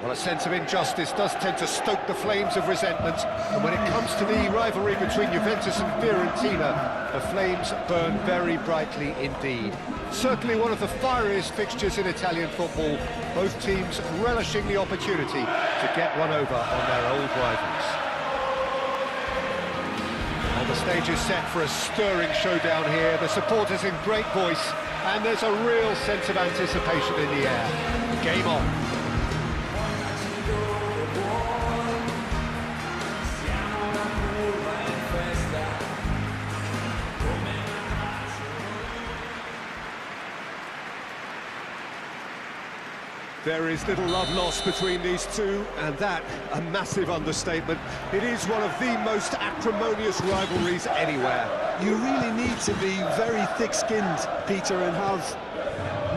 Well, a sense of injustice does tend to stoke the flames of resentment, and when it comes to the rivalry between Juventus and Fiorentina, the flames burn very brightly indeed. Certainly one of the fieriest fixtures in Italian football, both teams relishing the opportunity to get one over on their old rivals. And the stage is set for a stirring showdown here, the supporters in great voice, and there's a real sense of anticipation in the air. Game on. There is little love lost between these two, and that a massive understatement. It is one of the most acrimonious rivalries anywhere. You really need to be very thick-skinned, Peter, and have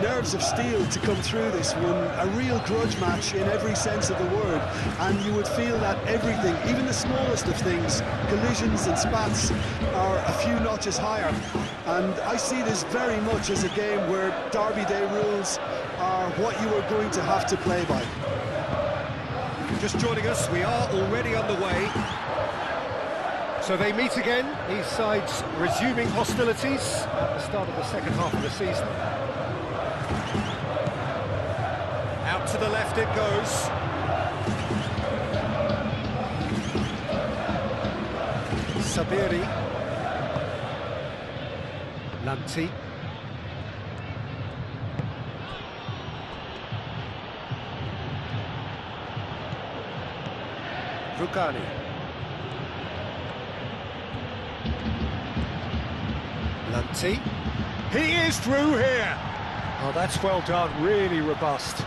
nerves of steel to come through this one. A real grudge match in every sense of the word, and you would feel that everything, even the smallest of things, collisions and spats, are a few notches higher. And I see this very much as a game where Derby Day rules are what you are going to have to play by. Just joining us, we are already underway. So they meet again, these sides resuming hostilities at the start of the second half of the season. Out to the left it goes. Sabiri. Lanti. Rugani. Lanti. He is through here! Oh, that's well done, really robust.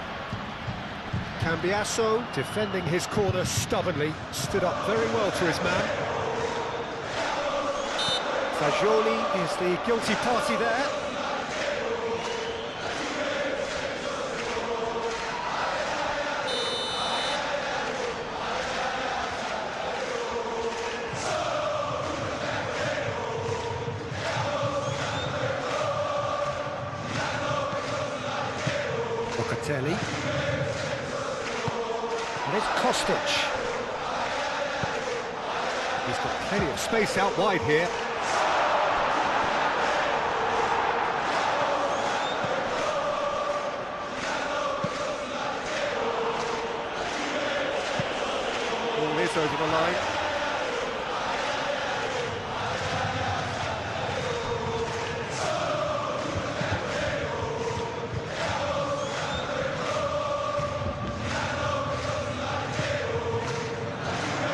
Cambiasso, defending his corner stubbornly, stood up very well to his man. Fagioli is the guilty party there. Locatelli. And it's Kostic. He's got plenty of space out wide here. Ball is over the line.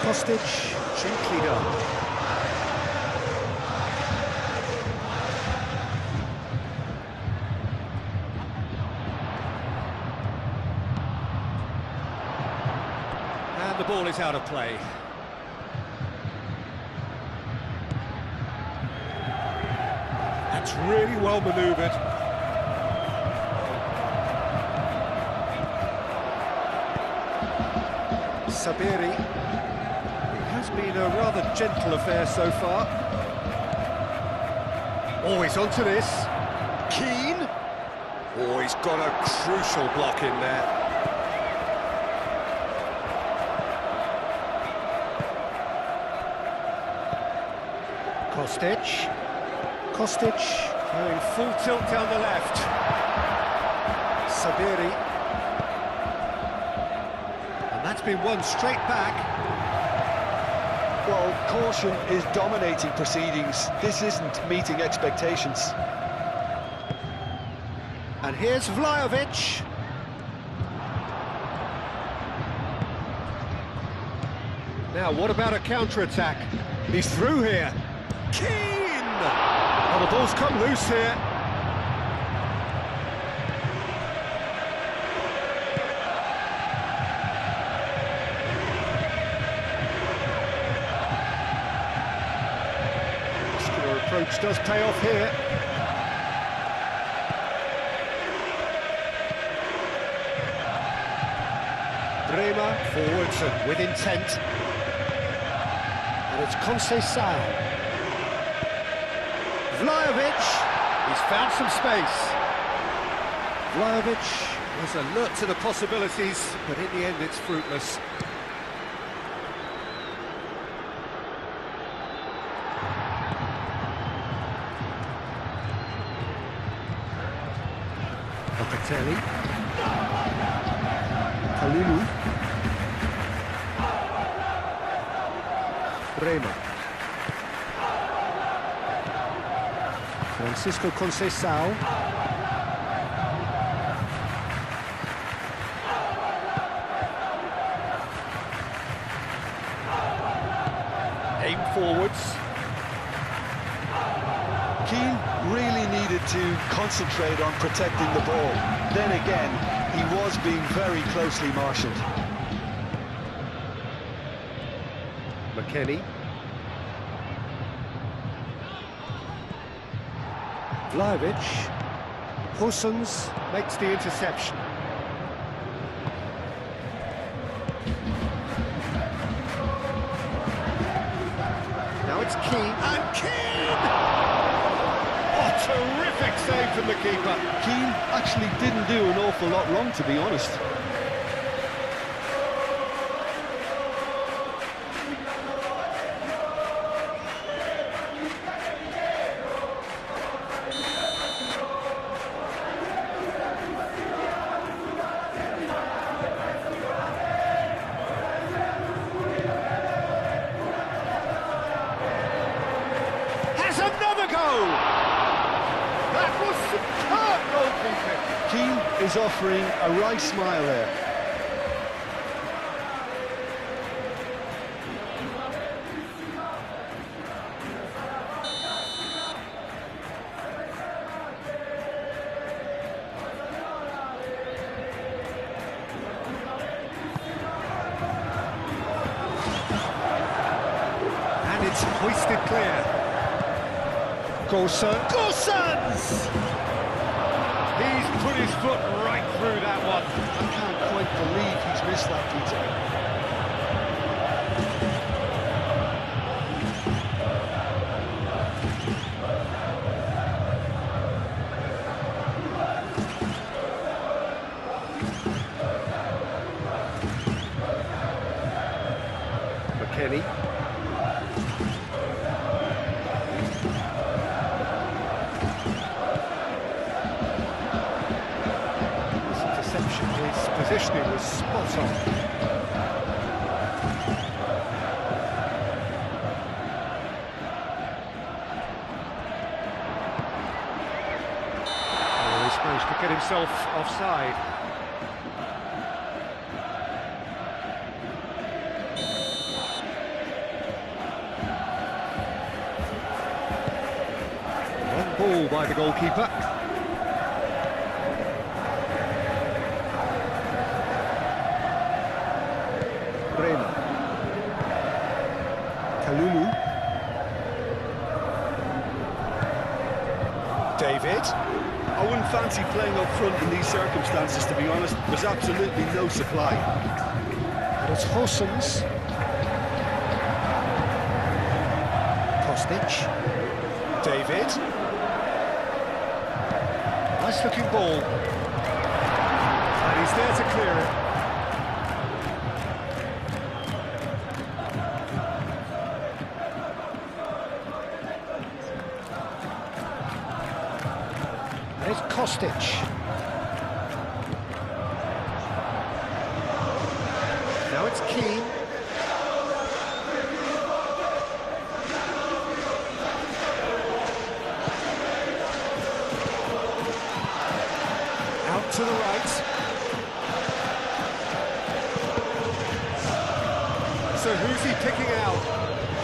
Kostic, gently done. And the ball is out of play. That's really well manoeuvred. Sabiri. It's been a rather gentle affair so far. Oh, he's onto this. Keane. Oh, he's got a crucial block in there. Kostic. Kostic going full tilt down the left. Sabiri. And that's been won straight back. Well, caution is dominating proceedings. This isn't meeting expectations. And here's Vlahovic. Now, what about a counter-attack? He's through here. Keane! Oh, the ball's come loose here. Approach does pay off here. Bremer forwards and with intent. And it's Conceição. Vlahovic, he's found some space. Vlahovic He's alert to the possibilities, but in the end it's fruitless. Locatelli. Kalulu. Rema. Francisco Conceição. Aim forwards. Keane really needed to concentrate on protecting the ball. Then again, he was being very closely marshalled. McKennie. Vlahovic. Hussons makes the interception. Now it's Keane, and Keane! Oh, terrific save from the keeper. Keane actually didn't do an awful lot wrong, to be honest. Keane is offering a right smile there. And it's hoisted clear. Gosens! He's put his foot right through that one. I can't quite believe he's missed that, Peter. McKennie. His positioning was spot on. Oh, he's managed to get himself offside. One ball by the goalkeeper. Kalulu. David. I wouldn't fancy playing up front in these circumstances, to be honest. There's absolutely no supply. And it's Hussons. Kostic. David. Nice looking ball. And he's there to clear it. There's Kostic. Now it's Keane. Out to the right. So who's he picking out?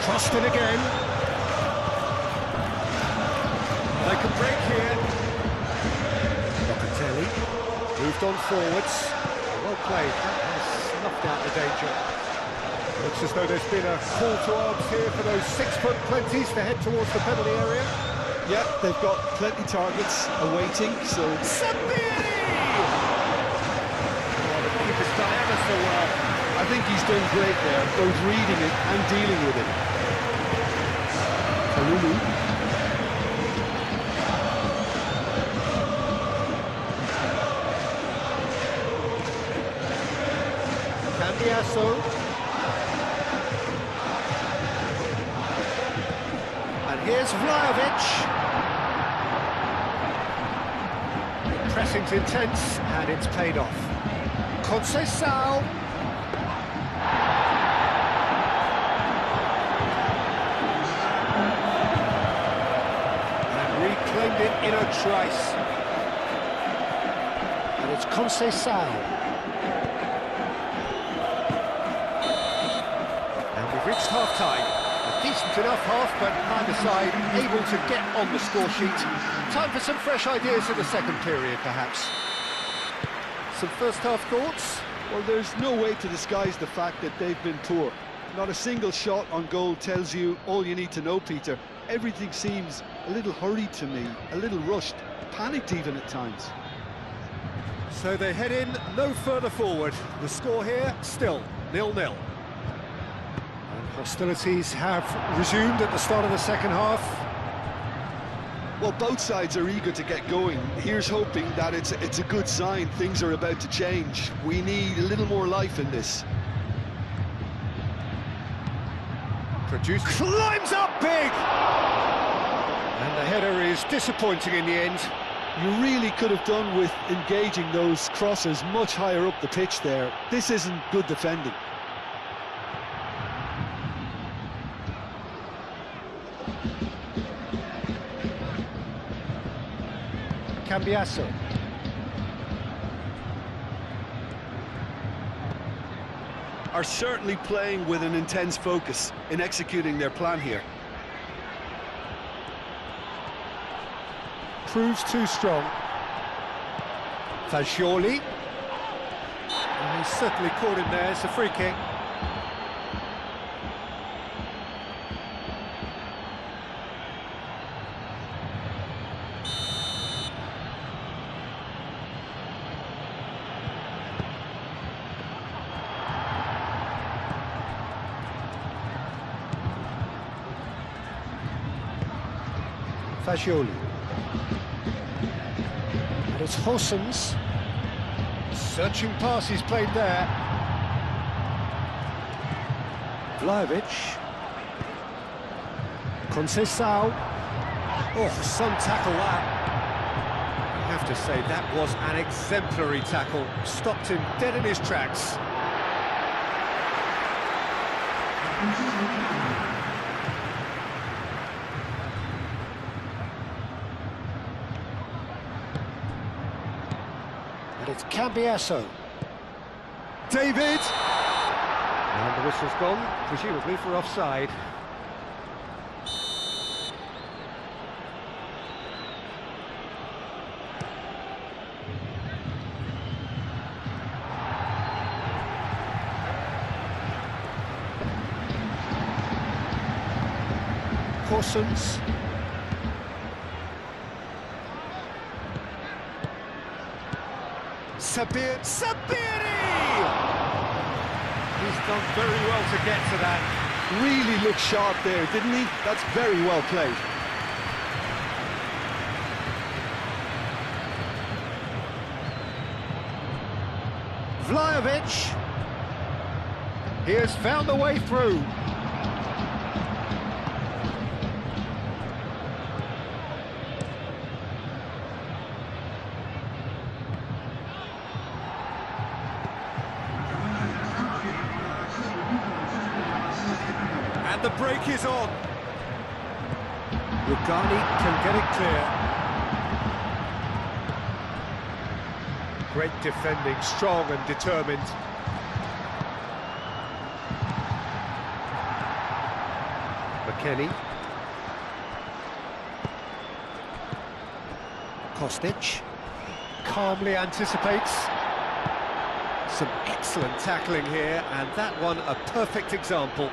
Crossed it again. They can break here. Locatelli moved on forwards. Well played. That has snuffed out the danger. Looks as though there's been a call to arms here for those 6-foot plenties to head towards the penalty area. Yeah, they've got plenty targets awaiting, so... Sabiri! Oh, the keeper's done ever so well. I think he's done great there, both reading it and dealing with it. Kalulu. Cambiasso. And here's Vlahovic. Pressing's intense, and it's paid off. Conceição. And reclaimed it in a trice. And it's Conceição. And we've reached half-time. A decent enough half, but neither side able to get on the score sheet. Time for some fresh ideas in the second period, perhaps. Some first-half thoughts? Well, there's no way to disguise the fact that they've been poor. Not a single shot on goal tells you all you need to know, Peter. Everything seems a little hurried to me, a little rushed, panicked even at times. So they head in no further forward. The score here, still 0-0. And hostilities have resumed at the start of the second half. Well, both sides are eager to get going. Here's hoping that it's a good sign. Things are about to change. We need a little more life in this. Climbs up big! And the header is disappointing in the end. You really could have done with engaging those crossers much higher up the pitch there. This isn't good defending. Cambiasso. Are certainly playing with an intense focus in executing their plan here. Proves too strong. Fagioli. And he's certainly caught him there. It's a free kick. Fagioli. And it's Hossens. Searching pass he's played there. Vlahovic. Conceição. Oh, some tackle that. I have to say, that was an exemplary tackle. Stopped him dead in his tracks. And it's Cambiasso. David! And the whistle's gone, presumably for offside. Hossens. Sabiri! He's done very well to get to that. Really looked sharp there, didn't he? That's very well played. Vlahovic. He has found the way through. And the break is on. Regardez can get it clear. Great defending, strong and determined. McKennie. Kostic calmly anticipates. Some excellent tackling here, and that one a perfect example.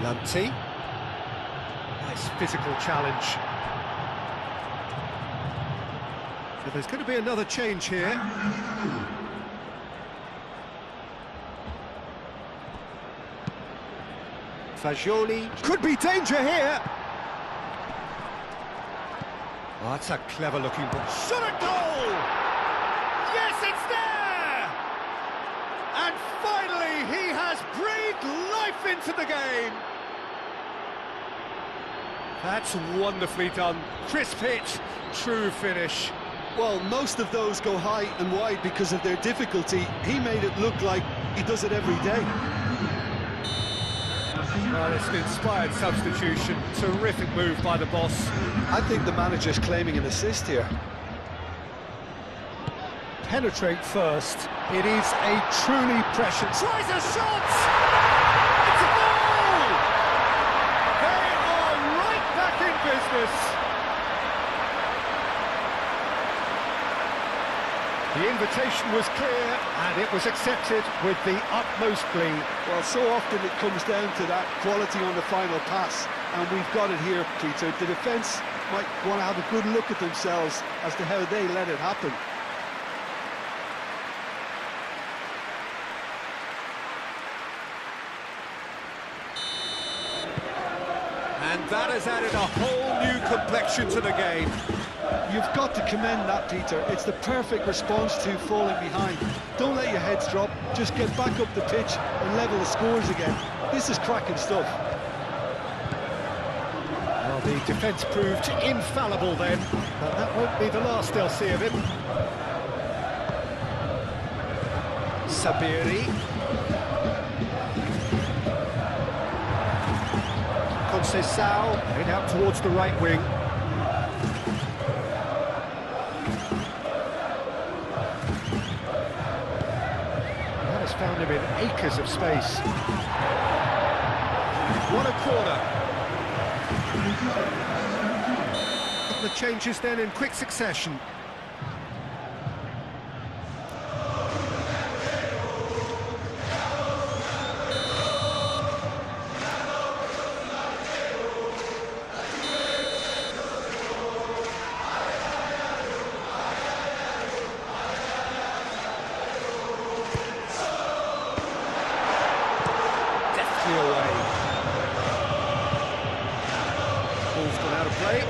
Lumpty. Nice physical challenge. So there's going to be another change here. Fagioli. Could be danger here. Oh, that's a clever looking ball. Shot a goal! Yes, it's there! And finally, he has breathed life into the game. That's wonderfully done. Crisp hit, true finish. Well, most of those go high and wide because of their difficulty. He made it look like he does it every day. Well, it's an inspired substitution. Terrific move by the boss. I think the manager's claiming an assist here. Penetrate first. It is a truly precious... Tries a shot! It's a goal! They are right back in business. The invitation was clear, and it was accepted with the utmost glee. Well, so often it comes down to that quality on the final pass, and we've got it here, Peter. The defence might want to have a good look at themselves as to how they let it happen. And that has added a whole new complexion to the game. You've got to commend that, Peter. It's the perfect response to falling behind. Don't let your heads drop. Just get back up the pitch and level the scores again. This is cracking stuff. Well, the defence proved infallible then, but that won't be the last they'll see of him. Sabiri. Conceição, head out towards the right wing. That has found him in acres of space. What a corner. The changes then in quick succession. Away. Ball's gone out of play.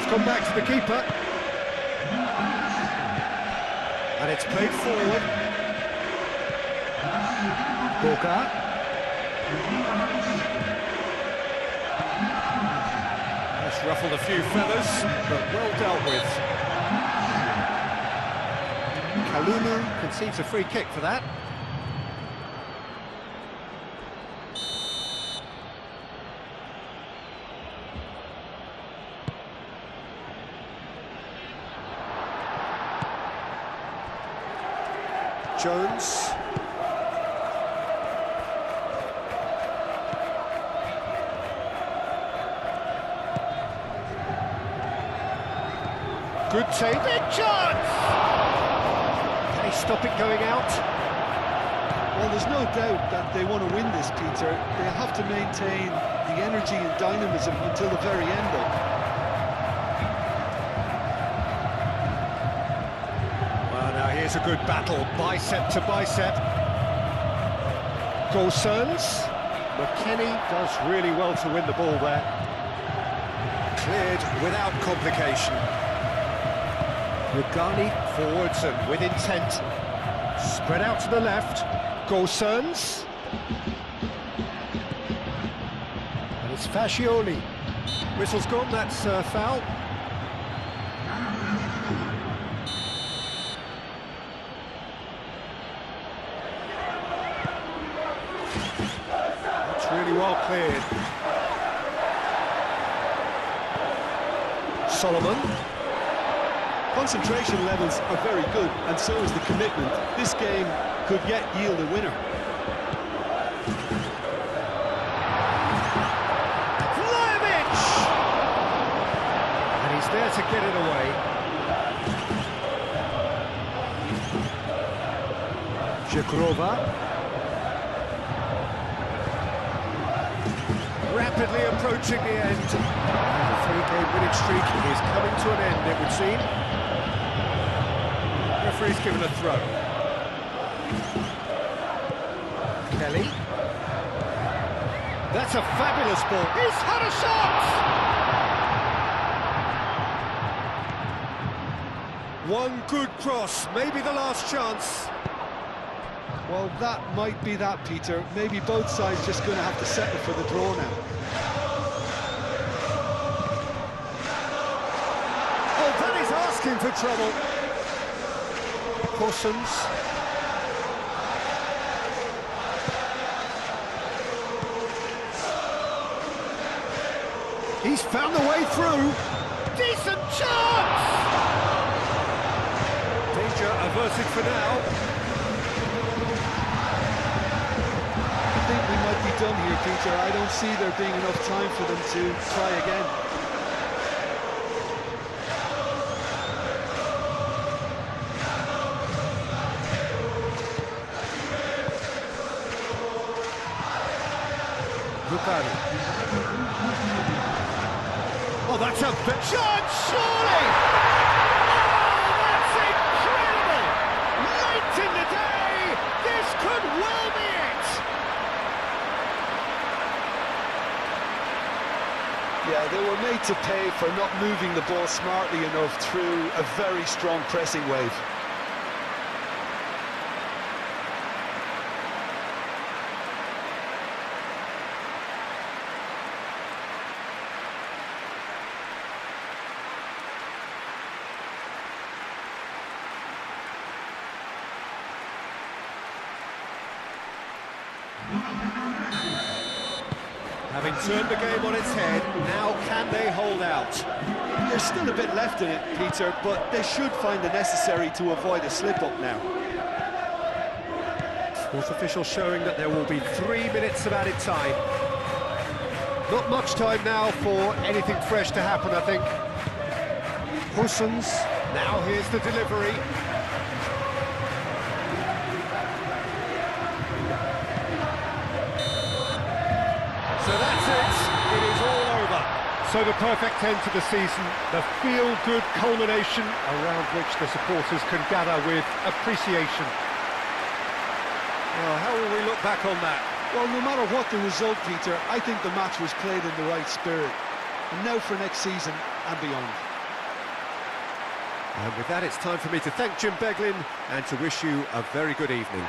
Come back to the keeper. And it's played forward. Boca. That's ruffled a few feathers, but well dealt with. Kalulu concedes a free kick for that. Jones. Good save, big chance! Can he stop it going out? Well, there's no doubt that they want to win this, Peter. They have to maintain the energy and dynamism until the very end, though. Here's a good battle, bicep to bicep. Concerns. McKennie does really well to win the ball there. Cleared without complication. Regardez forwards and with intent. Spread out to the left. Concerns. And it's Fascioli. Whistle's gone, that's foul. That's really well cleared. Solomon. Concentration levels are very good, and so is the commitment. This game could yet yield a winner. He's there to get it away. Jagrova. Rapidly approaching the end. The three-game winning streak is coming to an end, it would seem. Referee's given a throw. Kelly. That's a fabulous ball. He's had a shot! One good cross, maybe the last chance. Well, that might be that, Peter. Maybe both sides just going to have to settle for the draw now. Oh, that is asking for trouble. Corsons. He's found the way through. Decent chance! Danger averted for now. I think we might be done here, Peter. I don't see there being enough time for them to try again. Oh, that's a bit chance, surely! Oh, that's incredible! Late in the day, this could well be it! Yeah, they were made to pay for not moving the ball smartly enough through a very strong pressing wave. Having turned the game on its head, now can they hold out? There's still a bit left in it, Peter, but they should find the necessary to avoid a slip-up now. Fourth official showing that there will be 3 minutes of added time. Not much time now for anything fresh to happen, I think. Corsons, now here's the delivery. So that's it, it is all over. So the perfect end to the season, the feel-good culmination around which the supporters can gather with appreciation. Well, how will we look back on that? Well, no matter what the result, Peter, I think the match was played in the right spirit. And now for next season and beyond. And with that, it's time for me to thank Jim Beglin and to wish you a very good evening.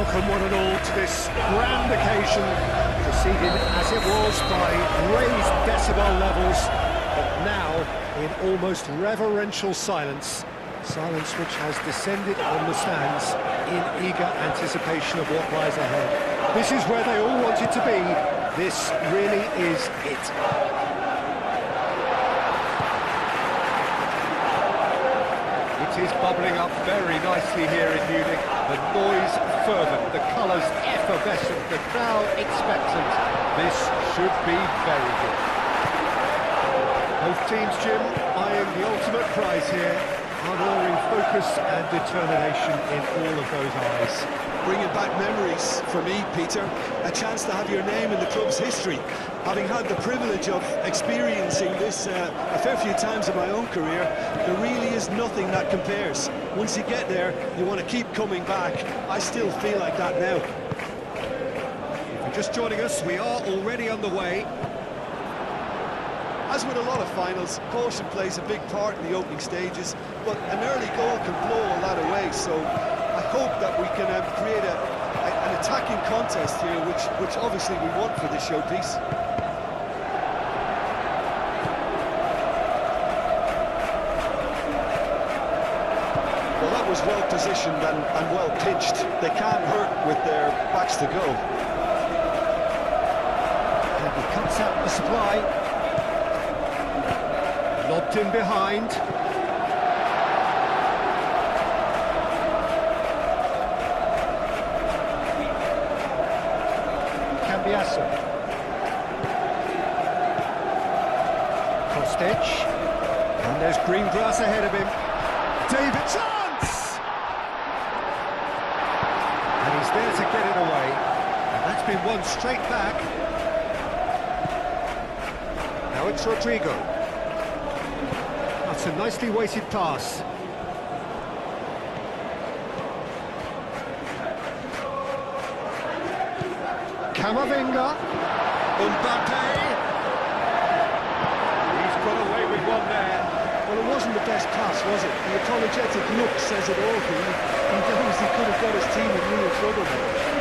Welcome one and all to this grand occasion, preceded as it was by raised decibel levels, but now in almost reverential silence. Silence which has descended on the stands in eager anticipation of what lies ahead. This is where they all wanted to be. This really is it. It is bubbling up very nicely here in Munich. The noise fervent, the colours effervescent, the crowd expectant. This should be very good. Both teams, Jim, eyeing the ultimate prize here. Unerring focus and determination in all of those eyes. Bringing back memories for me, Peter. A chance to have your name in the club's history. Having had the privilege of experiencing this a fair few times in my own career, there really is nothing that compares. Once you get there, you want to keep coming back. I still feel like that now. If you're just joining us, we are already underway. As with a lot of finals, caution plays a big part in the opening stages, but an early goal can blow all that away, so I hope that we can create an attacking contest here, which obviously we want for this showpiece. Well, that was well positioned and well pitched. They can't hurt with their backs to go. And he cuts out the supply. Lobbed in behind. Cambiasso. Kostic. And there's green grass ahead of him. David, chance! And he's there to get it away. And that's been won straight back. Now it's Rodrigo. That's a nicely weighted pass. Camavinga. Mbappe. He's got away with one there. Well, it wasn't the best pass, was it? The apologetic look says it all for you. He knows he could have got his team in real trouble there.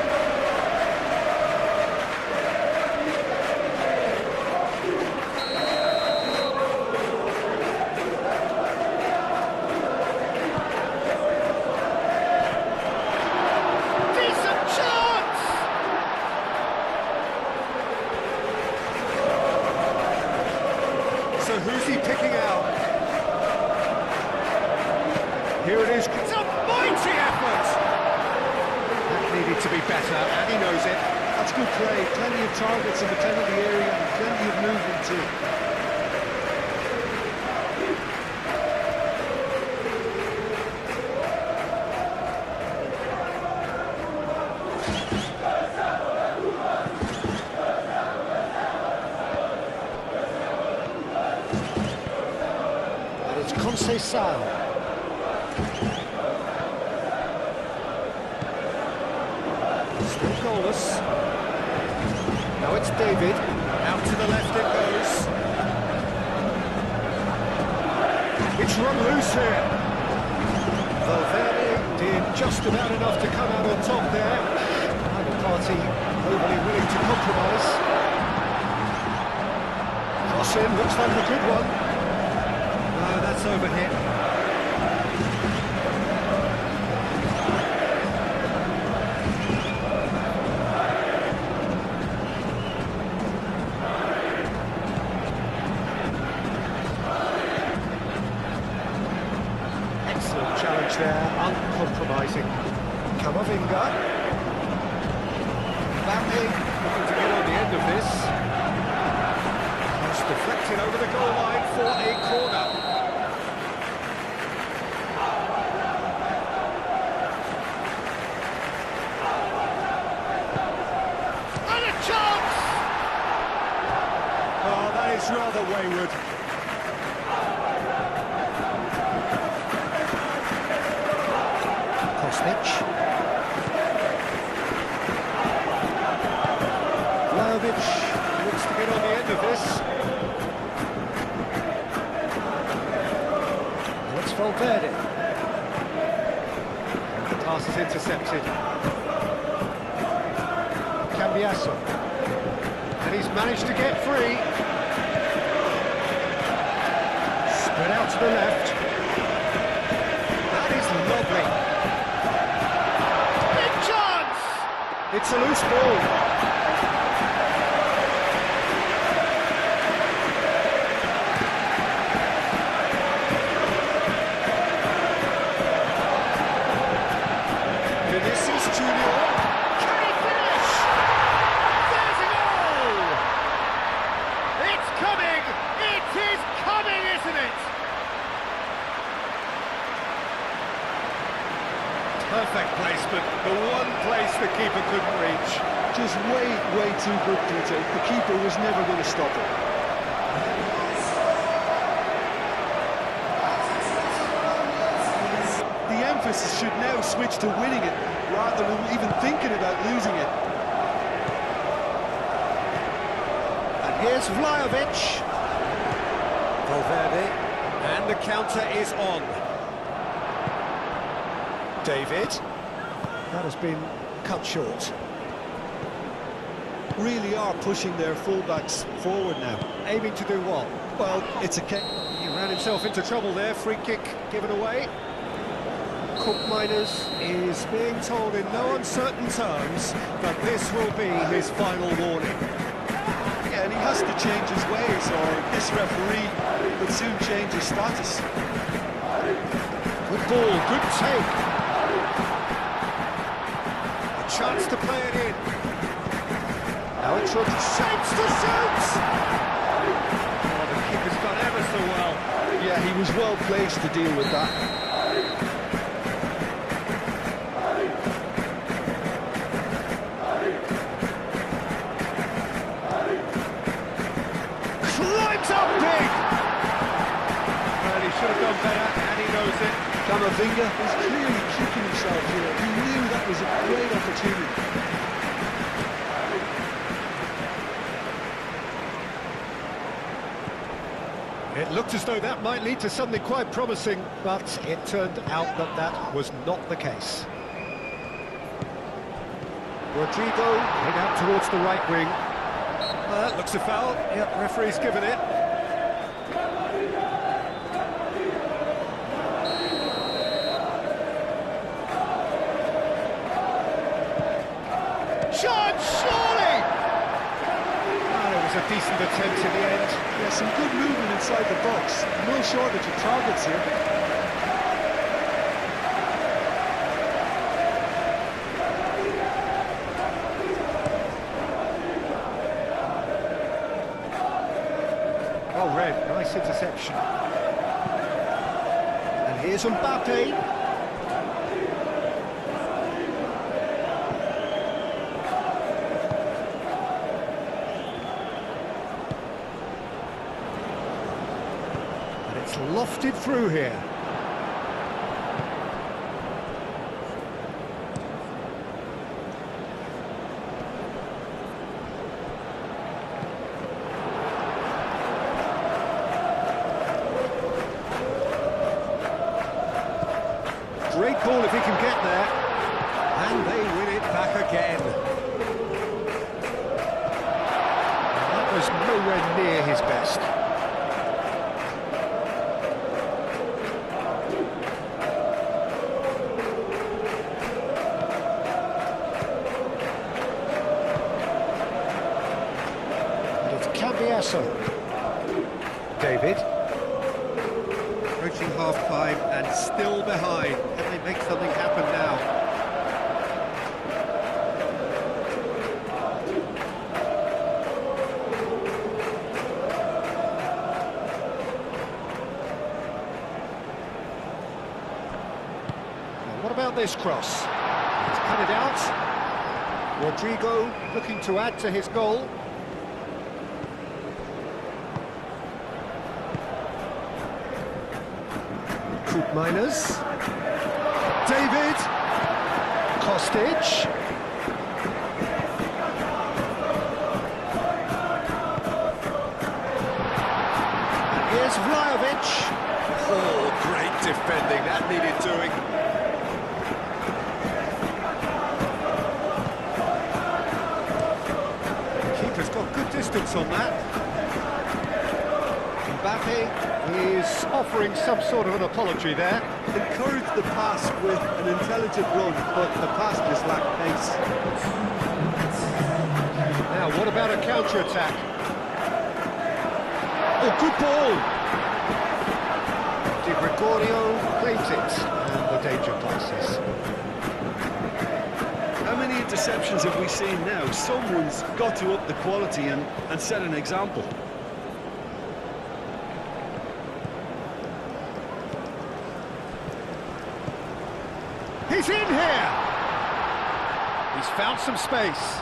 So who's he picking out? Here it is. It's a mighty effort! That needed to be better, and he knows it. That's good play. Plenty of targets in the penalty area and plenty of movement too. Conceição. Still goalless. Now it's David. Out to the left it goes. It's run loose here. Valverde did just about enough to come out on top there. Neither party overly willing to compromise. Cross in, looks like a good one. No, that's overhit. Excellent challenge there, uncompromising. Camavinga. Mbappe looking to get on the end of this. It's deflected over the goal line for a corner. Oh, that is rather wayward. Kostic. Vlahovic looks to get on the end of this. Now it's Valverde. And the pass is intercepted. Cambiasso. And he's managed to get free. Spread out to the left. That is lovely. Big chance! It's a loose ball. Perfect placement, the one place the keeper couldn't reach. Just way too good, Peter. The keeper was never going to stop it. The emphasis should now switch to winning it, rather than even thinking about losing it. And here's Vlahovic. Valverde, and the counter is on. David, that has been cut short. Really are pushing their fullbacks forward now. Aiming to do what? Well, it's a kick. He ran himself into trouble there, free kick given away. Miners is being told in no uncertain terms that this will be his final warning. Yeah, and he has to change his ways, or this referee would soon change his status. Good ball, good take. Chance to play it in. Now it's short, shapes to shoot! Oh, the keeper's done ever so well. Yeah, he was well placed to deal with that. Climbs up big! Well, he should have done better, and he knows it. Camavinga is clearly kicking himself here. He knew that was a great opportunity. It looked as though that might lead to something quite promising, but it turned out that that was not the case. Rodrigo head out towards the right wing. That looks a foul. Yep, referee's given it. Surely! Oh, it was a decent attempt in the end. Yeah, some good movement inside the box. No shortage of targets here. Oh, Red, nice interception. And here's Mbappe. It's lofted through here. Great ball if he can get there. And they win it back again. And that was nowhere near his best. Cambiasso. David. Approaching half-time and still behind. Can they make something happen now? Now, what about this cross? It's headed out. Rodrigo looking to add to his goal. Miners, David, Kostic, and here's Vlahovic. Oh, great defending, that needed doing. distance on that. Mbappe is offering some sort of an apology there. Encouraged the pass with an intelligent run, but the pass just lacked pace. Now, what about a counter-attack? Oh, good ball! Di Gregorio plays it, and the danger passes. How many interceptions have we seen now? Someone's got to up the quality and set an example. He's in here! He's found some space.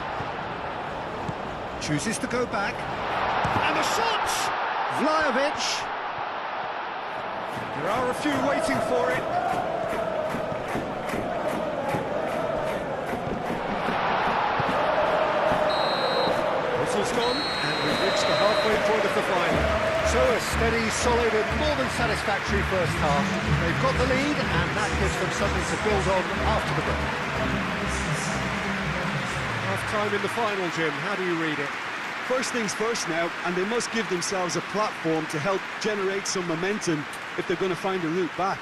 Chooses to go back. And the shot! Vlahovic. There are a few waiting for it. Whistle's gone, and we've reached the halfway point of the final. So a steady, solid and more than satisfactory first half. They've got the lead, and that gives them something to build on after the break. Half-time in the final, Jim. How do you read it? First things first now, and they must give themselves a platform to help generate some momentum if they're going to find a route back.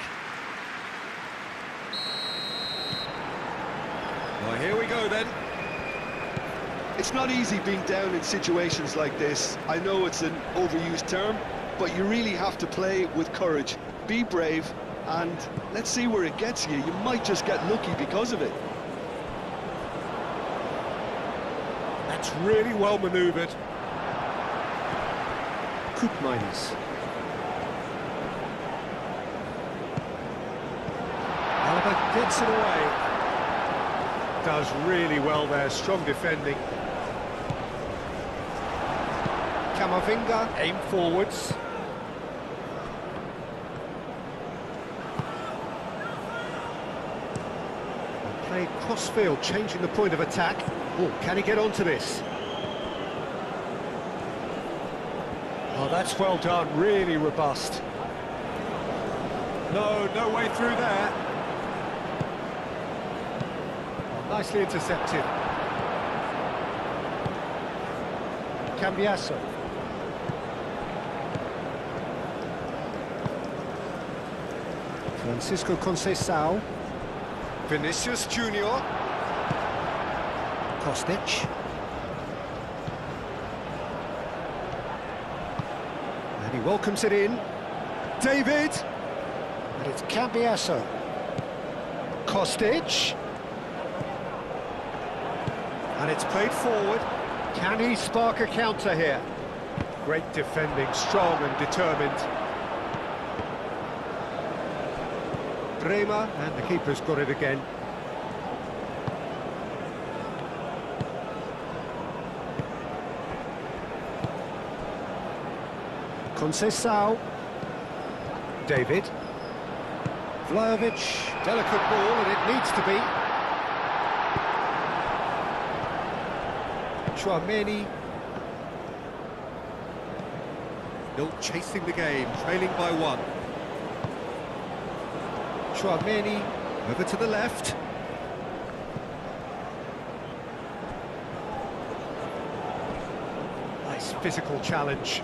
Well, here we go then. It's not easy being down in situations like this. I know it's an overused term, but you really have to play with courage. Be brave, and let's see where it gets you. You might just get lucky because of it. That's really well manoeuvred. Miners. Alaba gets it away. Does really well there, strong defending. Camavinga, aim forwards. Played cross-field, changing the point of attack. Oh, can he get onto this? Oh, that's well done, really robust. No way through there. Oh, nicely intercepted. Cambiasso. Francisco Conceição. Vinicius Junior. Kostic. He welcomes it in. David! And it's Cambiasso. Kostic. And it's played forward. Can he spark a counter here? Great defending, strong and determined. Bremer, and the keeper's got it again. Conceição. David. Vlahovic. Delicate ball, and it needs to be. Tchouaméni. Still chasing the game, trailing by one. Tchouaméni. Over to the left. Nice physical challenge.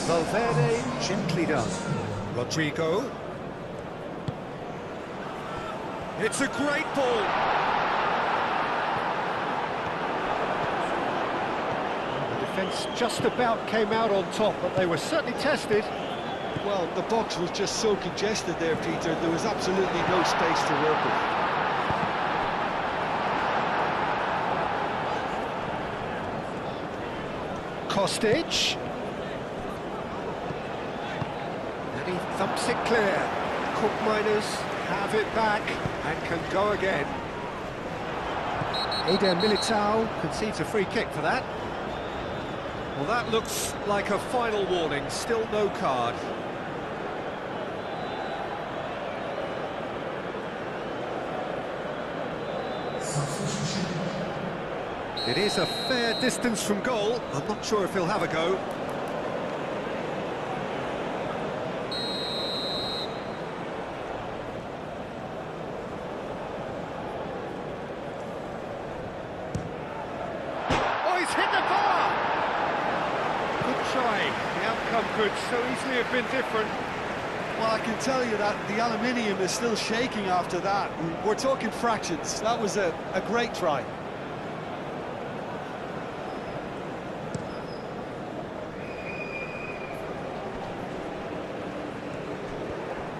Valverde, gently done. Rodrigo. It's a great ball. The defence just about came out on top, but they were certainly tested. Well, the box was just so congested there, Peter. There was absolutely no space to work with. Kostic. And he thumps it clear. Cook Miners have it back and can go again. Eder Militao concedes a free kick for that. Well, that looks like a final warning, still no card. It is a fair distance from goal. I'm not sure if he'll have a go. outcome could so easily have been different. Well, I can tell you that the aluminium is still shaking after that. And we're talking fractions. That was a great try.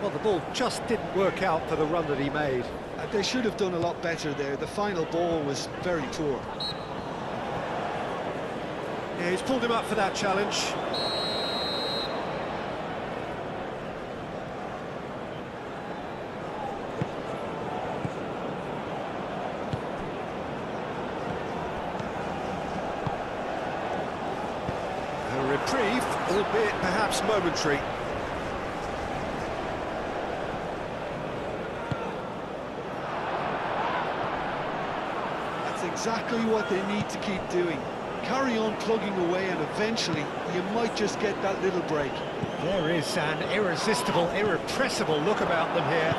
Well, the ball just didn't work out for the run that he made. They should have done a lot better there. The final ball was very poor. Yeah, he's pulled him up for that challenge. A reprieve, albeit perhaps momentary. That's exactly what they need to keep doing. Carry on plugging away and eventually you might just get that little break. There is an irresistible, irrepressible look about them here.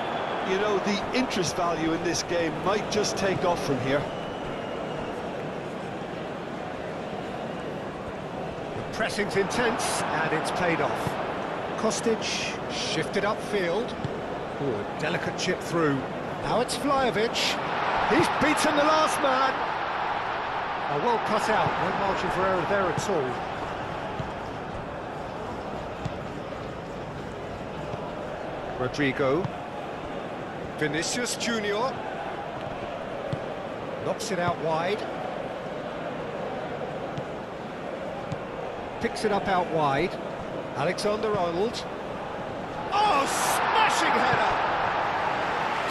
You know, the interest value in this game might just take off from here. The pressing's intense and it's paid off. Kostic shifted upfield. Ooh, a delicate chip through. Now it's Vlahovic. He's beaten the last man. Oh, well cut out, no margin for error there at all. Rodrigo. Vinicius Junior. Knocks it out wide. Picks it up out wide. Alexander-Arnold. Oh, smashing header!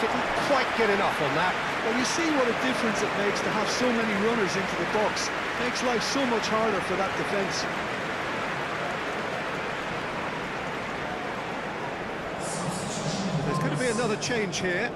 Didn't quite get enough on that. Well, you see what a difference it makes to have so many runners into the box. Makes life so much harder for that defence. There's going to be another change here.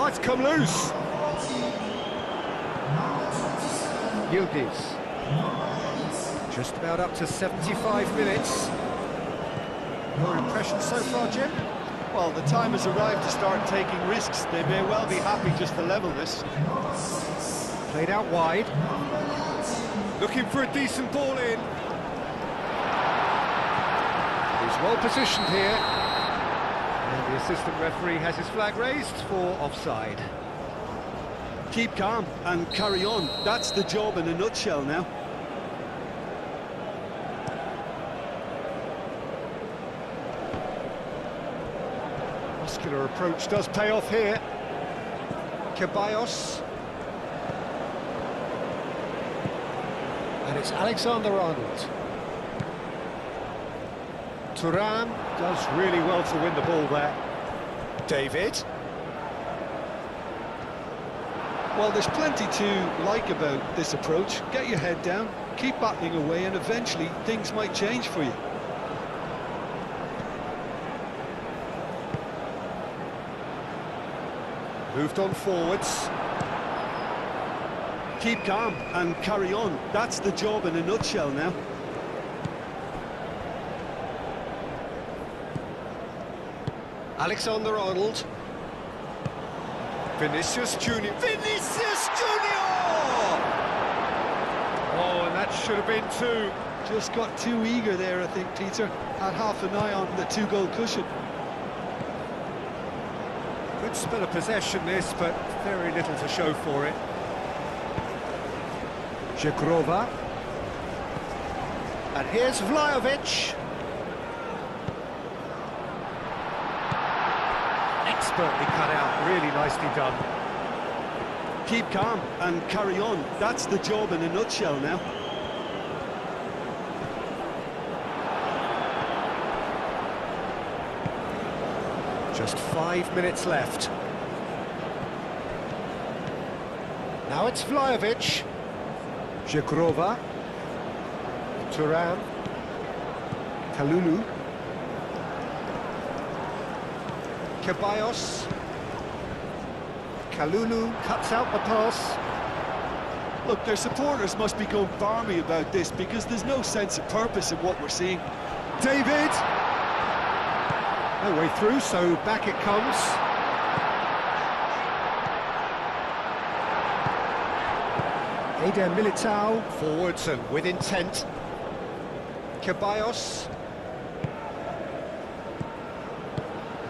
Oh, it's come loose. Yildiz. Just about up to 75 minutes. Your impression so far, Jim? Well, the time has arrived to start taking risks. They may well be happy just to level this. Played out wide. Looking for a decent ball in. He's well positioned here. And the assistant referee has his flag raised for offside. Keep calm and carry on. That's the job in a nutshell now. Muscular approach does pay off here. Ceballos. And it's Alexander-Arnold. Thuram does really well to win the ball there. David. Well, there's plenty to like about this approach. Get your head down, keep battling away, and eventually things might change for you. Moved on forwards. Keep calm and carry on. That's the job in a nutshell now. Alexander-Arnold. Vinicius Junior. Vinicius Junior! Oh, and that should have been two. Just got too eager there, I think, Peter. Had half an eye on the two-goal cushion. Good spell of possession this, but very little to show for it. Zegrova. And here's Vlahovic. Expertly cut out, really nicely done. Keep calm and carry on. That's the job in a nutshell now. Just 5 minutes left. Now it's Vlahovic. Zhegrova. Turan. Kalulu. Ceballos. Kalulu cuts out the pass. Look, their supporters must be going barmy about this because there's no sense of purpose in what we're seeing. David! No way through, so back it comes. Eder Militao forwards and with intent. Ceballos.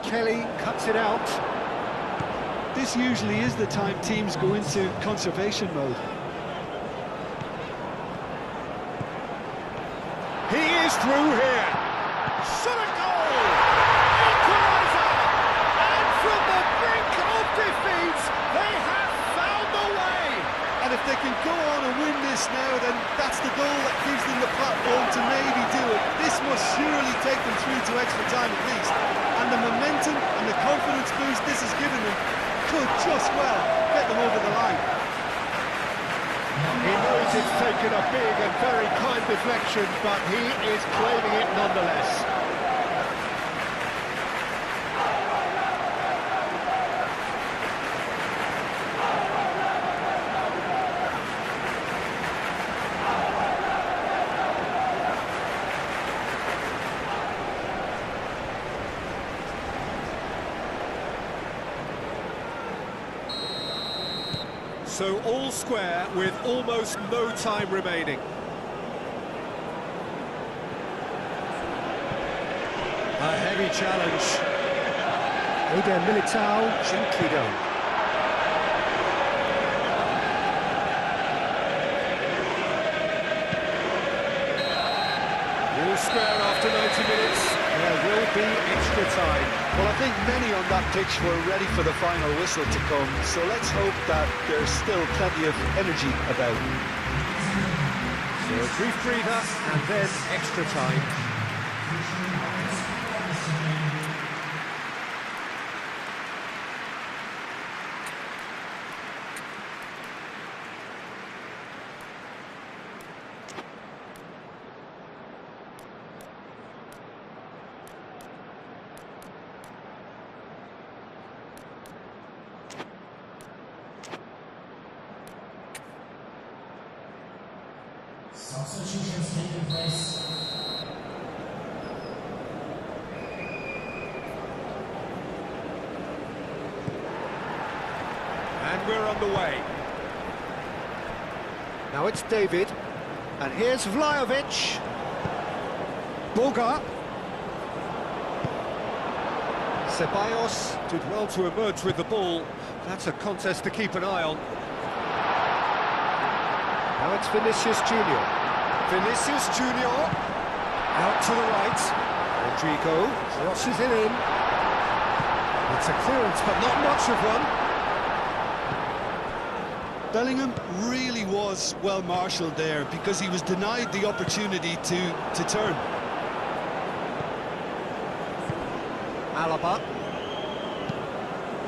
Kelly cuts it out. This usually is the time teams go into conservation mode. He is through here. Shot a goal! Equaliser! And from the brink of defeat, they have found the way! And if they can go on and win this now, then that's the goal that gives them the platform to maybe do it. This must surely take them through to extra time at least. And the momentum and the confidence boost this has given them could just well get them over the line. He knows it's taken a big and very kind deflection, but he is claiming it nonetheless. So all square with almost no time remaining. A heavy challenge. Eder Militao, gently done. All square after 90 minutes. There will be extra time. Well, I think many on that pitch were ready for the final whistle to come, so let's hope that there's still plenty of energy about. So a brief breather and then extra time. Substitutions taking place. And we're on the way. Now it's David. And here's Vlahovic. Boga. Ceballos did well to emerge with the ball. That's a contest to keep an eye on. Now it's Vinicius Junior. Vinicius Junior. Out to the right. Rodrigo crosses it in. It's a clearance, but not much of one. Bellingham really was well marshalled there because he was denied the opportunity to turn. Alaba.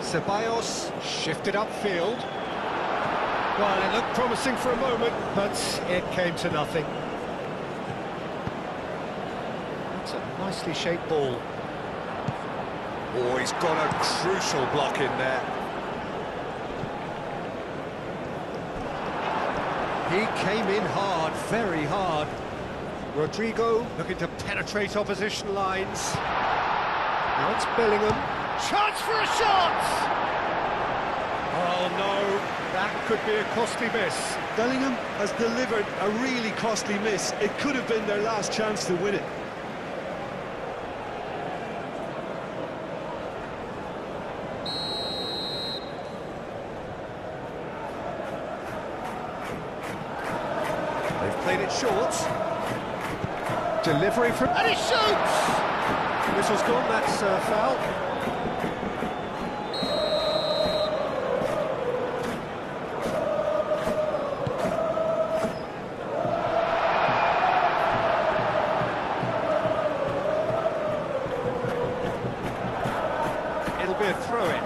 Ceballos shifted upfield. Well, it looked promising for a moment, but it came to nothing. That's a nicely shaped ball. Oh, he's got a crucial block in there. He came in hard, very hard. Rodrigo looking to penetrate opposition lines. Now it's Bellingham. Chance for a shot! Oh no, that could be a costly miss. Bellingham has delivered a really costly miss. It could have been their last chance to win it. They've played it short. Delivery from... and he shoots! Whistle's gone, that's a foul. be a throw-in.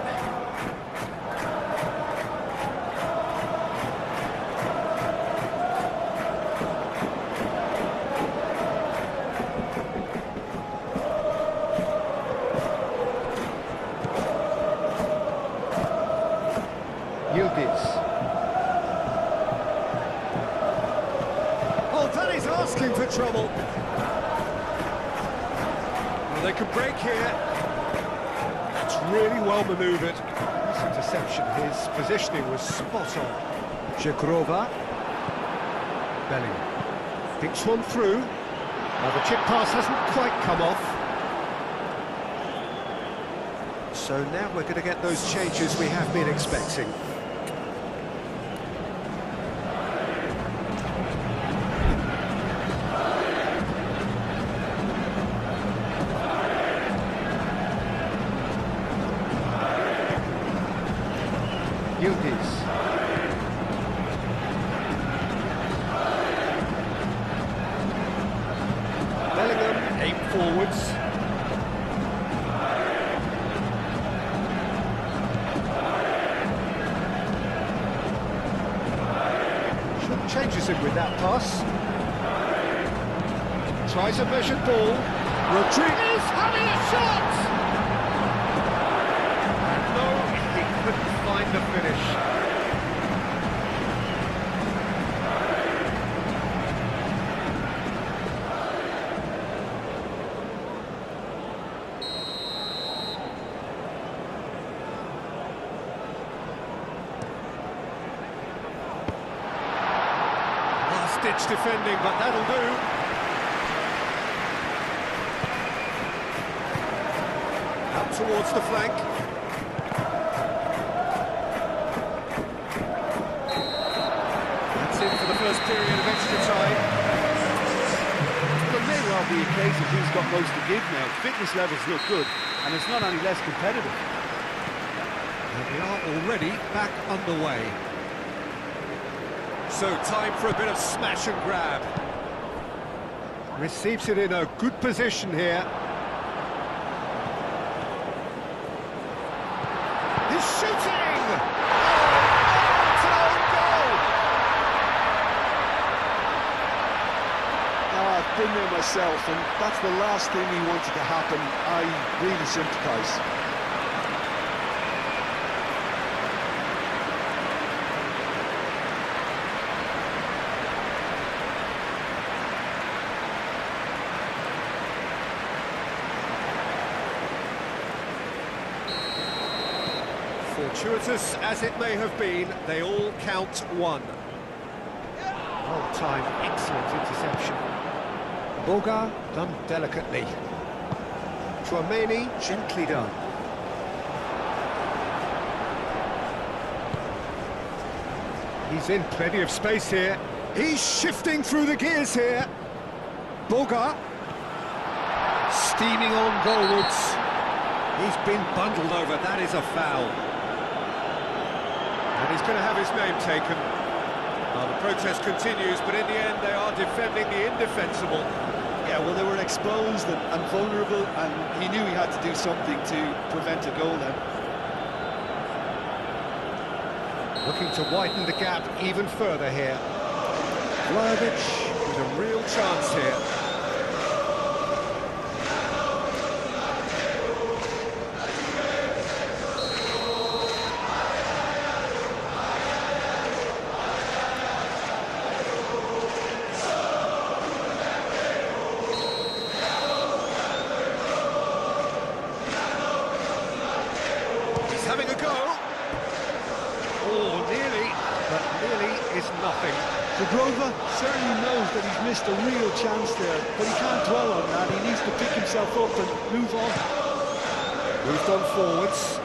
Oh, that is asking for trouble. Well, they could break here. That's really well manoeuvred. This interception, his positioning was spot on. Żegrova. Bellingham. Thinks one through. Now the chip pass hasn't quite come off. So now we're going to get those changes we have been expecting. Bellingham, aim forwards. Changes him with that pass. Tries a measured ball. Rodriguez having a shot! No, he couldn't find the finish. Last-ditch defending, but that'll do. Out towards the flank. That's it for the first period of extra time. But may well be a case of who's got most to give now. Fitness levels look good, and it's not any less competitive. And we are already back underway. So time for a bit of smash and grab. Receives it in a good position here. He's shooting! Oh, it's an own goal! I've been there myself, and that's the last thing we wanted to happen. I really sympathise. Fortuitous as it may have been, they all count one. Well timed, excellent interception. Boga done delicately. Chouameni gently done. He's in plenty of space here. He's shifting through the gears here. Boga steaming on goalwards. He's been bundled over, that is a foul. And he's going to have his name taken. Well, the protest continues, but in the end they are defending the indefensible. Yeah, well, they were exposed and vulnerable, and he knew he had to do something to prevent a goal then. Looking to widen the gap even further here. Vlahovic with a real chance here. Having a go. Oh, nearly, but nearly is nothing. Żegrova certainly knows that he's missed a real chance there, but he can't dwell on that. He needs to pick himself up and move on. Moved on forwards.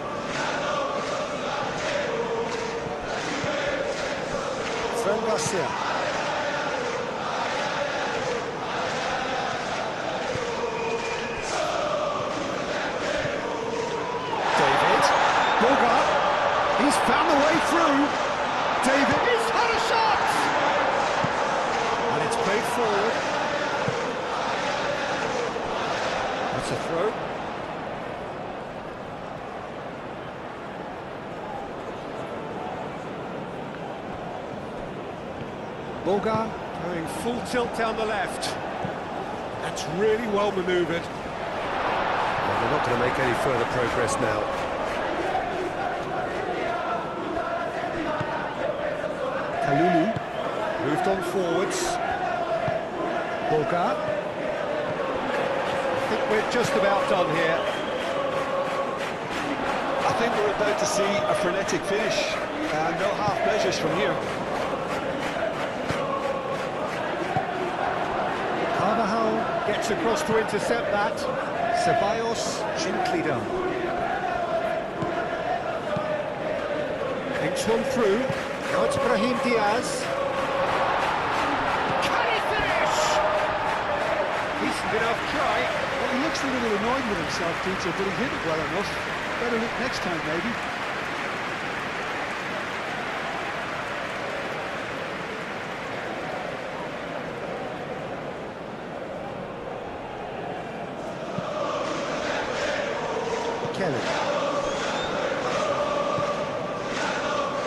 Fran Garcia. Boga, he's found the way through. David, he's had a shot! And it's played forward. That's a throw. Boga going full tilt down the left. That's really well manoeuvred. Well, they're not going to make any further progress now. Kalulu. Moved on forwards. Boga. I think we're just about done here. I think we're about to see a frenetic finish. No half measures from here. Carvajal gets across to intercept that. Ceballos gently done. Thinks one through. Now it's Brahim Diaz. Can he finish? Decent enough try. Well, he looks a little annoyed with himself, Peter, but he hit it well enough. Better look next time, maybe. Kelly.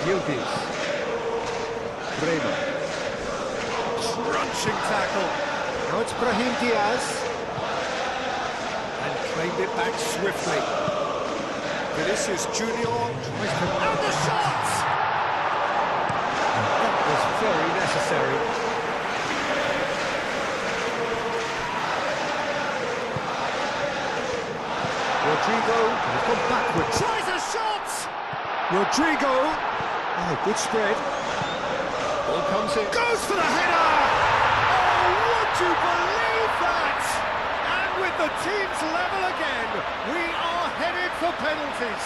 Yildiz. Bremer. Crunching tackle. Now it's Brahim Diaz. And claimed it back swiftly. Vinicius Junior tries to... And the shot! That was very necessary. Rodrigo has gone backwards. Tries a shot! Rodrigo. Oh, good spread. Ball comes in. Goes for the header! Oh, would you believe that? And with the teams level again, we are headed for penalties.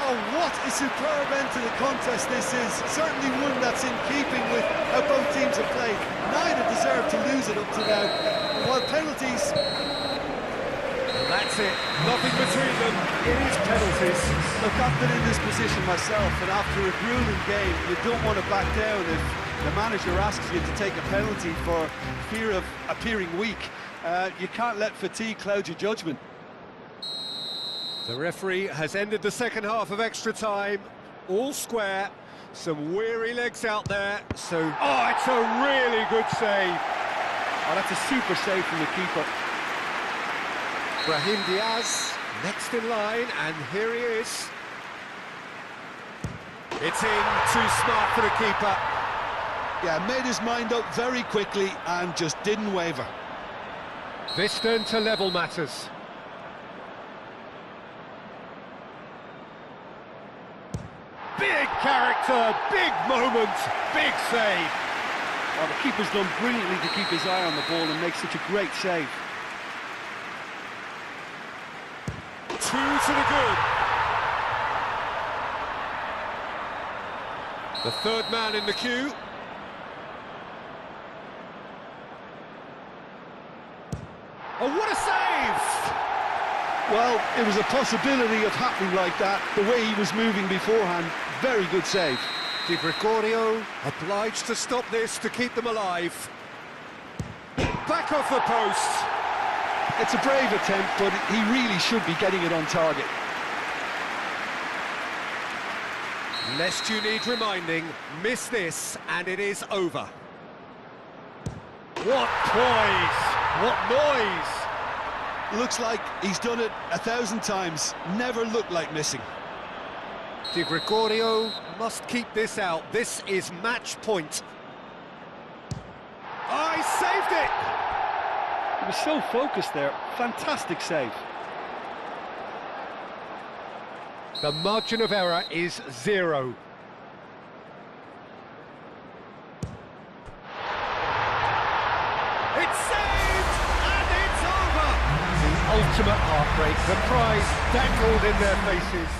Oh, what a superb end to the contest this is. Certainly one that's in keeping with how both teams have played. Neither deserved to lose it up to now. While penalties... That's it. Nothing between them. It is penalties. Look, I've been in this position myself, and after a grueling game, you don't want to back down if the manager asks you to take a penalty for fear of appearing weak. You can't let fatigue cloud your judgment. The referee has ended the second half of extra time. All square. Some weary legs out there. So, oh, it's a really good save. Oh, that's a super save from the keeper. Brahim Diaz, next in line, and here he is. It's in, too smart for the keeper. Yeah, made his mind up very quickly and just didn't waver. This turn to level matters. Big character, big moment, big save. Oh, the keeper's done brilliantly to keep his eye on the ball and make such a great save. Two to the good. The third man in the queue. Oh, what a save! Well, it was a possibility of happening like that, the way he was moving beforehand. Very good save. Di Gregorio obliged to stop this to keep them alive. Back off the post. It's a brave attempt, but he really should be getting it on target. Lest you need reminding, miss this and it is over. What poise! What noise! Looks like he's done it 1,000 times. Never looked like missing. Di Gregorio must keep this out. This is match point. Oh, he saved it! He was so focused there. Fantastic save. The margin of error is 0. It's saved, and it's over! The ultimate heartbreak, the prize dangled in their faces.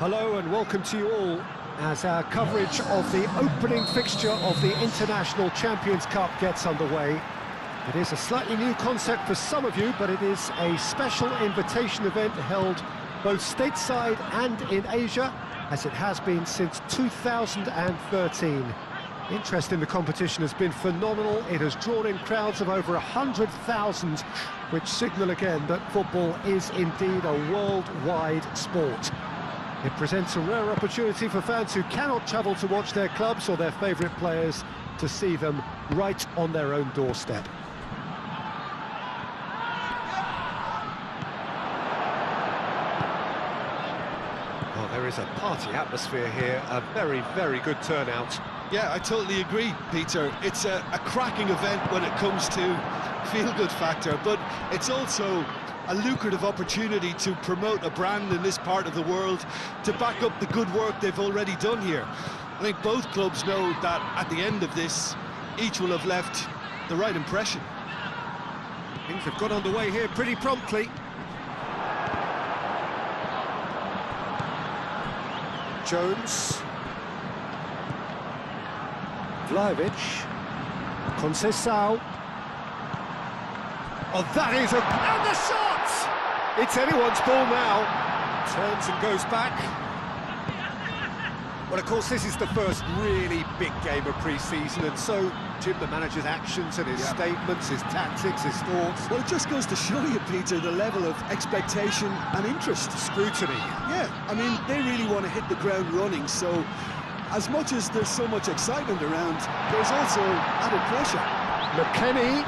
Hello and welcome to you all as our coverage of the opening fixture of the International Champions Cup gets underway. It is a slightly new concept for some of you, but it is a special invitation event held both stateside and in Asia, as it has been since 2013. Interest in the competition has been phenomenal. It has drawn in crowds of over 100,000, which signal again that football is indeed a worldwide sport. It presents a rare opportunity for fans who cannot travel to watch their clubs or their favourite players to see them right on their own doorstep. Well, there is a party atmosphere here, a very, very good turnout. Yeah, I totally agree, Peter. It's a cracking event when it comes to feel-good factor, but it's also a lucrative opportunity to promote a brand in this part of the world, to back up the good work they've already done here. I think both clubs know that at the end of this, each will have left the right impression. Things have got underway here pretty promptly. Jones. Vlahovic. Conceição. Oh, that is a... And the shot! It's anyone's ball now. Turns and goes back. Well, of course, this is the first really big game of pre-season, and so, Jim, the manager's actions and his statements, his tactics, his thoughts... Well, it just goes to show you, Peter, the level of expectation and interest. Scrutiny. Yeah, I mean, they really want to hit the ground running, so as much as there's so much excitement around, there's also added pressure. McKennie.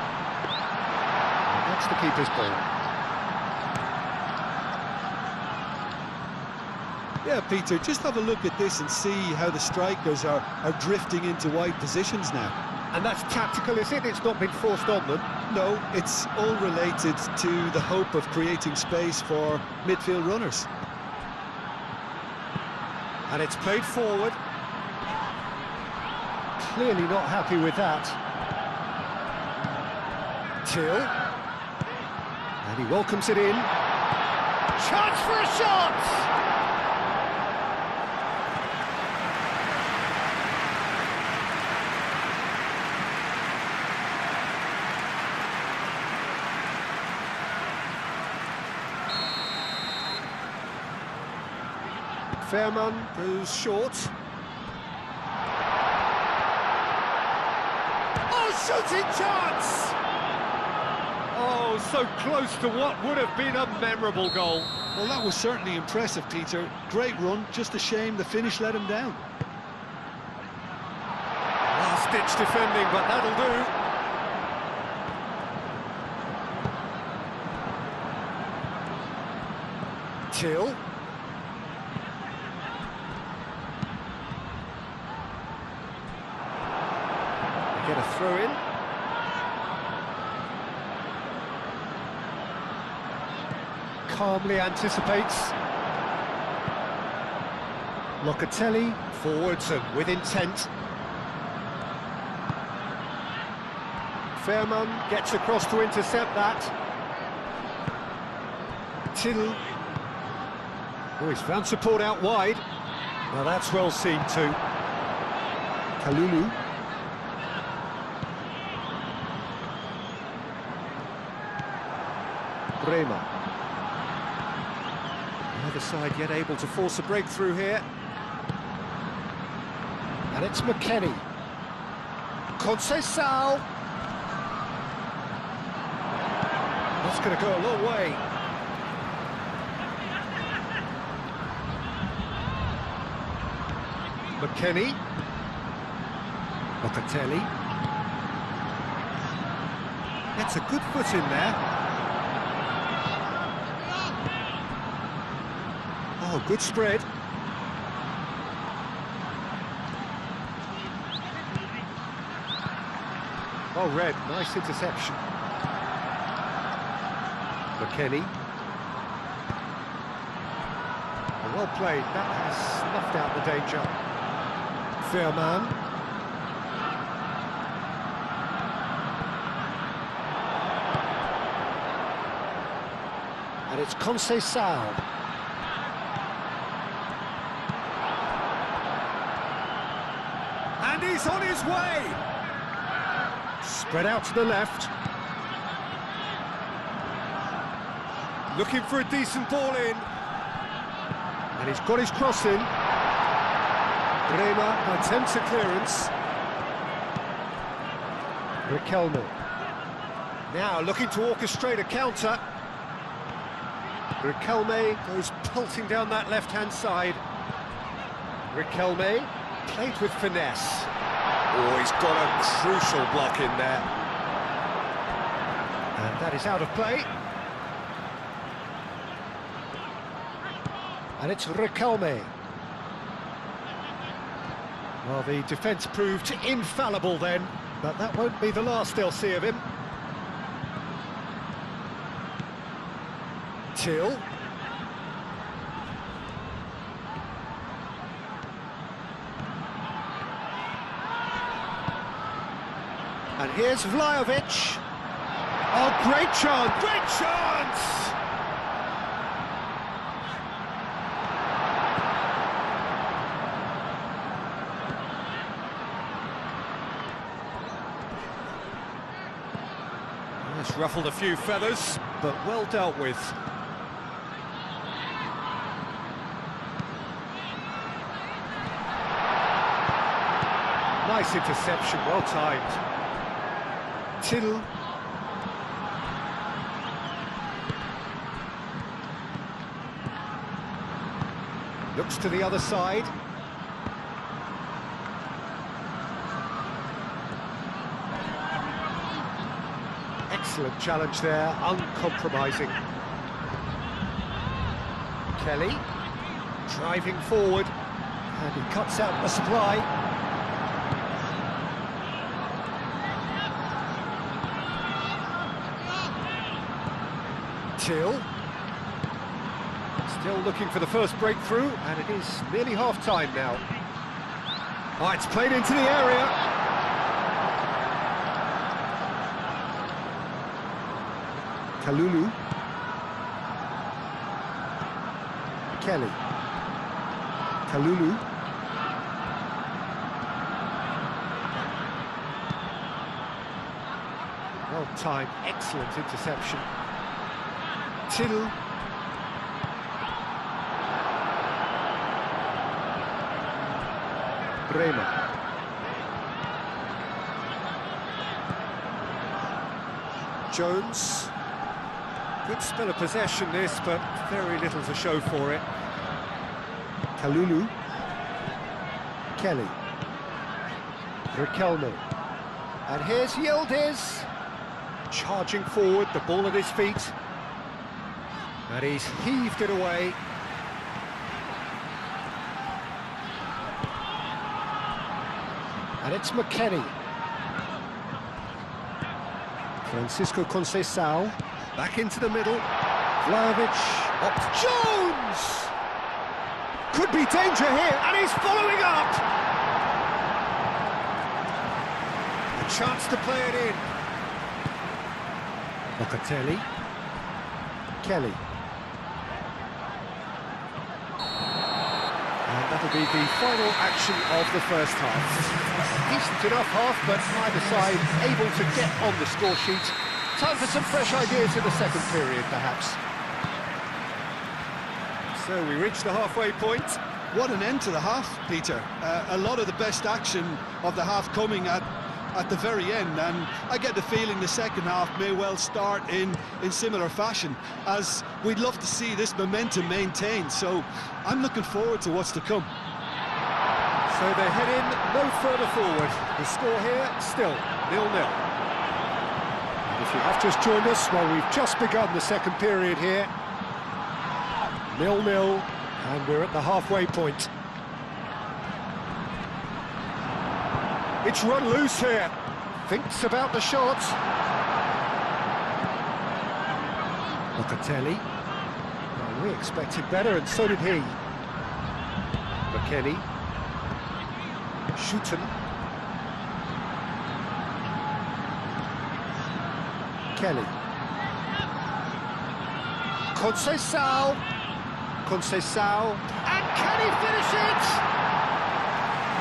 That's the keeper's ball. Yeah, Peter, just have a look at this and see how the strikers are drifting into wide positions now. And that's tactical, is it? It's not been forced on them? No, it's all related to the hope of creating space for midfield runners. And it's played forward. Clearly not happy with that. Till. And he welcomes it in. Chance for a shot! Fairman goes short. Oh, shooting chance! Oh, so close to what would have been a memorable goal. Well, that was certainly impressive, Peter. Great run, just a shame the finish let him down. Last-ditch defending, but that'll do. Till. Get a throw in. Calmly anticipates. Locatelli forwards and with intent. Fairman gets across to intercept that. Till. Oh, he's found support out wide. Now that's well seen too. Kalulu. Bremer. The other side yet able to force a breakthrough here. And it's McKennie. Conceição. That's going to go a long way. McKennie. Locatelli. Gets a good foot in there. Oh, good spread. Oh, Red, nice interception. McKennie. Oh, well played, that has snuffed out the danger. Fairman. And it's Conceição. And he's on his way! Spread out to the left. Looking for a decent ball in. And he's got his cross in. Bremer attempts a clearance. Riquelme. Now looking to orchestrate a counter. Riquelme goes pulsing down that left-hand side. Riquelme played with finesse. Oh, he's got a crucial block in there. And that is out of play. And it's Riquelme. Well, the defence proved infallible then, but that won't be the last they'll see of him. Till. And here's Vlahovic. Oh, great chance! Great chance! It's ruffled a few feathers, but well dealt with. Nice interception, well timed. Till. Looks to the other side. Excellent challenge there, uncompromising. Kelly, driving forward, and he cuts out the supply. Till. Still looking for the first breakthrough, and it is nearly half-time now. Oh, it's played into the area. Kalulu. Kelly. Kalulu. Well timed, excellent interception. Till. Bremer. Jones. Good spell of possession this, but very little to show for it. Kalulu. Kelly. Riquelme. And here's Yildiz. Charging forward, the ball at his feet. And he's heaved it away. And it's McKennie. Francisco Conceição. Back into the middle. Vlahovic. Up to Jones! Could be danger here, and he's following up! A chance to play it in. Locatelli. Kelly. And that'll be the final action of the first half. Decent enough half, but neither side able to get on the score sheet. Time for some fresh ideas in the second period, perhaps. So we reach the halfway point. What an end to the half, Peter. A lot of the best action of the half coming at the very end, and I get the feeling the second half may well start in similar fashion, as we'd love to see this momentum maintained. So I'm looking forward to what's to come. So they head in no further forward. The score here still 0-0. If you have just joined us, well, we've just begun the second period here. 0-0, and we're at the halfway point. It's run loose here. Thinks about the shot. Locatelli. Well, we expected better, and so did he. McKennie. Shooten. Kelly. Conceição. Conceição. And can he finish it?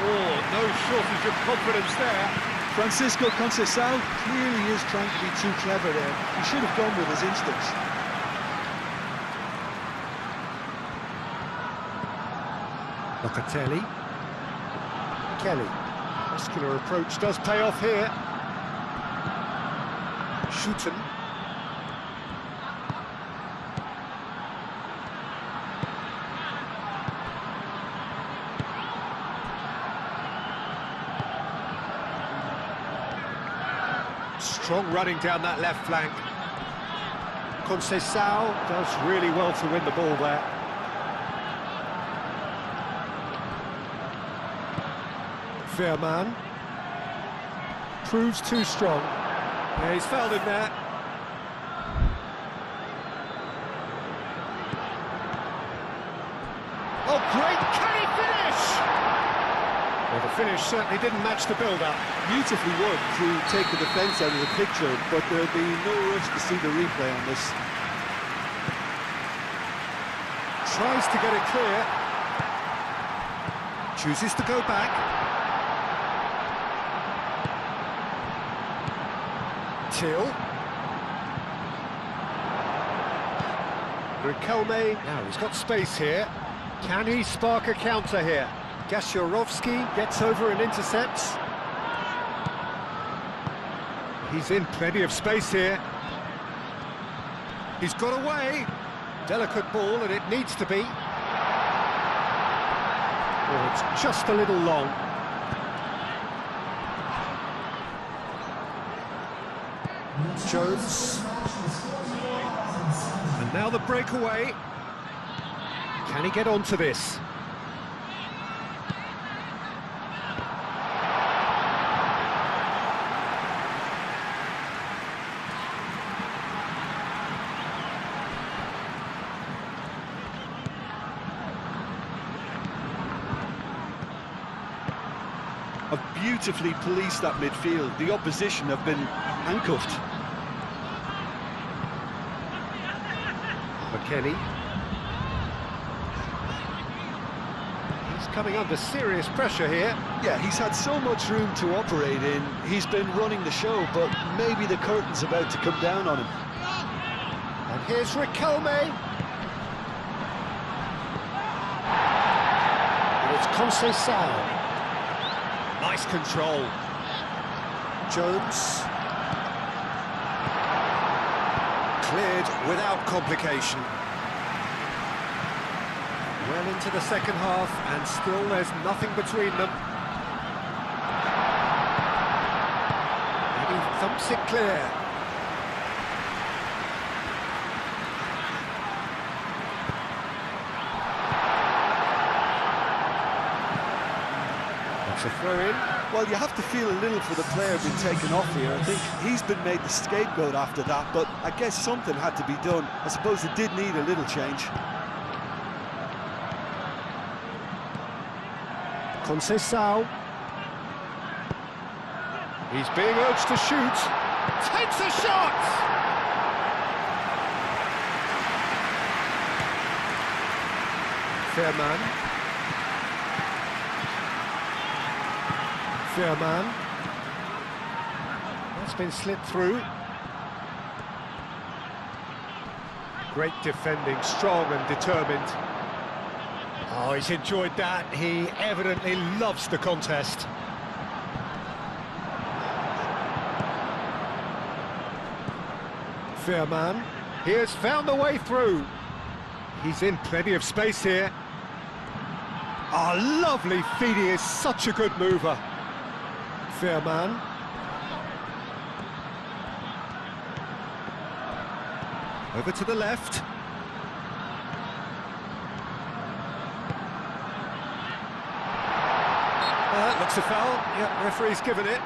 Oh, no no shortage of confidence there. Francisco Conceição clearly is trying to be too clever there. He should have gone with his instincts. Locatelli. Kelly. Muscular approach does pay off here. Shooten. Strong running down that left flank. Conceição does really well to win the ball there. Fair man. Proves too strong. Yeah, he's fouled him there. Oh, great! Can he finish? Well, the finish certainly didn't match the build-up. Beautifully worked to take the defence out of the picture, but there'll be no rush to see the replay on this. Tries to get it clear. Chooses to go back. Till. Riquelme, now he's got space here. Can he spark a counter here? Gasharovski gets over and intercepts. He's in plenty of space here. He's got away. Delicate ball, and it needs to be. Oh, it's just a little long. Jones. And now the breakaway. Can he get onto this? Have beautifully policed that midfield. The opposition have been handcuffed. McKennie. He's coming under serious pressure here. Yeah, he's had so much room to operate in. He's been running the show, but maybe the curtain's about to come down on him. And here's Riquelme. And it's Conceição. Nice control. Jones. Cleared without complication. Well into the second half, and still there's nothing between them. And he thumps it clear. That's a throw in. Well, you have to feel a little for the player being taken off here. I think he's been made the scapegoat after that, but I guess something had to be done. I suppose it did need a little change. Conceição. He's being urged to shoot. Takes a shot! Fair man. Fair man. That's been slipped through. Great defending, strong and determined. Oh, he's enjoyed that. He evidently loves the contest. Fair man. He has found the way through. He's in plenty of space here. Oh, lovely feed. He is such a good mover. Fair man. Over to the left. Looks a foul. Yeah, referee's given it.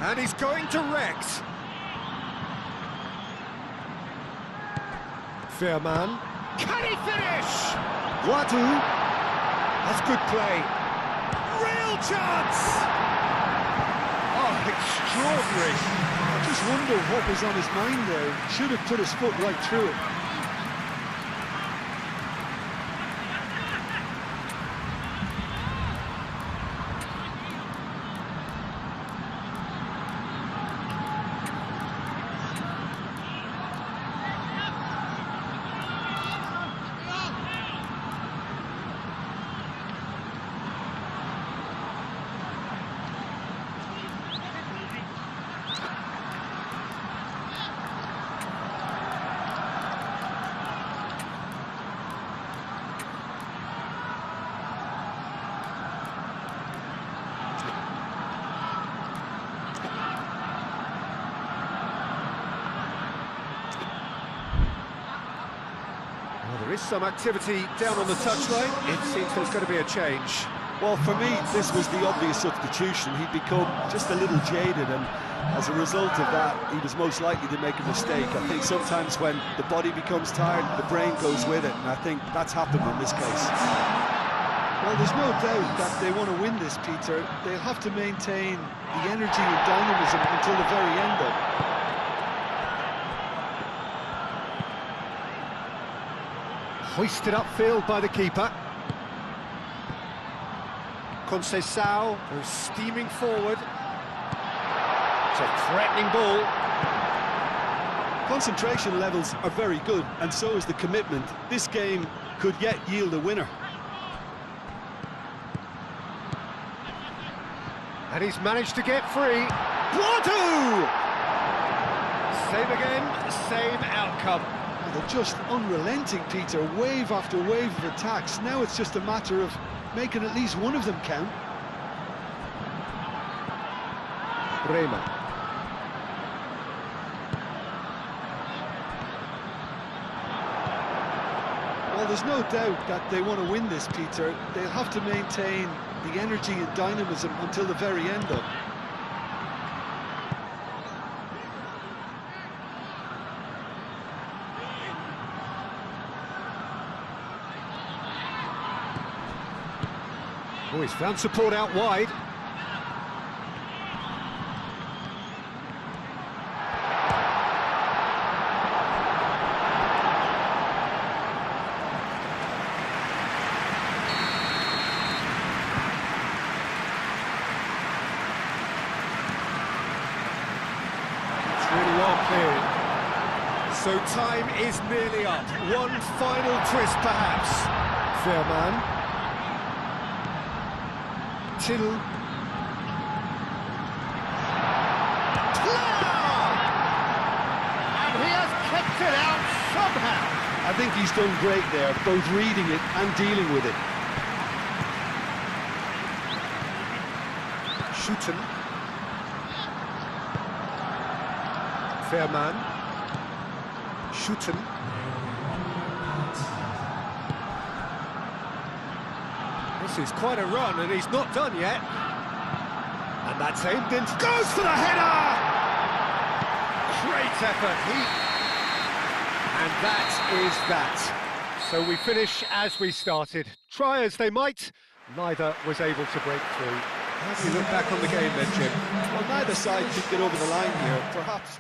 And he's going direct. Fair man. Can he finish? Guadu. That's good play. Real chance! Oh, extraordinary. just wonder what was on his mind there. Should have put his foot right through it. There is some activity down on the touchline. It seems there's going to be a change. Well, for me, this was the obvious substitution. He'd become just a little jaded, and as a result of that, he was most likely to make a mistake. I think sometimes when the body becomes tired, the brain goes with it, and I think that's happened in this case. Well, there's no doubt that they want to win this, Peter. They'll have to maintain the energy and dynamism until the very end, though. Hoisted upfield by the keeper. Conceição goes steaming forward. It's a threatening ball. Concentration levels are very good, and so is the commitment. This game could yet yield a winner. And he's managed to get free. Boadu! Same again, same outcome. They're just unrelenting, Peter. Wave after wave of attacks. Now it's just a matter of making at least one of them count. Bremer. Well, there's no doubt that they want to win this, Peter. They'll have to maintain the energy and dynamism until the very end, though. Oh, he's found support out wide. It's really well played. So time is nearly up. One final twist, perhaps. Fair man. Till and he has kept it out somehow. I think he's done great there, both reading it and dealing with it. Shooten. Fair man. Shooten. This is quite a run, and he's not done yet. And that's aimed in. Goes for the header! Great effort. And that is that. So we finish as we started. Try as they might, neither was able to break through. How do you look back on the game then, Jim? Well, neither side could get over the line here. Perhaps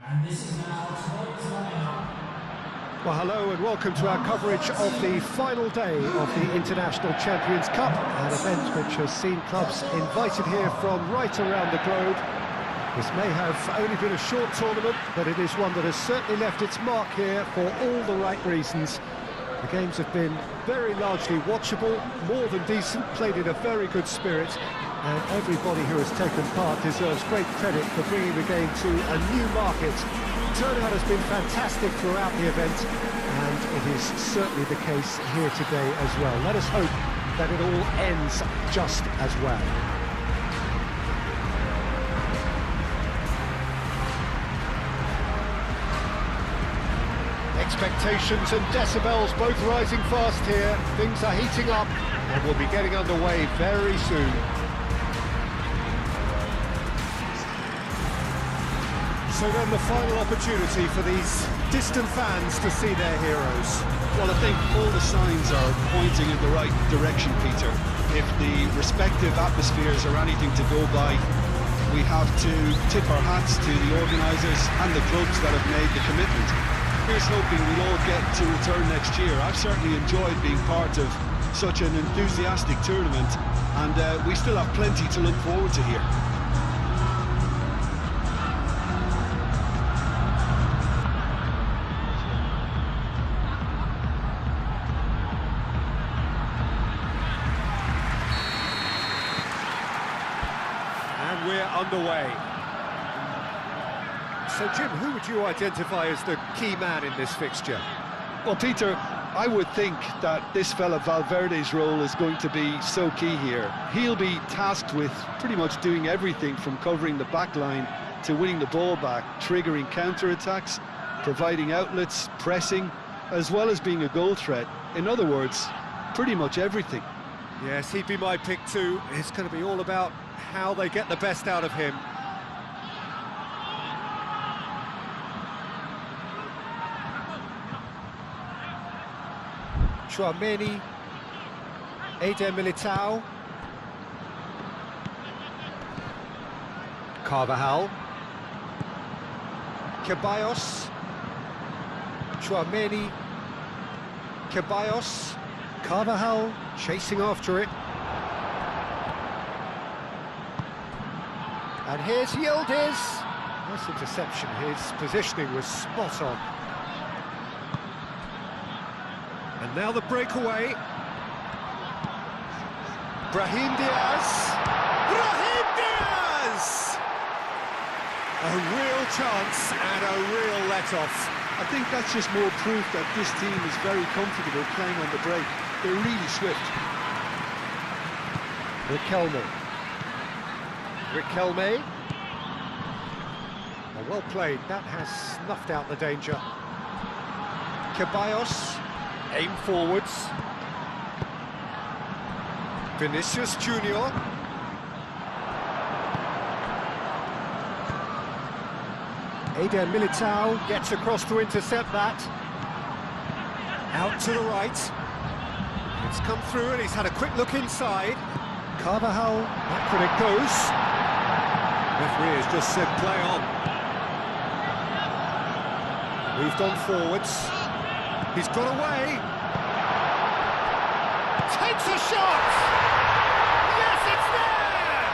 Well, hello and welcome to our coverage of the final day of the International Champions Cup, an event which has seen clubs invited here from right around the globe. This may have only been a short tournament, but it is one that has certainly left its mark here for all the right reasons. The games have been very largely watchable, more than decent, played in a very good spirit, and everybody who has taken part deserves great credit for bringing the game to a new market. Turnout has been fantastic throughout the event, and it is certainly the case here today as well. Let us hope that it all ends just as well. Expectations and decibels both rising fast here. Things are heating up and we'll be getting underway very soon. So then the final opportunity for these distant fans to see their heroes. Well, I think all the signs are pointing in the right direction, Peter. If the respective atmospheres are anything to go by, we have to tip our hats to the organisers and the clubs that have made the commitment. Here's hoping we'll all get to return next year. I've certainly enjoyed being part of such an enthusiastic tournament, and we still have plenty to look forward to here. And we're underway. So, Jim, who would you identify as the key man in this fixture? Well, Peter, I would think that this fella Valverde's role is going to be so key here. He'll be tasked with pretty much doing everything from covering the back line to winning the ball back, triggering counter-attacks, providing outlets, pressing, as well as being a goal threat. In other words, pretty much everything. Yes, he'd be my pick too. It's going to be all about how they get the best out of him. Streamé, Militao, Carvajal, Ceballos, Streamé, Ceballos, Carvajal chasing after it. And here's Yildiz. Nice interception, his positioning was spot on. And now the breakaway. Brahim Diaz! Brahim Diaz! A real chance and a real let-off. I think that's just more proof that this team is very comfortable playing on the break. They're really swift. Riquelme. Well played, that has snuffed out the danger. Ceballos, aim forwards. Vinicius Junior. Militao gets across to intercept that. Out to the right. It's come through and he's had a quick look inside. Carvajal, backward it goes. Referee has just said play on. Moved on forwards. He's got away. Takes a shot! Yes, it's there!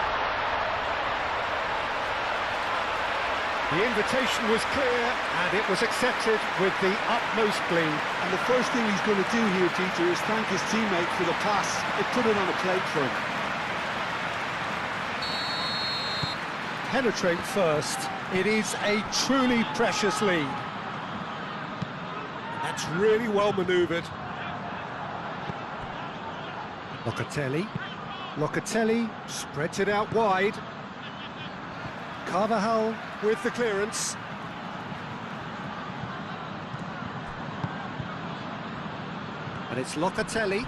The invitation was clear and it was accepted with the utmost glee. And the first thing he's going to do here, Peter, is thank his teammate for the pass. It put it on a plate for him. Penetrate first. It is a truly precious lead. That's really well manoeuvred. Locatelli spreads it out wide. Carvajal with the clearance. And it's Locatelli.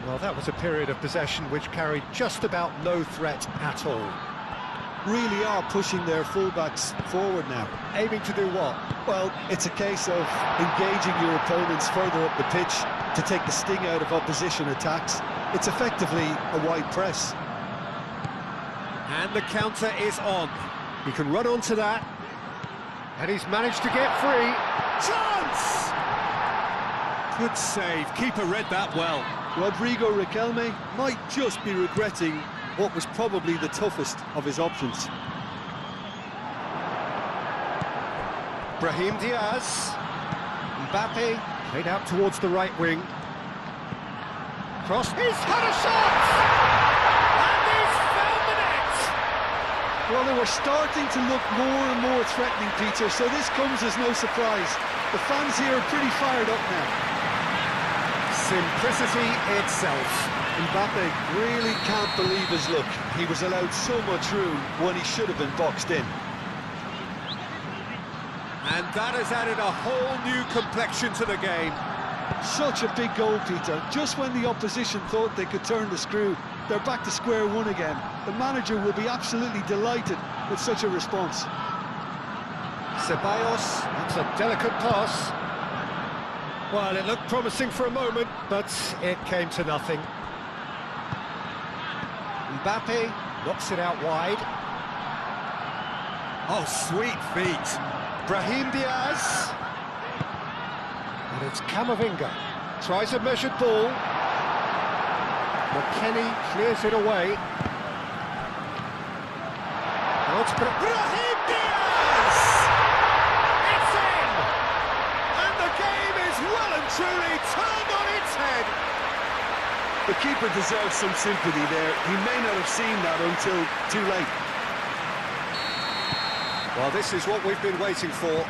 Well, that was a period of possession which carried just about no threat at all. Really are pushing their fullbacks forward now. Aiming to do what? Well, it's a case of engaging your opponents further up the pitch to take the sting out of opposition attacks. It's effectively a wide press. And the counter is on. He can run onto that. And he's managed to get free. Chance! Good save. Keeper read that well. Rodrigo Riquelme might just be regretting what was probably the toughest of his options. Brahim Diaz. Mbappe played out towards the right wing. Cross. He's had a shot! And he's found the net! Well, they were starting to look more and more threatening, Peter, so this comes as no surprise. The fans here are pretty fired up now. Simplicity itself. Mbappe really can't believe his luck. He was allowed so much room when he should have been boxed in. And that has added a whole new complexion to the game. Such a big goal, Peter. Just when the opposition thought they could turn the screw, they're back to square one again. The manager will be absolutely delighted with such a response. Ceballos, that's a delicate pass. Well, it looked promising for a moment, but it came to nothing. Mbappe knocks it out wide. Oh, sweet feet. Brahim Diaz. And it's Camavinga. Tries a measured ball. McKennie clears it away. Now it's Brahim Diaz! It's in! And the game is well and truly turned on its head. The keeper deserves some sympathy there. He may not have seen that until too late. Well, this is what we've been waiting for.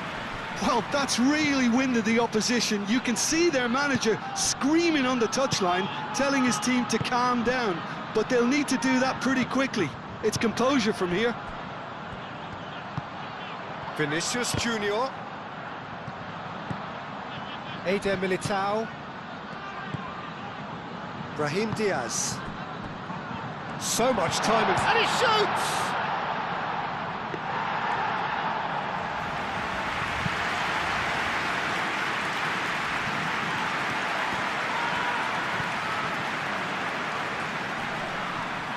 Well, that's really winded the opposition. You can see their manager screaming on the touchline, telling his team to calm down. But they'll need to do that pretty quickly. It's composure from here. Vinicius Junior. Eder Militao. Brahim Diaz. So much time and he shoots!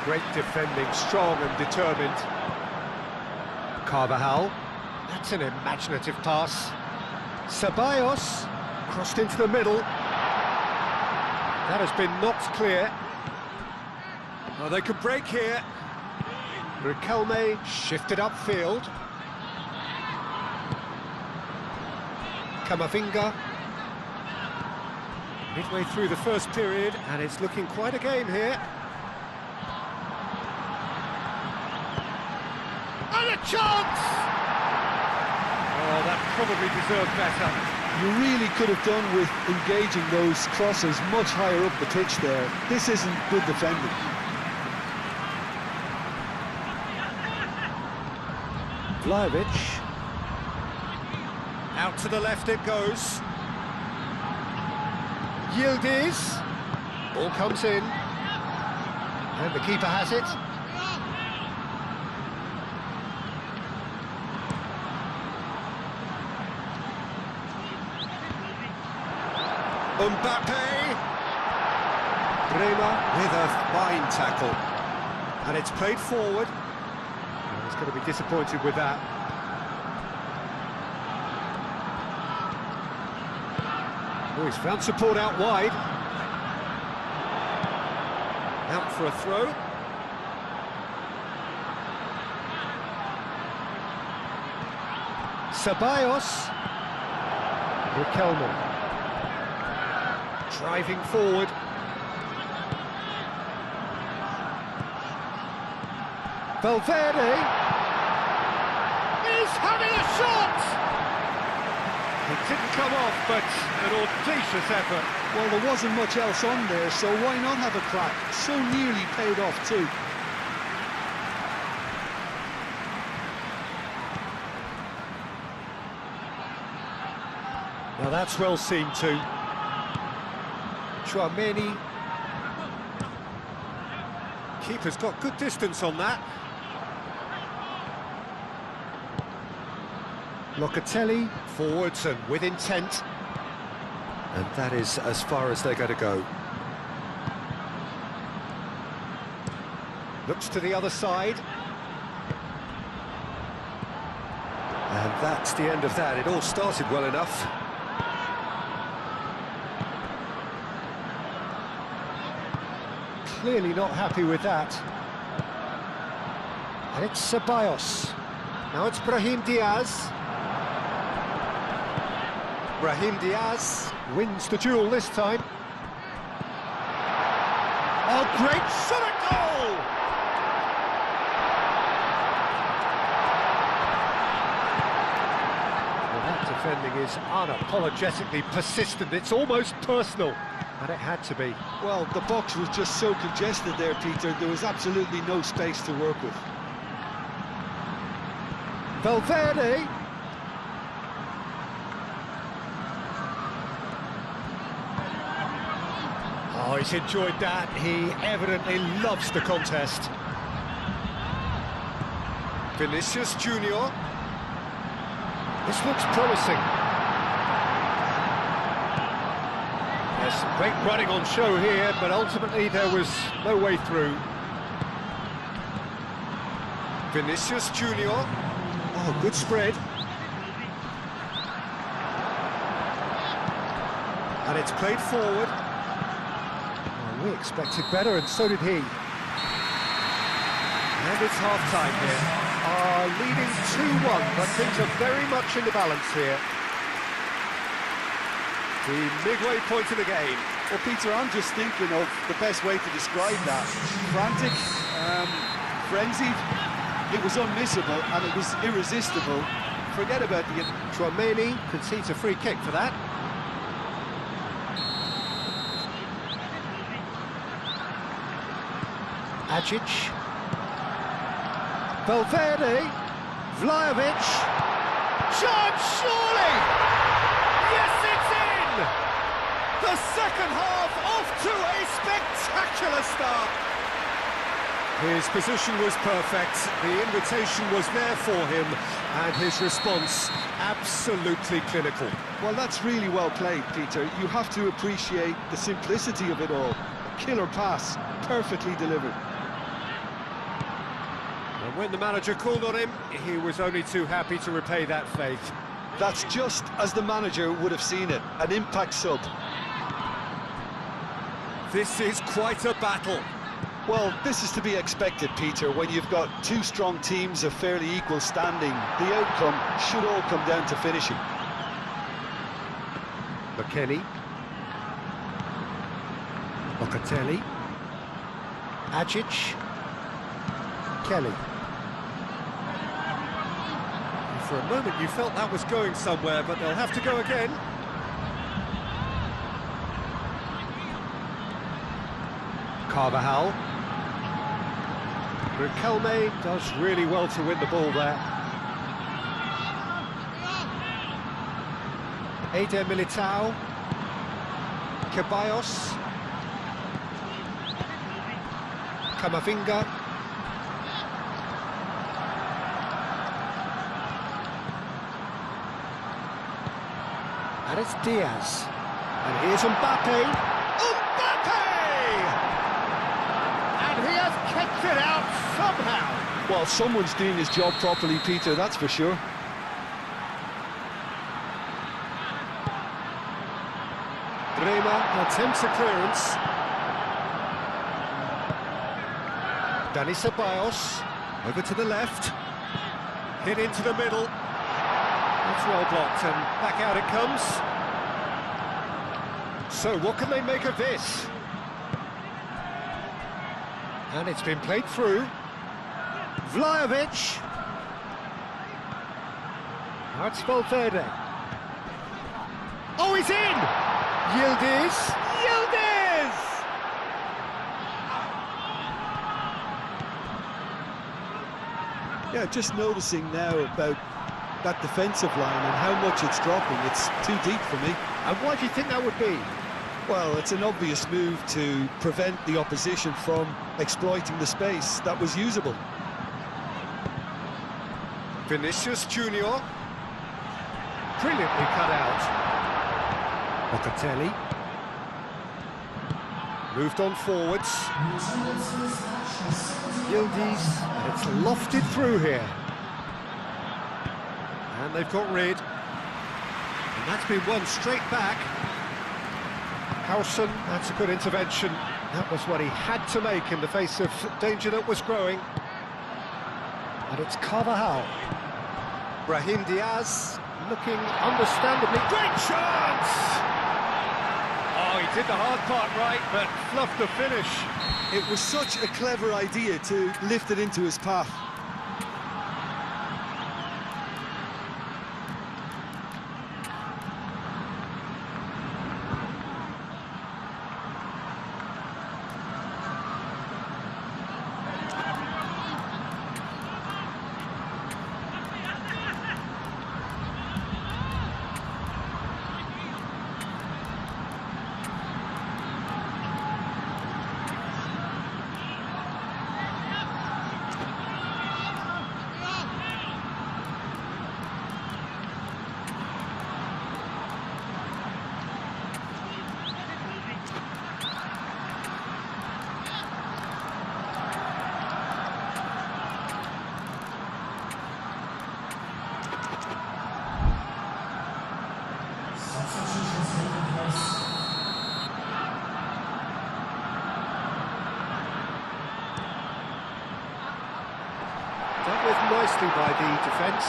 Great defending, strong and determined. Carvajal, that's an imaginative pass. Ceballos, crossed into the middle. That has been knocked clear. Oh, they could break here. Riquelme shifted upfield. Camavinga. Midway through the first period, and it's looking quite a game here. And a chance! Oh, that probably deserved better. You really could have done with engaging those crosses much higher up the pitch there. This isn't good defending. Vlahovic. Out to the left it goes. Yildiz. Ball comes in. And the keeper has it. Mbappe! Bremer with a fine tackle. And it's played forward. He's going to be disappointed with that. Oh, he's found support out wide. Out for a throw. Ceballos. Riquelme. Driving forward. Valverde. He's having a shot! It didn't come off, but an audacious effort. Well, there wasn't much else on there, so why not have a crack? So nearly paid off too. Now that's well seen too. Chouameni. Keeper's got good distance on that. Locatelli, forwards and with intent. And that is as far as they're going to go. Looks to the other side. And that's the end of that. It all started well enough. Clearly not happy with that. And it's Ceballos. Now it's Brahim Diaz. Brahim Diaz wins the duel this time. Oh, great shot at goal! Well, that defending is unapologetically persistent. It's almost personal. And it had to be. Well, the box was just so congested there, Peter. There was absolutely no space to work with. Valverde. Oh, he's enjoyed that. He evidently loves the contest. Vinicius Junior. This looks promising. There's some great running on show here, but ultimately there was no way through. Vinicius Junior. Oh, good spread. And it's played forward. Oh, we expected better, and so did he. And it's half-time here. Leading 2-1, but things are very much in the balance here. The midway point of the game. Well, Peter, I'm just thinking of the best way to describe that. Frantic, frenzied. It was unmissable and it was irresistible. Forget about the... Tchouaméni concedes a free kick for that. Ajic. Valverde. Vlahovic. Chance, surely! Yes, it's in! The second half off to a spectacular start. His position was perfect, the invitation was there for him, and his response absolutely clinical. Well, that's really well played, Peter. You have to appreciate the simplicity of it all. A killer pass, perfectly delivered. And when the manager called on him, he was only too happy to repay that faith. That's just as the manager would have seen it, an impact sub. This is quite a battle. Well, this is to be expected, Peter, when you've got two strong teams of fairly equal standing. The outcome should all come down to finishing. McKennie. Locatelli. Ajic. Kelly. For a moment you felt that was going somewhere, but they'll have to go again. Carvajal. Riquelme does really well to win the ball there. Eder Militao. Ceballos. Camavinga. And it's Diaz. And here's Mbappe. Mbappe! And he has kept it out somehow. Well, someone's doing his job properly, Peter, that's for sure. Bremer attempts a clearance. Dani Ceballos over to the left. Hit into the middle. It's well blocked, and back out it comes. So what can they make of this? And it's been played through. Vlahovic. Now it's Valverde. Oh, he's in! Yildiz. Yildiz! Yeah, just noticing now about that defensive line and how much it's dropping. It's too deep for me. And why do you think that would be? Well, it's an obvious move to prevent the opposition from exploiting the space that was usable. Vinicius Junior. Brilliantly cut out. Locatelli. Moved on forwards. Yildiz. And it's lofted through here. And they've got rid. And that's been won straight back. Howson, that's a good intervention. That was what he had to make in the face of danger that was growing. And it's Carvajal. Brahim Diaz looking understandably. Great chance! Oh, he did the hard part right, but fluffed the finish. It was such a clever idea to lift it into his path. Dealt with nicely by the defence.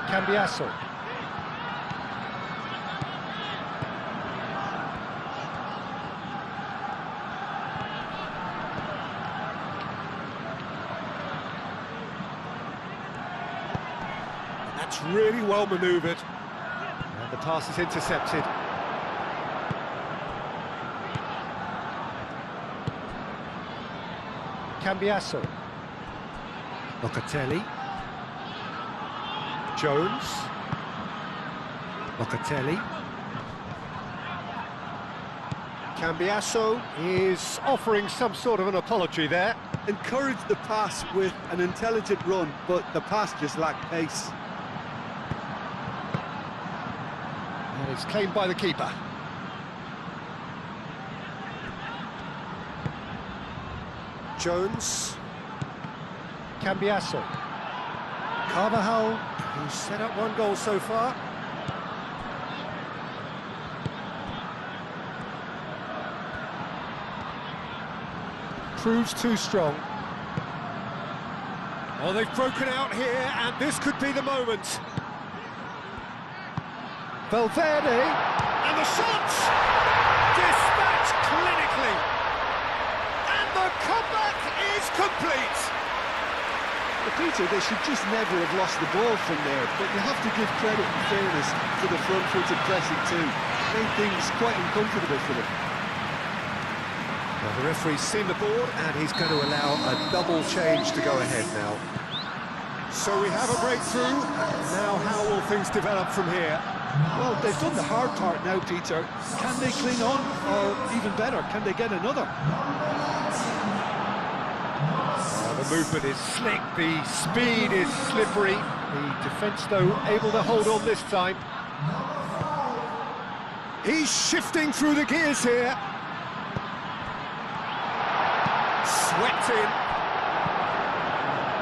Cambiasso. That's really well manoeuvred. And the pass is intercepted. Cambiasso. Locatelli. Jones. Locatelli. Cambiasso is offering some sort of an apology there. Encouraged the pass with an intelligent run, but the pass just lacked pace. And it's claimed by the keeper. Jones. Cambiasso. Carvajal, who's set up one goal so far. Proves too strong. Oh, they've broken out here, and this could be the moment. Valverde, and the shot! Dispatched clinically. And the comeback is complete. Peter, they should just never have lost the ball from there, but you have to give credit and fairness to the front-footed pressing too. Made things quite uncomfortable for them. Well, the referee's seen the board, and he's going to allow a double change to go ahead now. So we have a breakthrough. Now how will things develop from here? Well, they've done the hard part now, Peter. Can they cling on, or even better, can they get another? The movement is slick, the speed is slippery. The defence, though, able to hold on this time. He's shifting through the gears here. Swept in.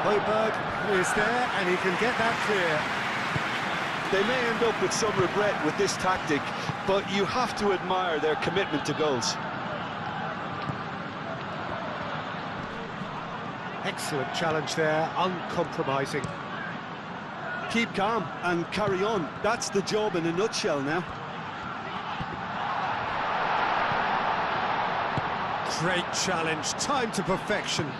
Højbjerg is there, and he can get that clear. They may end up with some regret with this tactic, but you have to admire their commitment to goals. Excellent challenge there, uncompromising. Keep calm and carry on. That's the job in a nutshell now. Great challenge, time to perfection.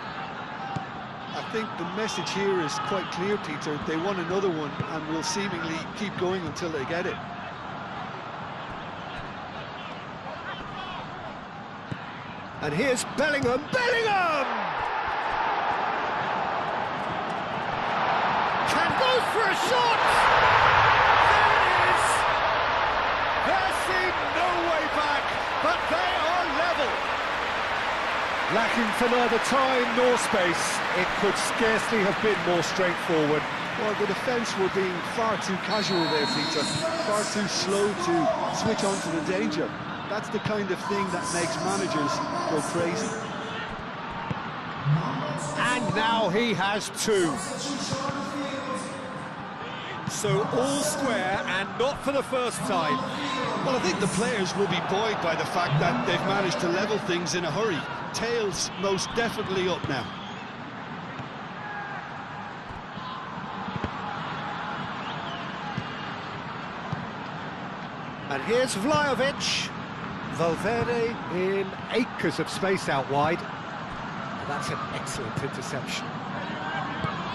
I think the message here is quite clear, Peter. They want another one and will seemingly keep going until they get it. And here's Bellingham. Bellingham! Goes for a shot! There it is! There seemed no way back, but they are level. Lacking for neither time nor space, it could scarcely have been more straightforward. Well, the defence were being far too casual there, Peter. Far too slow to switch on to the danger. That's the kind of thing that makes managers go crazy. And now he has two. So all square, and not for the first time. Well, I think the players will be buoyed by the fact that they've managed to level things in a hurry. Tails most definitely up now. And here's Vlahovic. Valverde in acres of space out wide. And that's an excellent interception.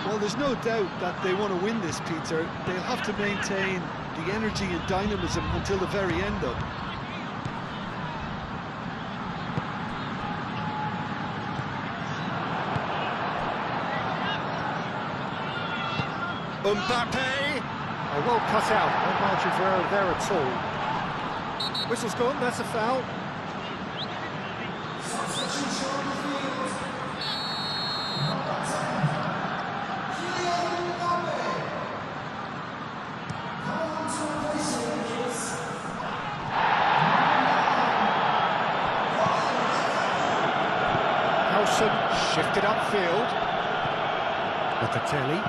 Well, there's no doubt that they want to win this, Peter. They'll have to maintain the energy and dynamism until the very end, though. Mbappe. Oh, well cut out. No margin for error there at all. Whistle's gone, that's a foul. Shifted upfield. Locatelli.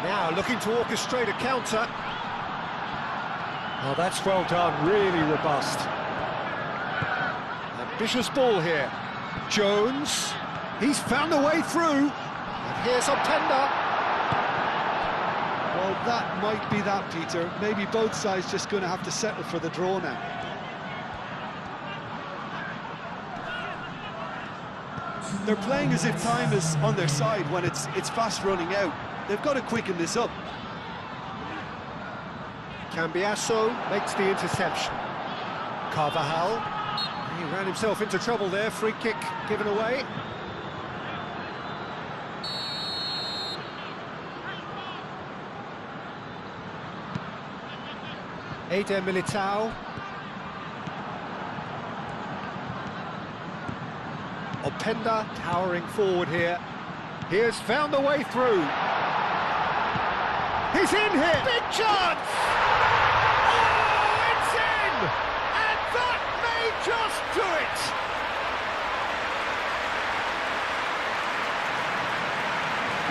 Now looking to orchestrate a counter. Oh, that's well done, really robust. Ambitious ball here. Jones. He's found a way through. And here's Openda. Well, that might be that, Peter. Maybe both sides just going to have to settle for the draw now. They're playing as if time is on their side when it's fast running out. They've got to quicken this up. Cambiasso makes the interception. Carvajal. He ran himself into trouble there. Free kick given away. Eder Militao. Openda towering forward here. He has found a way through. He's in here! Big chance! Oh, it's in! And that may just do it!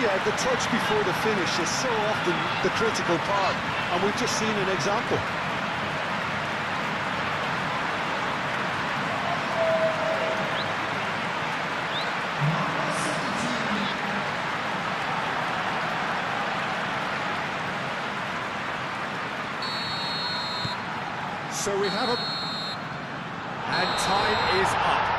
Yeah, the touch before the finish is so often the critical part, and we've just seen an example. So we have a... And time is up.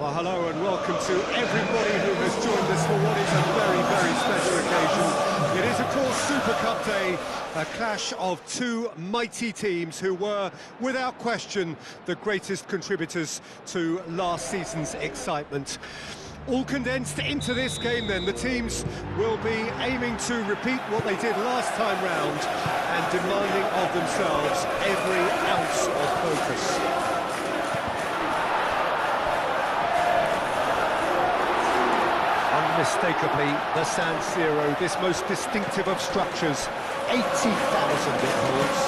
Well, hello and welcome to everybody who has joined us for what is a very, very special occasion. It is, of course, Super Cup Day, a clash of two mighty teams who were, without question, the greatest contributors to last season's excitement. All condensed into this game then, the teams will be aiming to repeat what they did last time round and demanding of themselves every ounce of focus. Unmistakably, the San Siro, this most distinctive of structures, 80,000 it holds.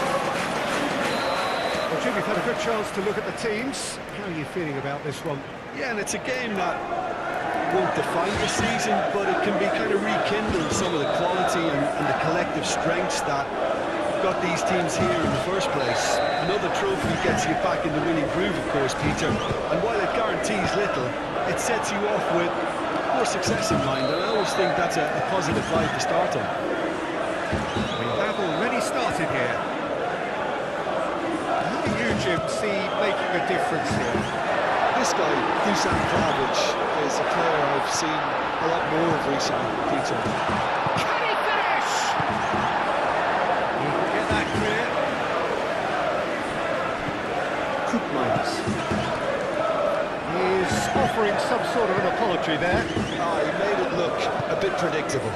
Well, Jim, you've had a good chance to look at the teams. How are you feeling about this one? Yeah, and it's a game that won't define the season, but it can be kind of rekindled some of the quality and the collective strengths that got these teams here in the first place. Another trophy gets you back in the winning groove, of course, Peter. And while it guarantees little, it sets you off with more success in mind, and I always think that's a positive vibe to start on. We have already started here. How do you, Jim, see making a difference here? This guy, Dusan Vlahovic, is a player I've seen a lot more of recently, Peter. Can he finish? He can get that clear. Koopmeiners. He's offering some sort of an apology there. He made it look a bit predictable.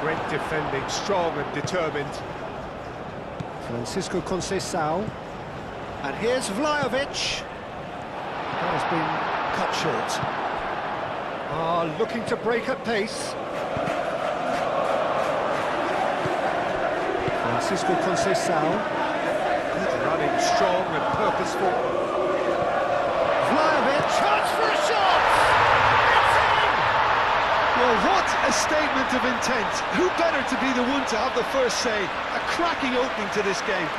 Great defending, strong and determined. Francisco Conceição. And here's Vlahovic. That has been cut short. Looking to break at pace. Francisco Conceição. Good running, strong and purposeful. Vlahovic, chance for a shot! It's in! Well, what a statement of intent. Who better to be the one to have the first say? A cracking opening to this game.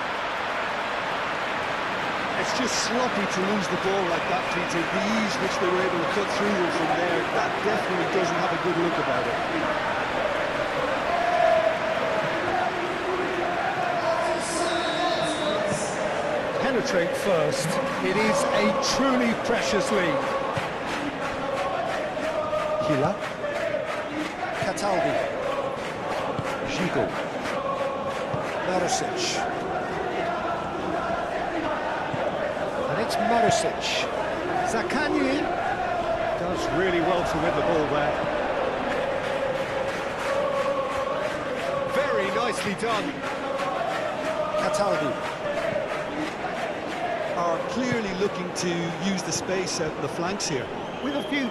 It's just sloppy to lose the ball like that, Peter. The ease which they were able to cut through them from there, that definitely doesn't have a good look about it. Penetrate first. It is a truly precious lead. Hila. Cataldi. Gigo. Marusic. And it's Marusic. Zaccagni does really well to win the ball there. Very nicely done. Cataldi. Are clearly looking to use the space out in the flanks here. With a view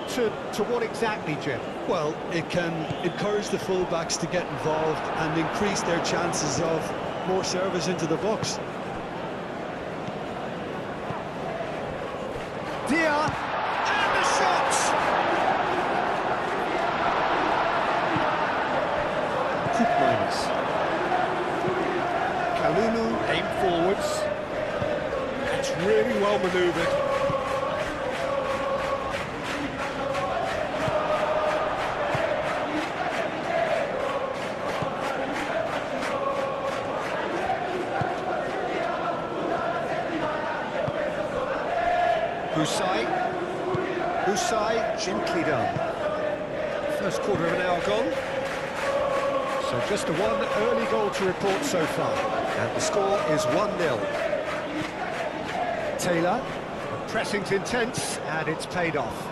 to what exactly, Jim? Well, it can encourage the full-backs to get involved and increase their chances of more service into the box. Dia, and the shot! Koopmeiners. Kalulu aim forwards. It's really well manoeuvred. Husai, gently done. First quarter of an hour gone. So just a one early goal to report so far. And the score is 1-0. Taylor, pressing's intense, and it's paid off.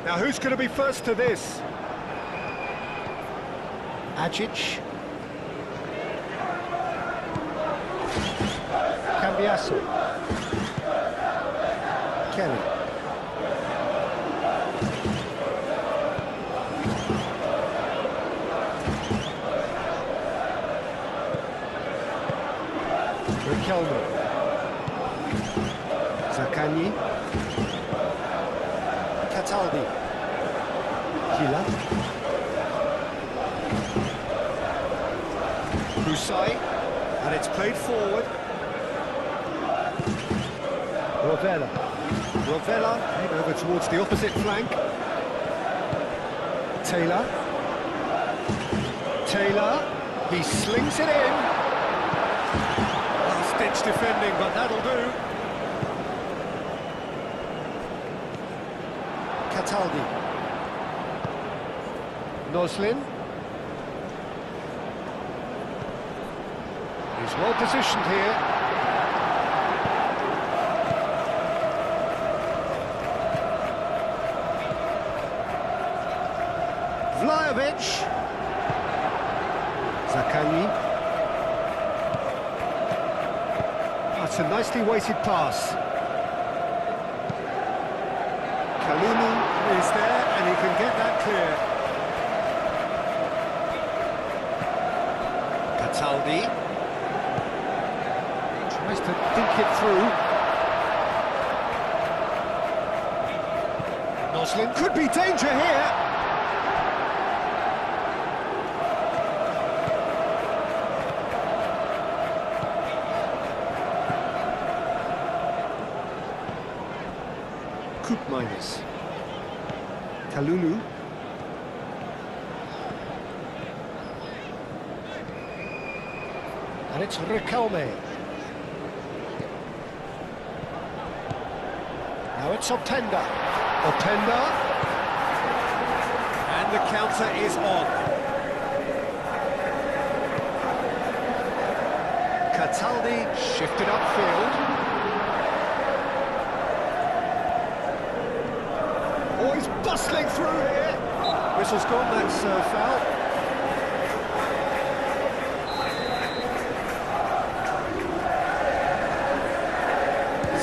Now who's going to be first to this? Agic. Cambiasso. Kelly. Riquelme. Zaccagni. Cataldi. Hila. Husai. And it's played forward. Rovella. Rovella head over towards the opposite flank. Taylor. Taylor. He slings it in. Last-ditch defending, but that'll do. Cataldi. Noslin. He's well positioned here. Vlahovic. Zakani. That's a nicely weighted pass. Kalulu is there, and he can get that clear. Cataldi tries to dink it through. Noslin could be danger here. Minus. Kalulu. And it's Riquelme. Now it's Openda. Openda. And the counter is on. Cataldi shifted upfield. Oh, he's bustling through here. Whistle's gone, that's foul.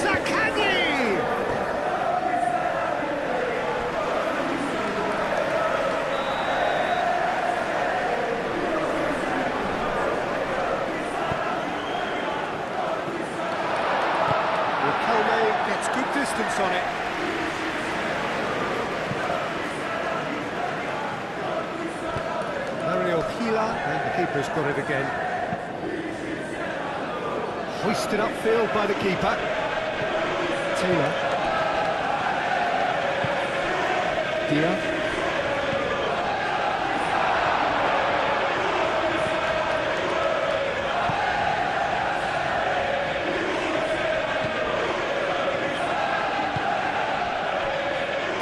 Zakani! Riquelme gets good distance on it. And the keeper's got it again. Hoisted upfield by the keeper. Taylor. Dia.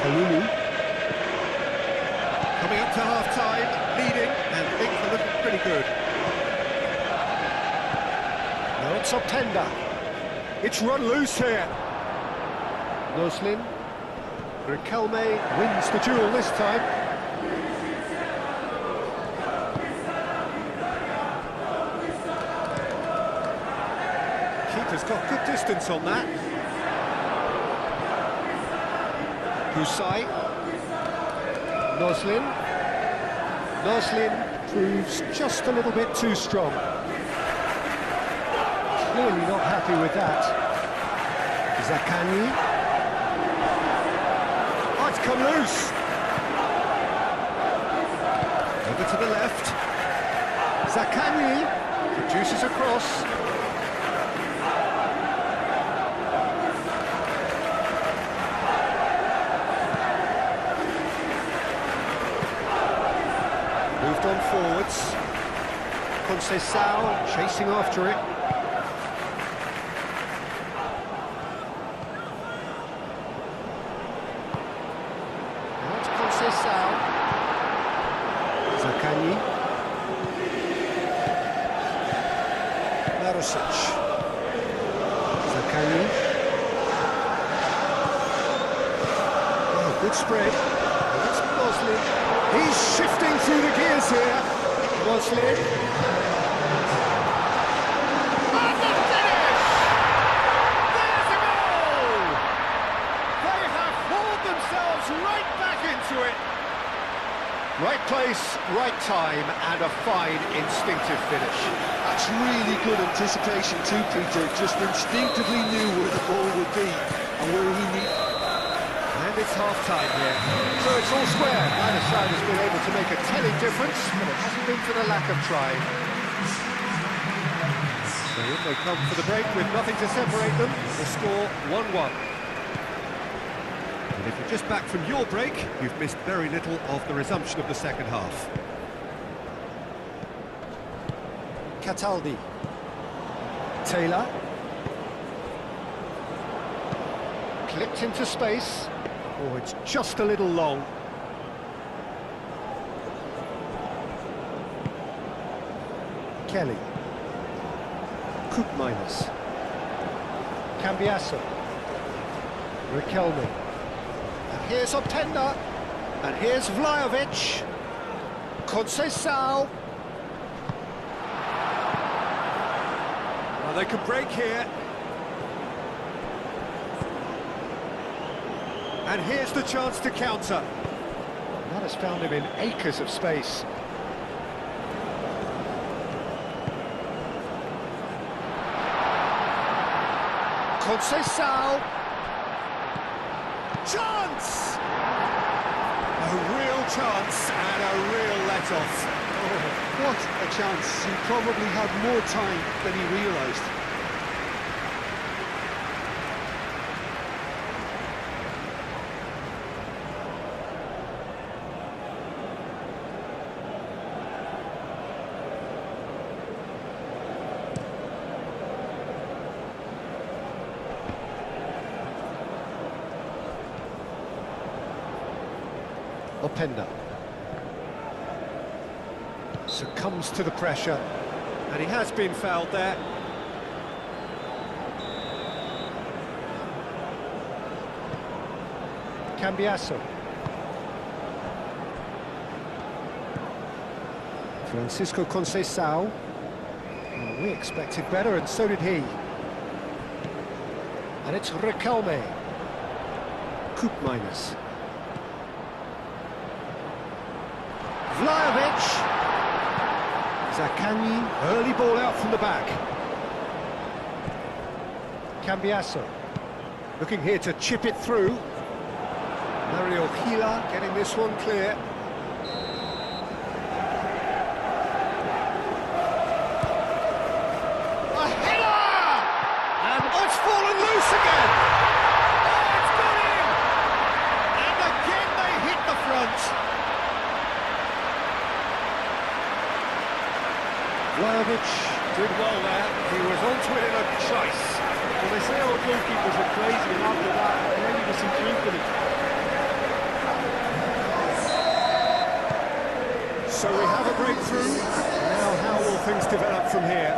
Kalulu. Coming up to half-time, leading, and things are looking pretty good. Now it's Openda. It's run loose here. Noslin. Riquelme wins the duel this time. Keeper's got good distance on that. Husai. Noslin. Noslin proves just a little bit too strong. Clearly not happy with that. Zakani. Oh, it's come loose. Over to the left. Zakani produces a cross. Moved on forwards. Conceição chasing after it. That's Conceição. Zakani. Marusic. Zakani. Oh, good spread. That's Noslin. He's shifting through the gears here. Noslin. And the finish! There's a goal! They have hauled themselves right back into it. Right place, right time, and a fine instinctive finish. That's really good anticipation too, Peter. Just instinctively knew where the ball would be and where he needed. And it's half-time here. So it's all square. Neither side has been able to make a telling difference, but it hasn't been for the lack of trying. So in they come for the break with nothing to separate them. The score 1-1. And if you're just back from your break, you've missed very little of the resumption of the second half. Cataldi. Taylor. Flicked into space. Oh, it's just a little long. Kelly. Minus. Cambiasso. Riquelme. And here's Openda. And here's Vlahovic. Conceição. Well, they could break here. And here's the chance to counter. That has found him in acres of space. Conceição. Chance! A real chance and a real let-off. Oh, what a chance. He probably had more time than he realised. Openda succumbs to the pressure, and he has been fouled there. Cambiasso. Francisco Conceição. Well, we expected better, and so did he. And it's Riquelme. Minus. Vlahovic. Zaccagni, early ball out from the back. Cambiasso, looking here to chip it through. Mario Gila getting this one clear. A header! And it's fallen loose again! Oh, it's got in! And again they hit the front. Vlahovic did well there. He was onto it in a choice. Well, they say all goalkeepers are crazy, and after that, maybe there's some truth in it. So we have a breakthrough. Now how will things develop from here?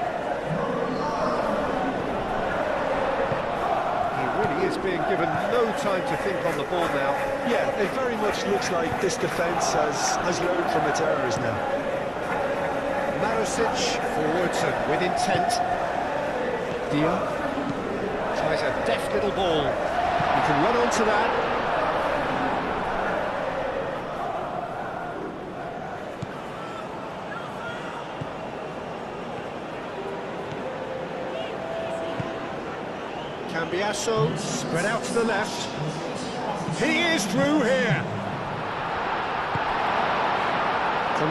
He really is being given no time to think on the ball now. Yeah, it very much looks like this defence has learned from its errors now. Marosic forwards and with intent. Dia tries a deft little ball. He can run onto that. Cambiasso spread out to the left. He is through here.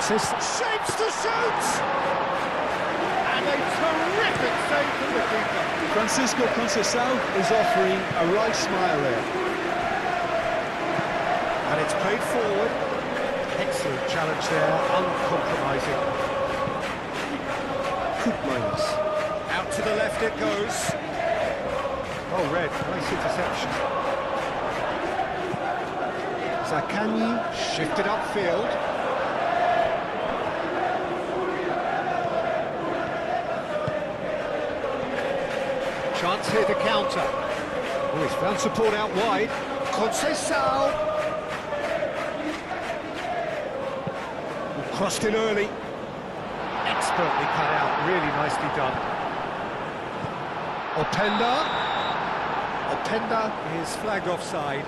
Shapes to shoot! And a terrific save from the keeper. Francisco Conceição is offering a right smile there. And it's played forward. Excellent challenge there, uncompromising. Minus. Out to the left it goes. Oh, red, nice interception. Zaccagni shifted upfield. Chance here to counter. Oh, he's found support out wide. Conceição. Crossed in early. Expertly cut out, really nicely done. Openda. Openda is flagged offside.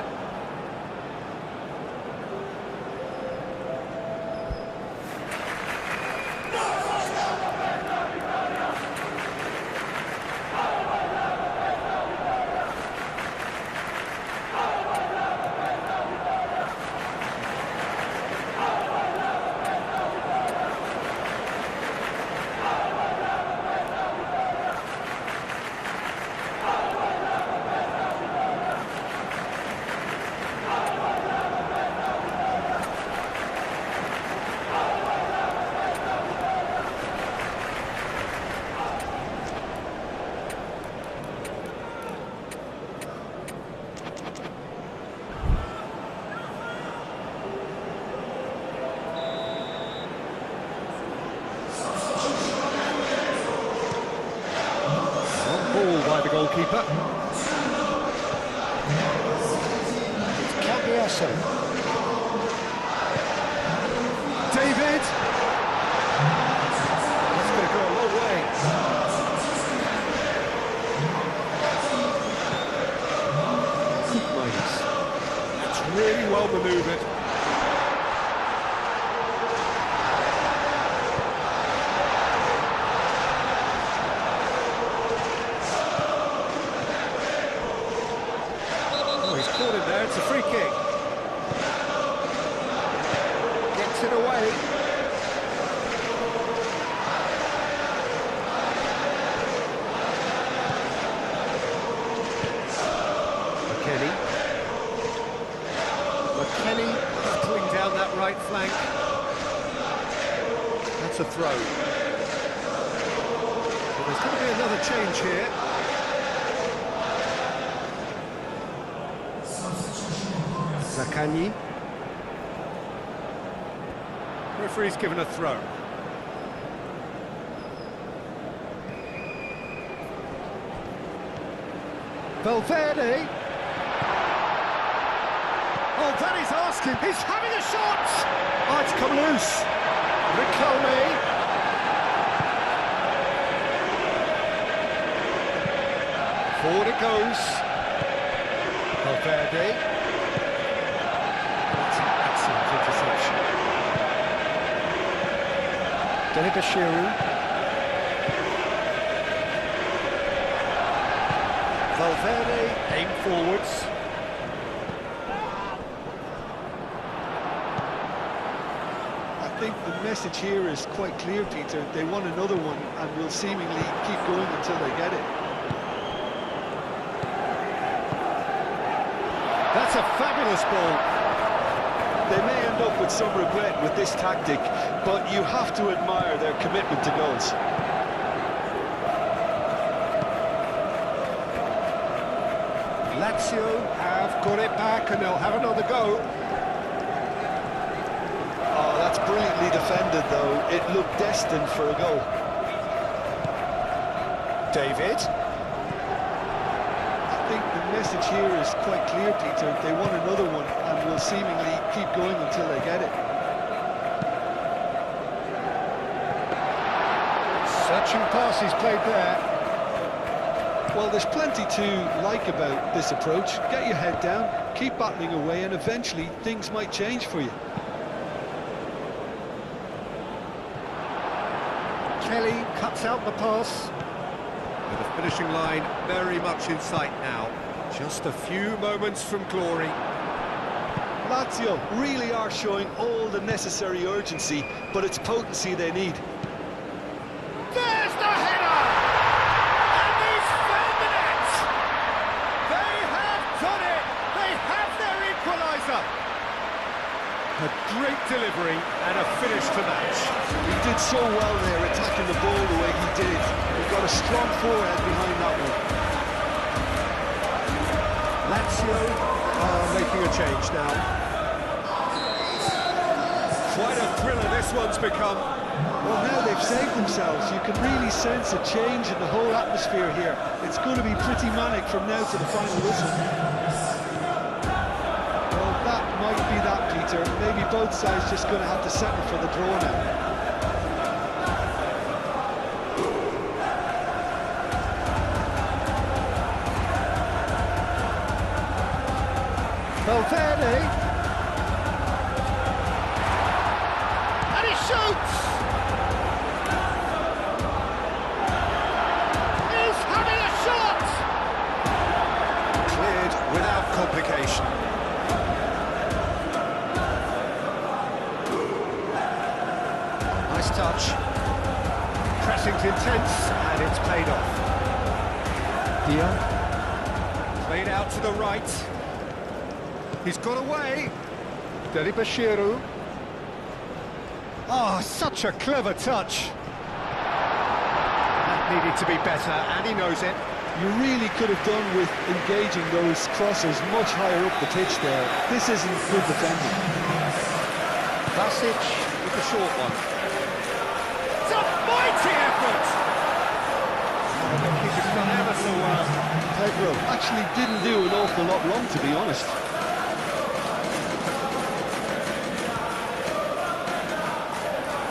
goalkeeper. It's Cambiasso. David! That's going to go a long way. That's really well manoeuvred. He's caught him there, it's a free kick. Gets it away. McKennie battling down that right flank. That's a throw. Well, there's going to be another change here. Zaccagni. Referee's given a throw. Valverde. Oh, that is asking. He's having a shot. Oh, it's come loose. Riquelme. Forward it goes. Valverde. That's an excellent interception. Delibashiru. Valverde, aim forwards. I think the message here is quite clear, Peter. They want another one and will seemingly keep going until they get it. That's a fabulous ball. They may end up with some regret with this tactic, but you have to admire their commitment to goals. Lazio have got it back and they'll have another go. Oh, that's brilliantly defended, though. It looked destined for a goal. David. I think the message here is quite clear, Peter. They want another one and will seemingly keep going until they get it. Searching pass he's played there. Well, there's plenty to like about this approach. Get your head down, keep battling away, and eventually things might change for you. Kelly cuts out the pass. With the finishing line very much in sight now. Just a few moments from glory. Lazio really are showing all the necessary urgency, but it's potency they need. There's the header! And he's found the net! They have done it! They have their equaliser! A great delivery and a finish to match. He did so well there, attacking the ball the way he did. He got a strong forehead behind that one. Lazio are making a change now. Quite a thriller this one's become. Well, now they've saved themselves. You can really sense a change in the whole atmosphere here. It's going to be pretty manic from now to the final whistle. Well, that might be that, Peter. Maybe both sides just going to have to settle for the draw now. Valverde. And he shoots! He's having a shot! Cleared without complication. Nice touch. Pressing's intense and it's paid off. Here. Played out to the right. He's got away. Delibashiru. Oh, such a clever touch. That needed to be better, and he knows it. You really could have done with engaging those crosses much higher up the pitch there. This isn't good defending. Vlasic with the short one. It's a mighty effort! Oh, the keeper's done ever so well. Pedro actually didn't do an awful lot wrong, to be honest.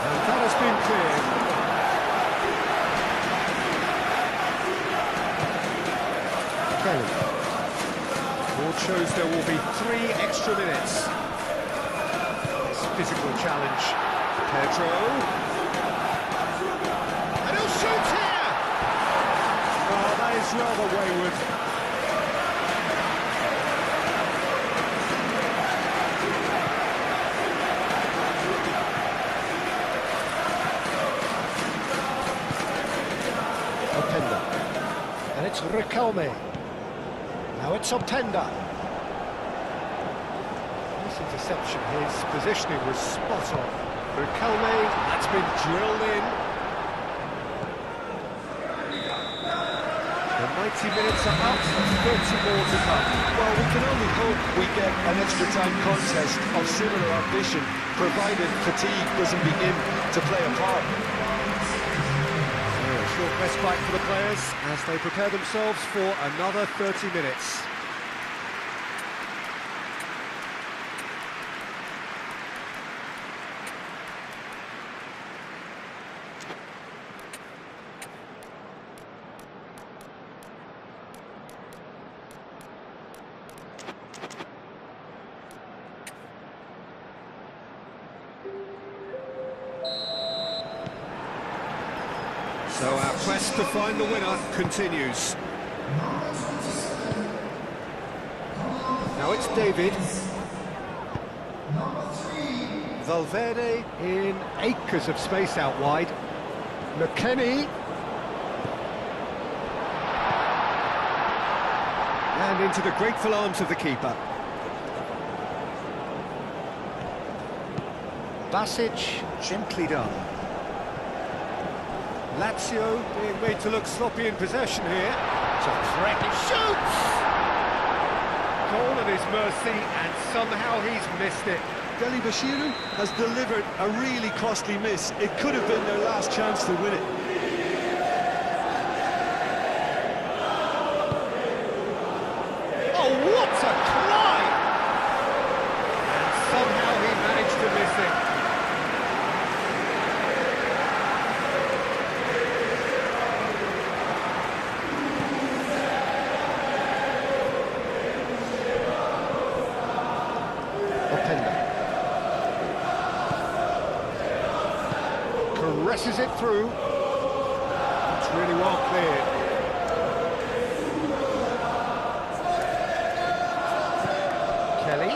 And that has been cleared. Kelly. Board shows there will be 3 extra minutes. This physical challenge. Pedro. And he'll shoot here! Oh, that is rather wayward. Openda. And it's Riquelme. Now it's Openda. This interception, his positioning was spot on. Riquelme, that's been drilled in. The 90 minutes are up, 30 more to come. Well, we can only hope we get an extra time contest of similar ambition, provided fatigue doesn't begin to play a part. Short respite for the players as they prepare themselves for another 30 minutes. So our quest to find the winner continues. Now it's David. Valverde in acres of space out wide. McKennie. And into the grateful arms of the keeper. Basic, gently done. Lazio being made to look sloppy in possession here. It's a threat, he shoots! Goal at his mercy, and somehow he's missed it. Bashiru has delivered a really costly miss. It could have been their last chance to win it. Oh, what a climb! And somehow he managed to miss it. Caresses it through. It's really well cleared. Kelly.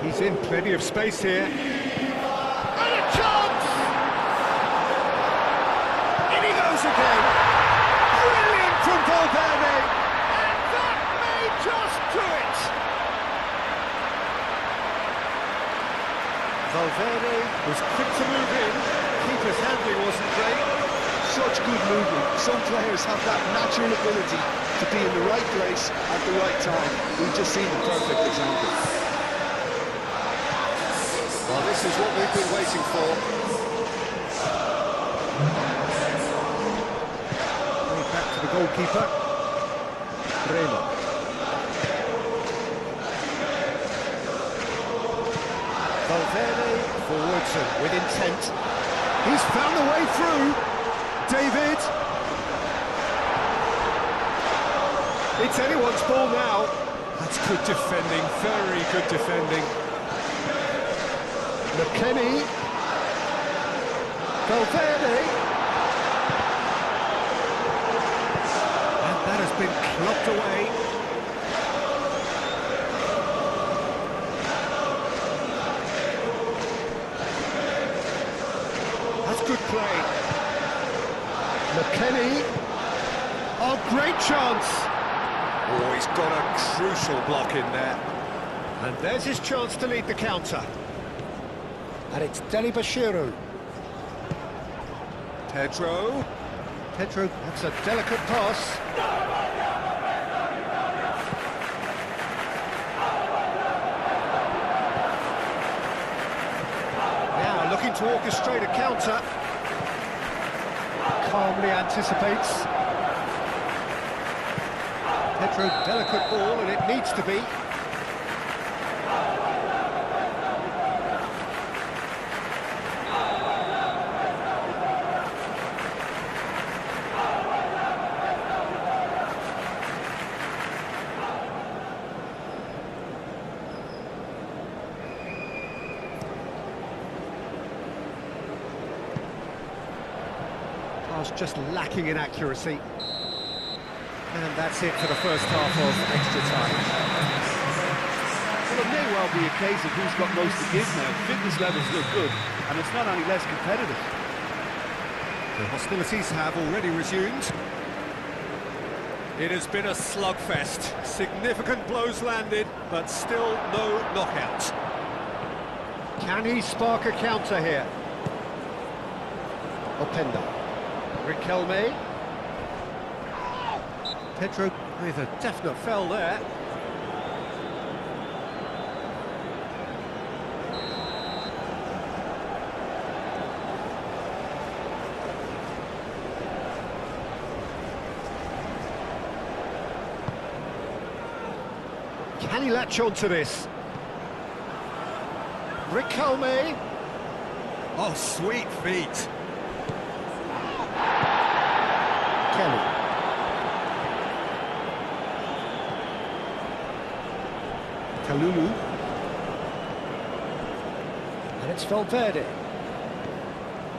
He's in plenty of space here. And a chance! In he goes again. Brilliant from Valverde. And that may just do it. Valverde was quick to move in. Keeper's handling wasn't great. Such good movement. Some players have that natural ability to be in the right place at the right time. We've just seen the perfect example. Well, this is what we've been waiting for. Back to the goalkeeper. Remo. Valverde forwards and with intent. He's found a way through. David. It's anyone's ball now. That's good defending, very good defending. McKennie. Valverde. And that has been clocked away. Good play. McKennie. Oh, great chance. Oh, he's got a crucial block in there. And there's his chance to lead the counter. And it's Bashiru. Pedro. Pedro, that's a delicate pass. Now looking to orchestrate a counter. Calmly anticipates. Pedro, delicate ball, and it needs to be. Just lacking in accuracy. And that's it for the first half of extra time. Well, it may well be a case of who's got most to give now. Fitness levels look good, and it's not any less competitive. The hostilities have already resumed. It has been a slugfest. Significant blows landed, but still no knockout. Can he spark a counter here? Openda. Riquelme. Pedro with a definite foul there. Can he latch on to this? Riquelme. Oh, sweet feet. Kelly. Kalulu. And it's Valverde.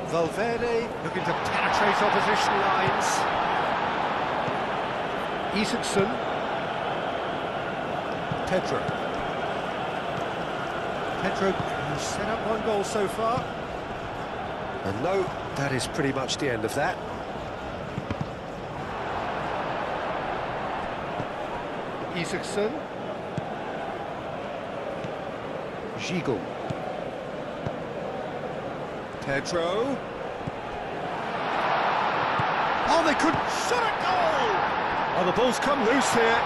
Valverde looking to penetrate opposition lines. Isaacson. Pedro. Pedro has set up one goal so far. And no, that is pretty much the end of that. Isaacson. Gigot. Pedro. Oh, they could shot a goal! Oh, the ball's come loose here.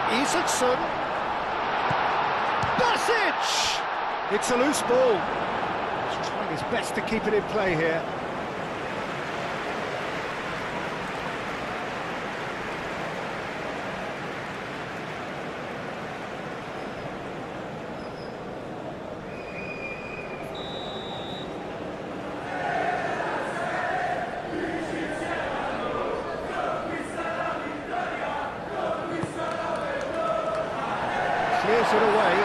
Isaacson. Basic! It's a loose ball. He's trying his best to keep it in play here. Clears it away.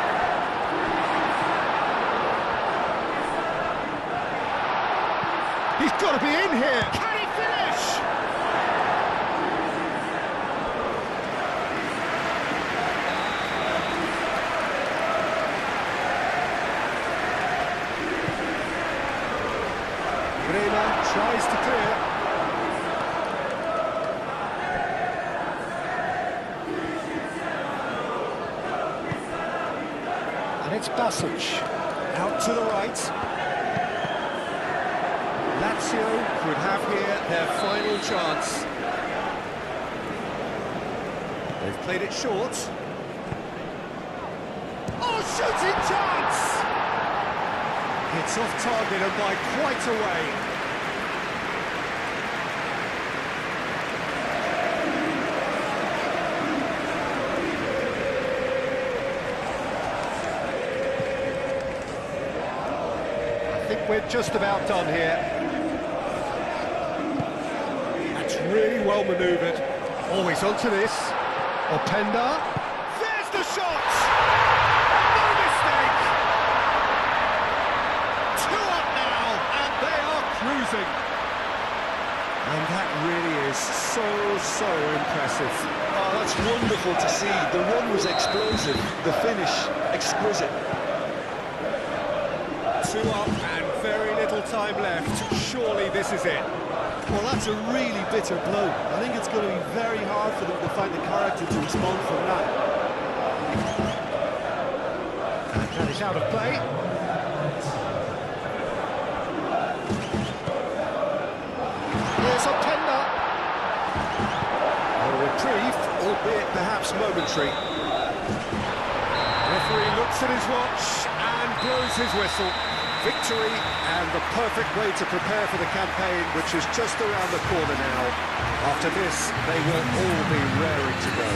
He's got to be in here. Can he finish? Brema tries to clear. And it's Basic, out to the right. Lazio could have here their final chance. They've played it short. Oh, shooting chance! It's off target and by quite a way. I think we're just about done here. That's really well manoeuvred. Always onto this. Openda. There's the shot! No mistake! 2 up now, and they are cruising. And that really is so impressive. Oh, that's wonderful to see. The run was explosive, the finish exquisite. 2 up and very little time left. Surely this is it. Well, that's a really bitter blow. I think it's going to be very hard for them to find the character to respond from that. And that is out of play. Here's Openda. A reprieve, albeit perhaps momentary. Referee looks at his watch and blows his whistle. Victory and the perfect way to prepare for the campaign, which is just around the corner now. After this, they will all be raring to go.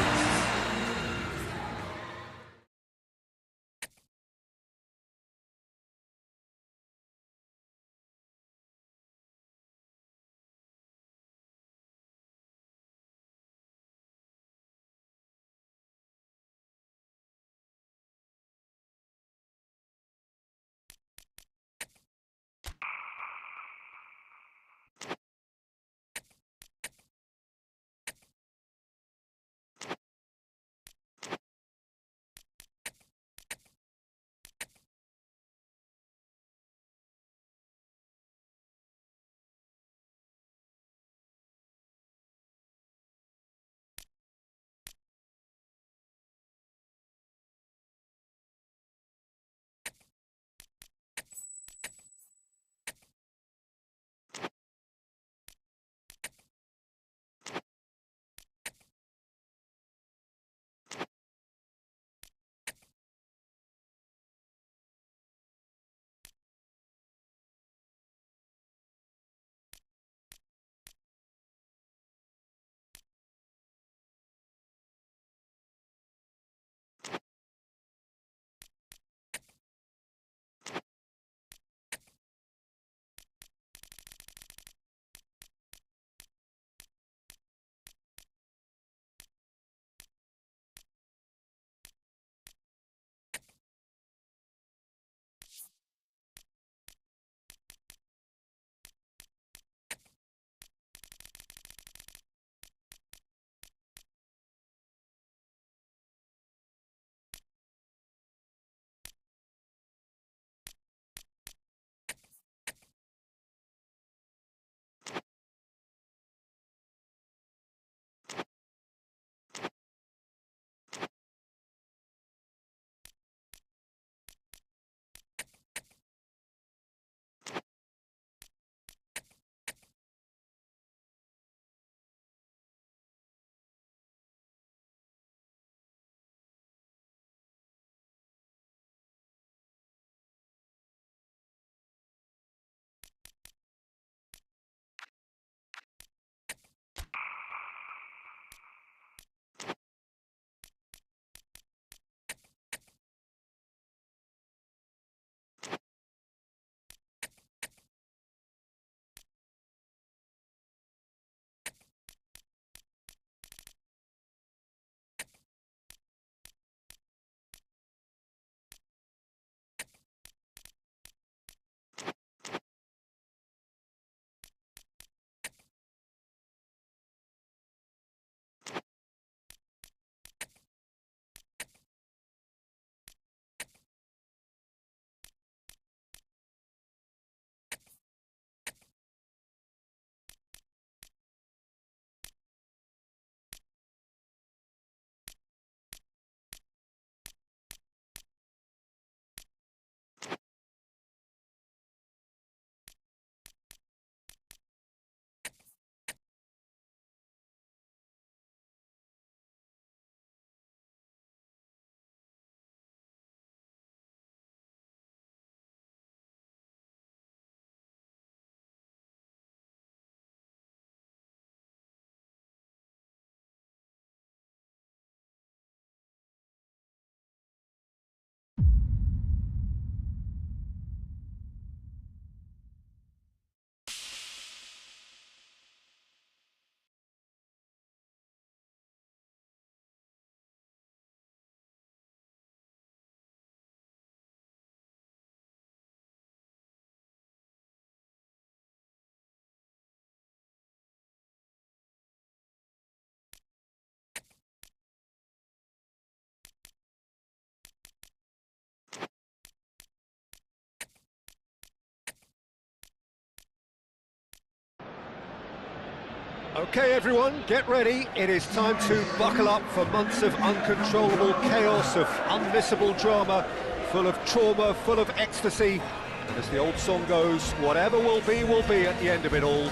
Okay, everyone, get ready. It is time to buckle up for months of uncontrollable chaos, of unmissable drama, full of trauma, full of ecstasy. And as the old song goes, whatever will be at the end of it all.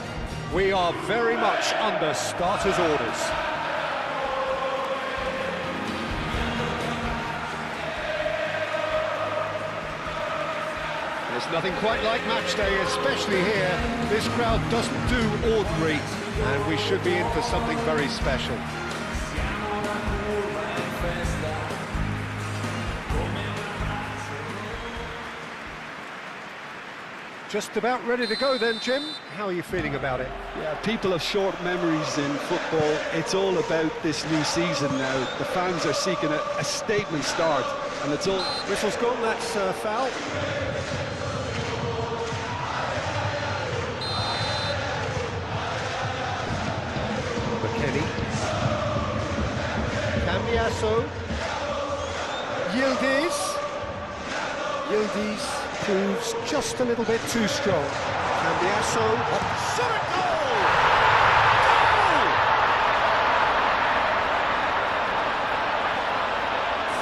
We are very much under starters' orders. There's nothing quite like match day, especially here. This crowd doesn't do ordinary, and we should be in for something very special. Just about ready to go then, Jim. How are you feeling about it? Yeah, people have short memories in football. It's all about this new season now. The fans are seeking a statement start, and it's all... Whistle's gone, that's foul. McKennie. Cambiasso. Yildiz proves just a little bit too strong. Cambiasso. Shot it, goal! Goal!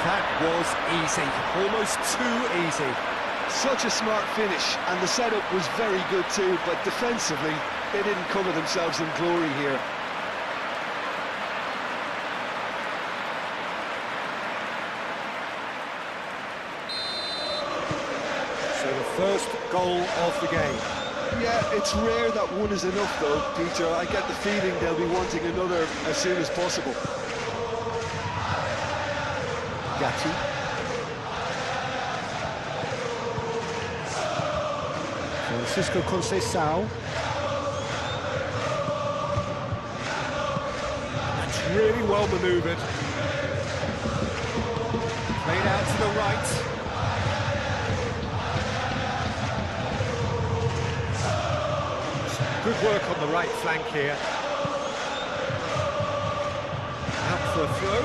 That was easy, almost too easy. Such a smart finish, and the setup was very good too, but defensively, they didn't cover themselves in glory here. So the first goal of the game. Yeah, it's rare that one is enough though, Peter. I get the feeling they'll be wanting another as soon as possible. Gatti. Francisco Conceição. That's really well manoeuvred. Played out to the right. Good work on the right flank here. Out for a throw.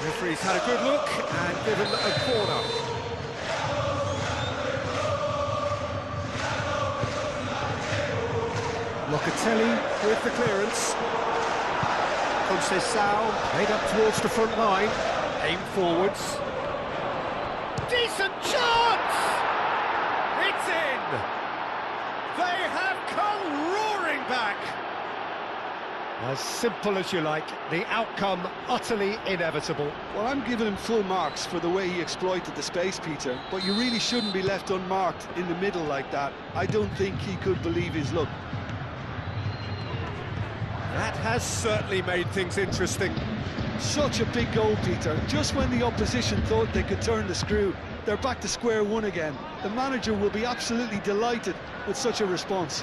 Referee's had a good look and given a corner. Locatelli with the clearance. Conceição made up towards the front line, aim forwards. Decent chance! It's in! They have come roaring back! As simple as you like, the outcome utterly inevitable. Well, I'm giving him full marks for the way he exploited the space, Peter, but you really shouldn't be left unmarked in the middle like that. I don't think he could believe his luck. That has certainly made things interesting. Such a big goal, Peter. Just when the opposition thought they could turn the screw, they're back to square one again. The manager will be absolutely delighted with such a response.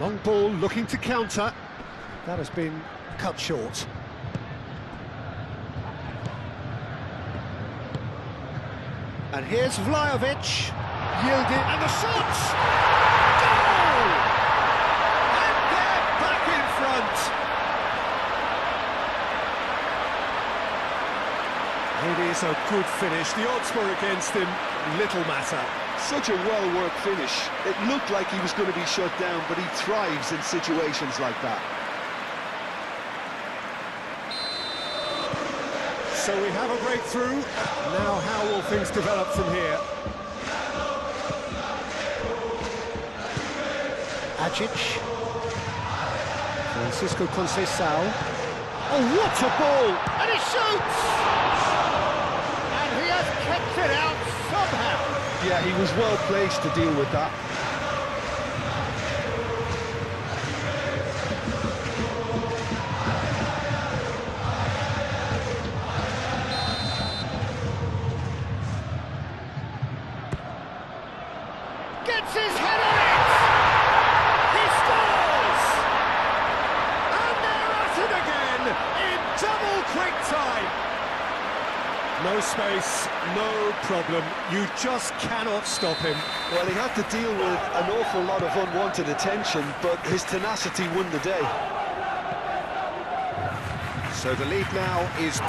Long ball looking to counter. That has been cut short. And here's Vlahovic. Yielded, and the shots! Goal! And they're back in front! It is a good finish. The odds were against him. Little matter. Such a well-worked finish. It looked like he was going to be shut down, but he thrives in situations like that. So we have a breakthrough. Now how will things develop from here? Ajic. Francisco Conceição. Oh, what a ball! And he shoots! And he has kept it out somehow. Yeah, he was well placed to deal with that. Gets his head on it! He scores! And they're at it again in double quick time! No space, no problem. You just cannot stop him. Well, he had to deal with an awful lot of unwanted attention, but his tenacity won the day. So the lead now is 2.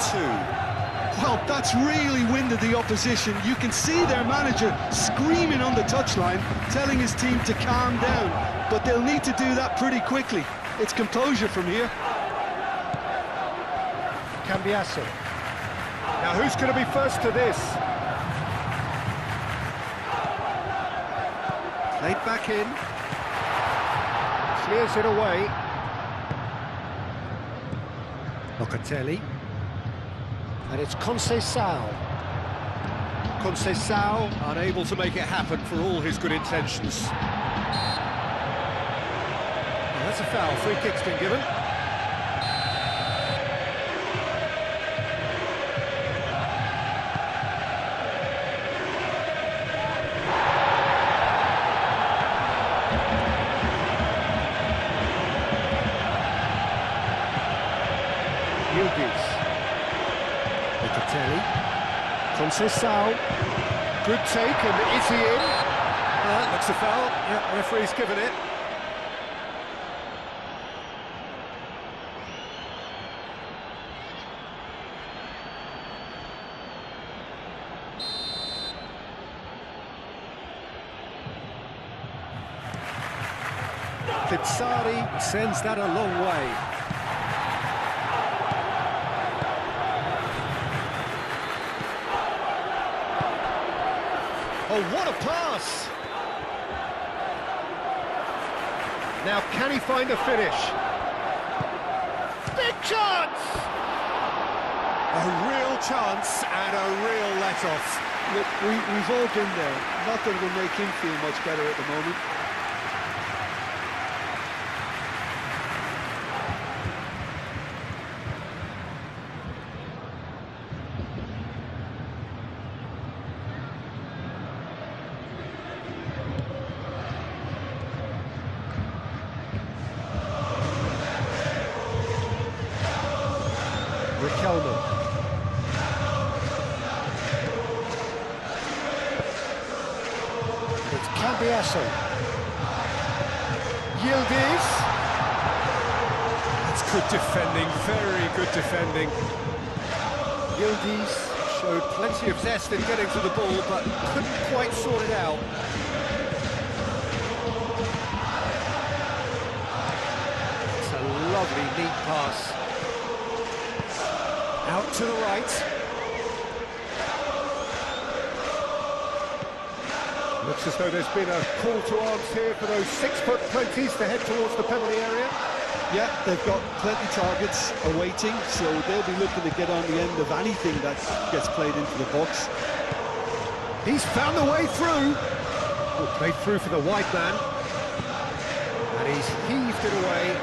Well, that's really winded the opposition. You can see their manager screaming on the touchline, telling his team to calm down. But they'll need to do that pretty quickly. It's composure from here. Cambiasso. Now who's going to be first to this? Played back in. Clears it away. Locatelli. And it's Conceição. Conceição unable to make it happen for all his good intentions. Well, that's a foul. Free kick's been given. Locatelli, Conceição, good take, and is he in? Looks a foul. Yeah, referee's given it. Pizzari sends that a long way. Oh, what a pass! Now, can he find a finish? Big chance! A real chance and a real let-off. Look, we've all been there. Not that it will make him feel much better at the moment. It's Cambiasso. Yildiz. That's good defending, very good defending. Yildiz showed plenty of zest in getting to the ball, but couldn't quite sort it out. It's a lovely, neat pass. Out to the right. Looks as though there's been a call to arms here for those 6'20s to head towards the penalty area. Yeah, they've got plenty targets awaiting, so they'll be looking to get on the end of anything that gets played into the box. He's found the way through. Oh, played through for the wide man. And he's heaved it away.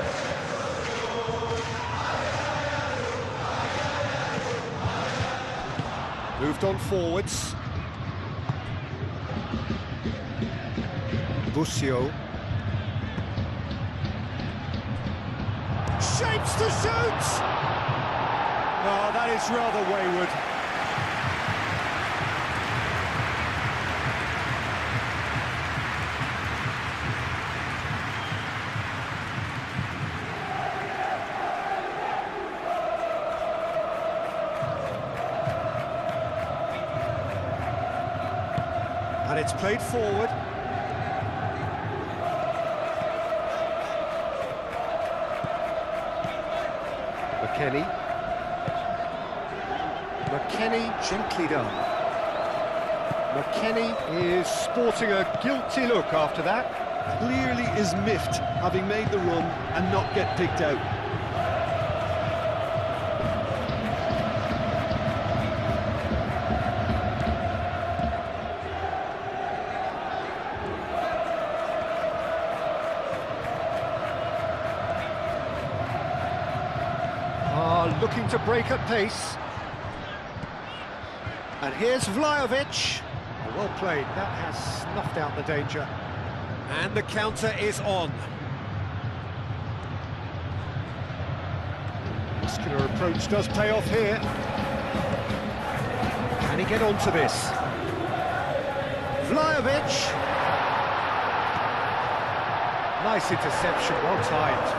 Moved on forwards. Busio. Shapes to shoot! Oh, that is rather wayward. And it's played forward. McKennie gently done. McKennie is sporting a guilty look after that. Clearly is miffed, having made the run and not get picked out. Looking to break at pace. And here's Vlahovic. Oh, well played, that has snuffed out the danger. And the counter is on. Muscular approach does pay off here. Can he get onto this? Vlahovic. Nice interception, well timed.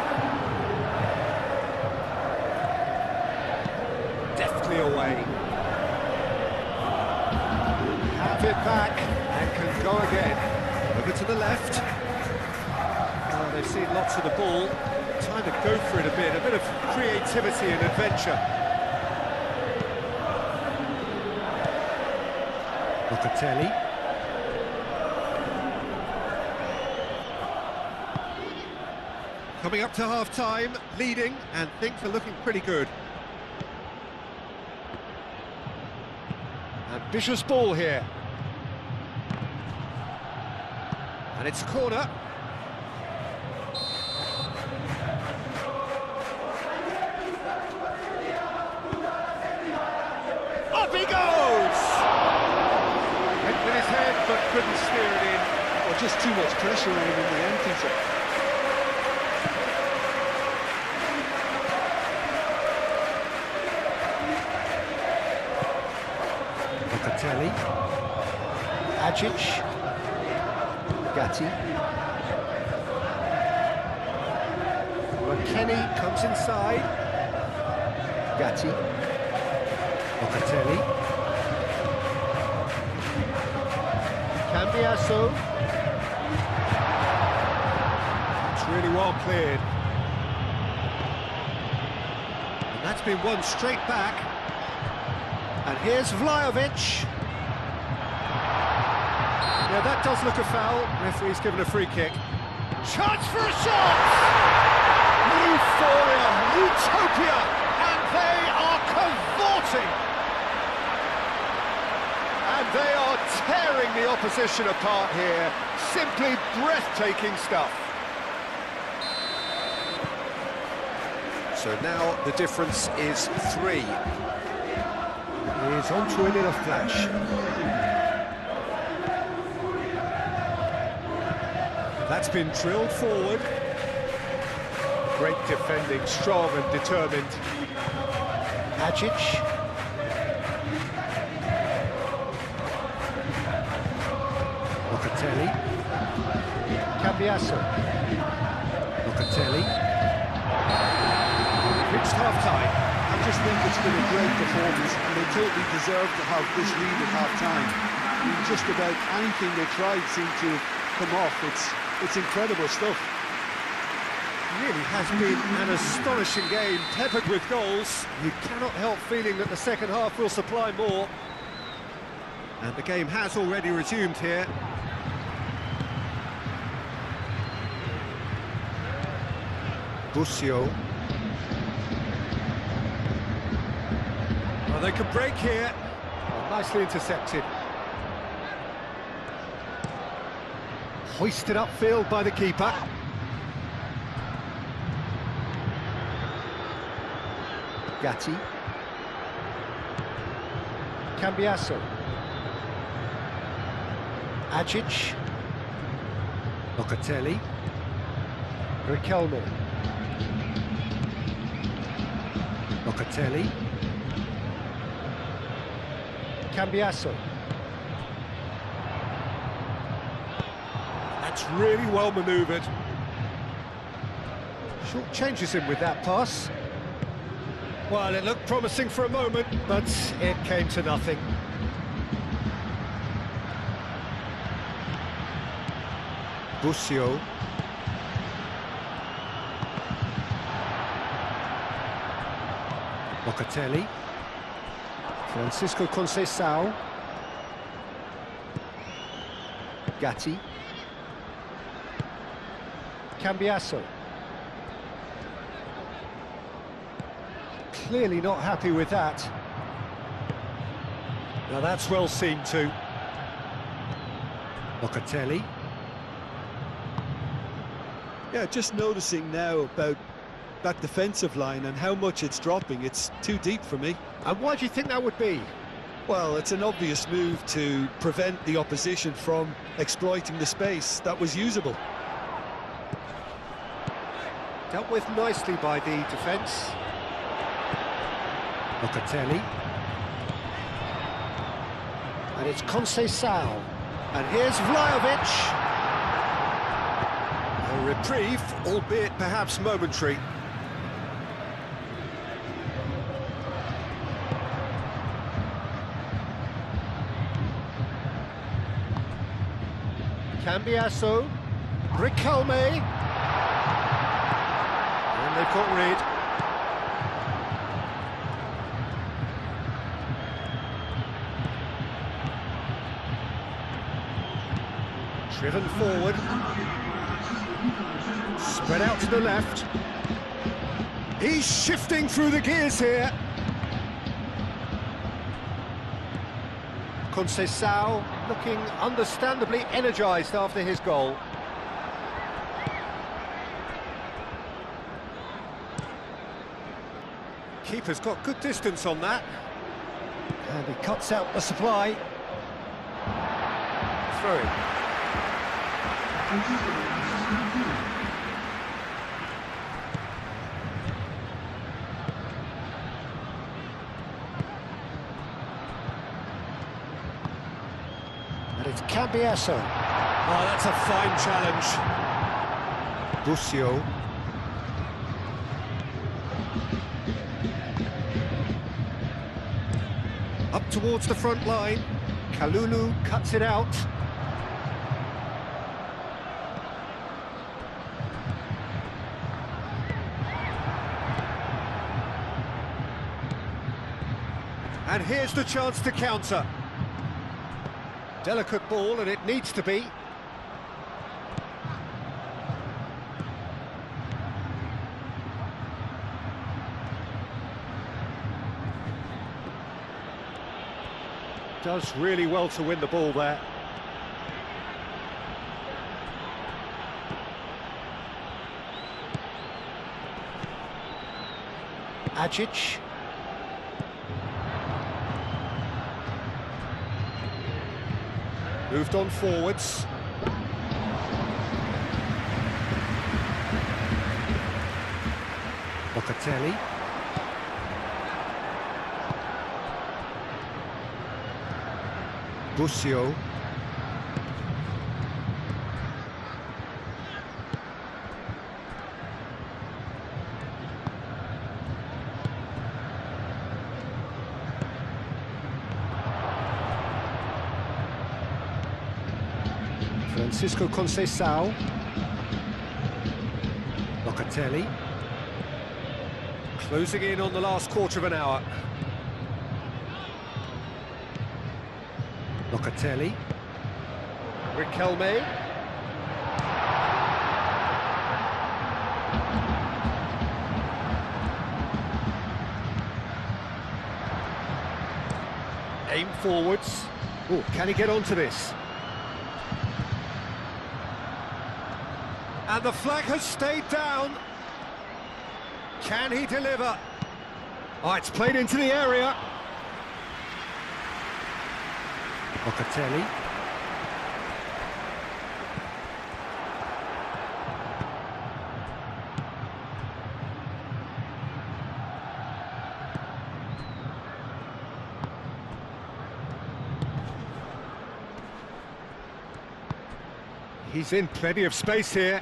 away. Have it back and can go again. Over to the left. Oh, they've seen lots of the ball. Time to go for it a bit of creativity and adventure. Locatelli. Coming up to half-time, leading, and things are looking pretty good. Ambitious ball here. And it's a corner. Up he goes! Went with his head, but couldn't steer it in. Or just too much pressure on him in the end, Peter. Locatelli, Ajic, Gatti, McKennie comes inside, Gatti, Locatelli, Cambiaso, it's really well cleared, and that's been won straight back. And here's Vlahovic. Yeah, that does look a foul. Referee's given a free kick. Chance for a shot! Euphoria, utopia, and they are cavorting. And they are tearing the opposition apart here. Simply breathtaking stuff. So now the difference is 3. He's onto it in a flash. That's been drilled forward. Great defending, strong and determined. Ajic. Locatelli. Cambiaso. Locatelli. Reached half-time. I just think it's been a great performance, and they totally deserve to have this lead at half-time. I mean, just about anything they tried seemed to have come off. It's incredible stuff. It really has been an astonishing game, peppered with goals. You cannot help feeling that the second half will supply more. And the game has already resumed here. Busio. Well, they could break here. Oh, nicely intercepted. Hoisted upfield by the keeper. Gatti. Cambiaso. Ajic. Locatelli. Riquelme. Locatelli. Cambiaso. That's really well manoeuvred. Short changes him with that pass. Well, it looked promising for a moment, but it came to nothing. Busio. Locatelli. Francisco Conceição. Gatti. Cambiaso. Clearly not happy with that. Now that's well seen too. Locatelli. Yeah, just noticing now about that defensive line and how much it's dropping. It's too deep for me. And why do you think that would be? Well, it's an obvious move to prevent the opposition from exploiting the space that was usable. Dealt with nicely by the defence. Locatelli. And it's Conceição. And here's Vlahovic. A reprieve, albeit perhaps momentary. Cambiasso, Riquelme, and they've got rid. Driven forward, spread out to the left. He's shifting through the gears here. Conceição looking understandably energised after his goal. Keeper's got good distance on that. And he cuts out the supply. Through. And it's Cambiasso. Oh, that's a fine challenge. Busio. Up towards the front line. Kalulu cuts it out. And here's the chance to counter. Delicate ball, and it needs to be. Does really well to win the ball there. Ajic. Moved on forwards. Locatelli. Busio. Francisco Conceição. Locatelli. Closing in on the last quarter of an hour. Locatelli. Riquelme. Aim forwards. Oh, can he get onto this? And the flag has stayed down. Can he deliver? Oh, it's played into the area. Locatelli. He's in plenty of space here.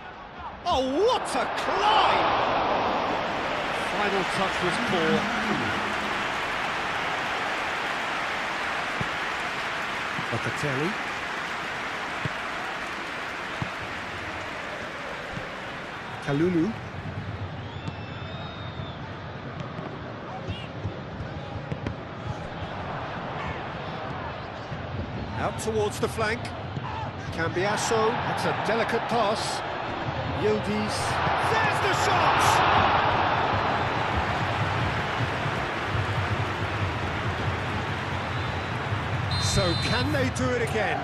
Oh, what a climb! Final touch was poor. Locatelli. Kalulu. Out towards the flank. Cambiasso. That's a delicate pass. Yildiz. There's the shot! So can they do it again?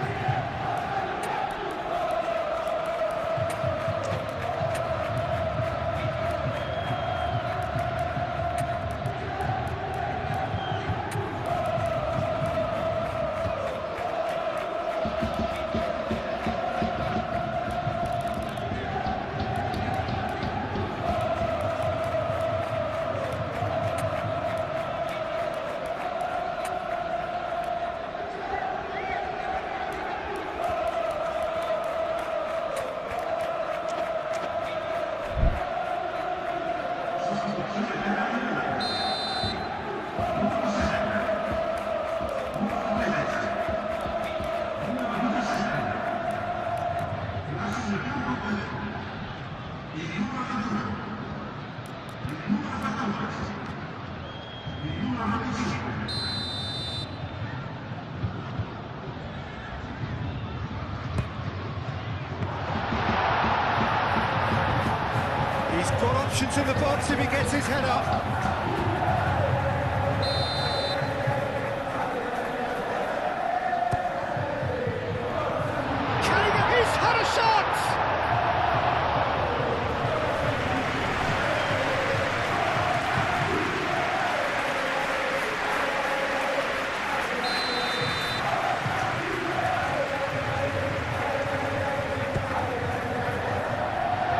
He's got options in the box if he gets his head up. He's had a shot!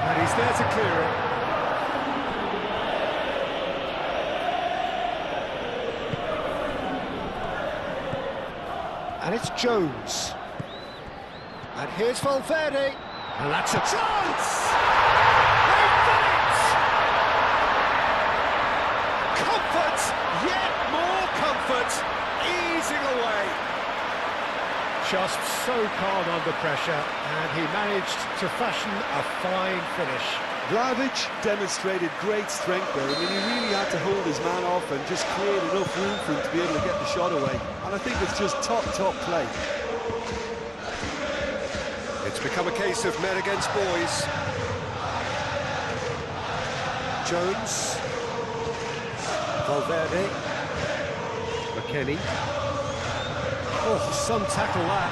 And he's there to clear it. And it's Jones. And here's Valverde. And that's a chance! They've done it! Comfort! Yet more comfort! Easing away. Just so calm under pressure, and he managed to fashion a fine finish. Vlahovic demonstrated great strength there. I mean, he really had to hold his man off and just create enough room for him to be able to get the shot away. And I think it's just top play. It's become a case of men against boys. Jones. Valverde. McKennie. Oh, some tackle that.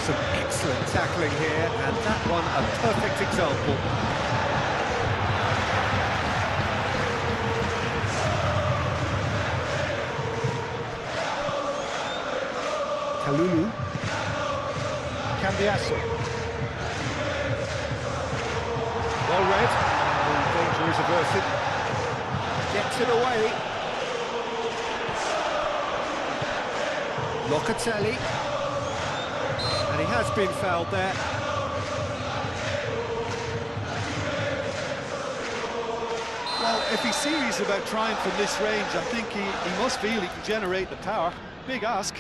Some excellent tackling here, and that one a perfect example. Kalulu. Cambiasso. Well read. And danger is averted. Gets it away. Locatelli. And he has been fouled there. Well, if he's serious about trying from this range, I think he must feel he can generate the power. Big ask.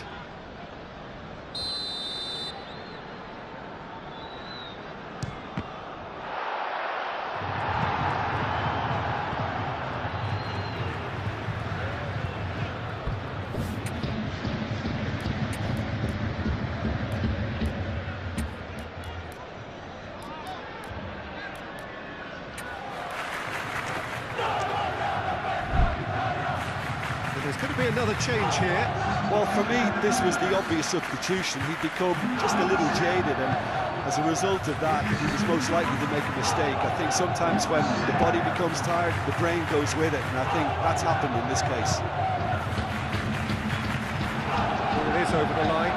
There's going to be another change here. Well, for me, this was the obvious substitution. He'd become just a little jaded, and as a result of that, he was most likely to make a mistake. I think sometimes when the body becomes tired, the brain goes with it, and I think that's happened in this case. Well, it is over the line.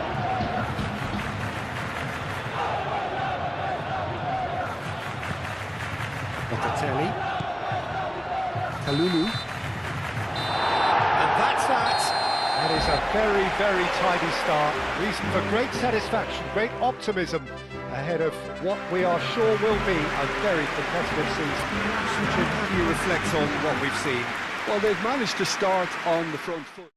Locatelli. Kalulu. That is a very, very tidy start. Reason for great satisfaction, great optimism ahead of what we are sure will be a very competitive season. Jim, how do you reflect on what we've seen? Well, they've managed to start on the front foot.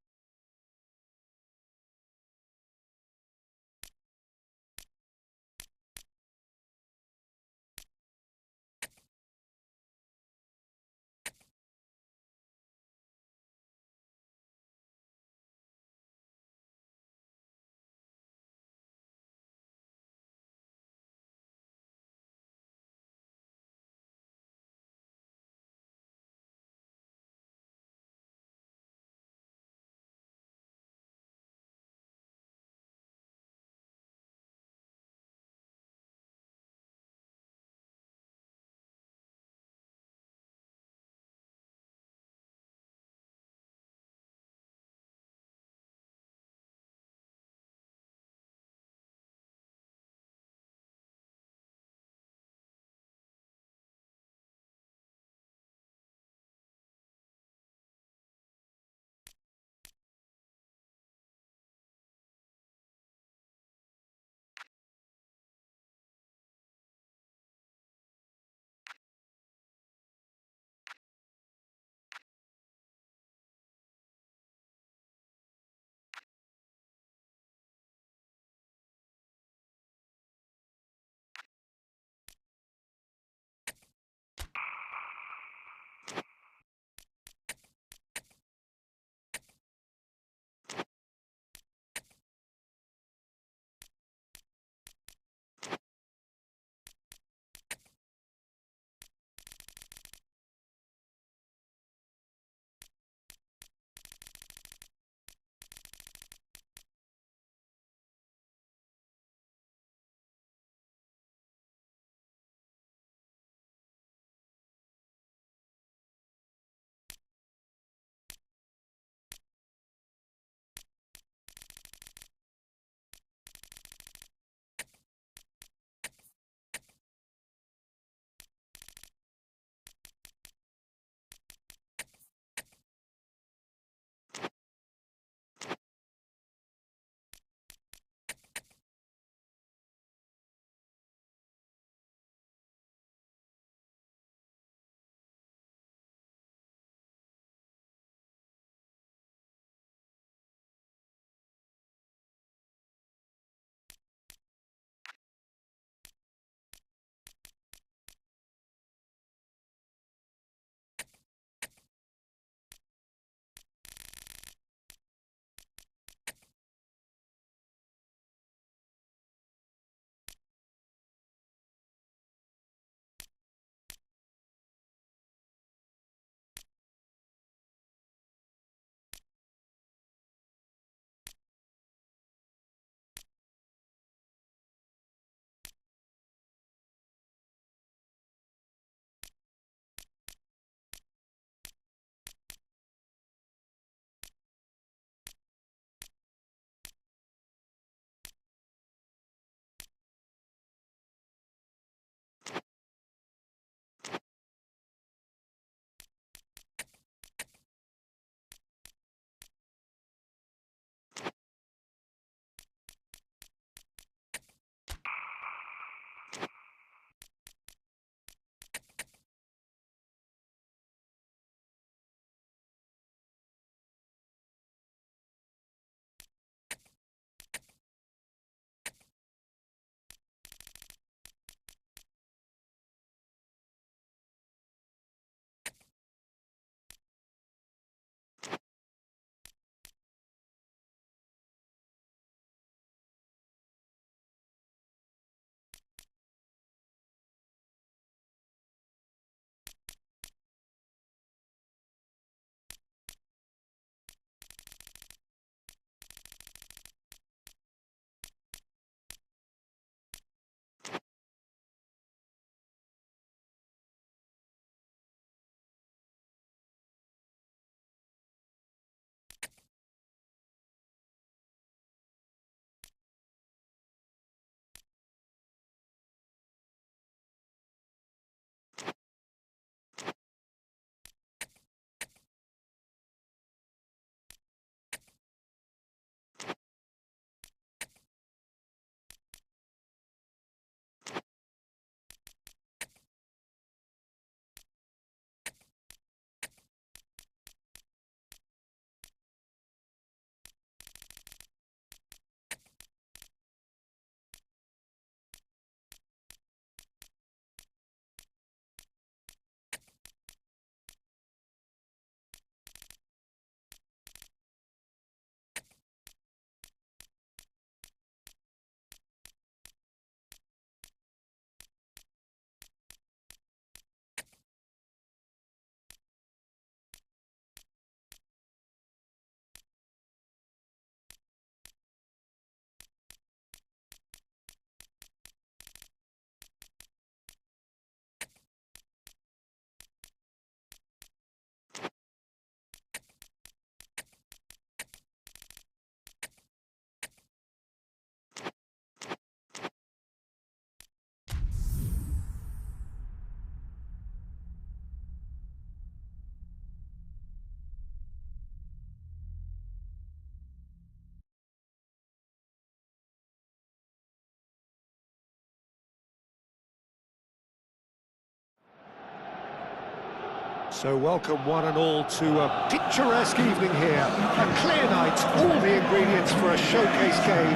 So welcome one and all to a picturesque evening here. A clear night, all the ingredients for a showcase game,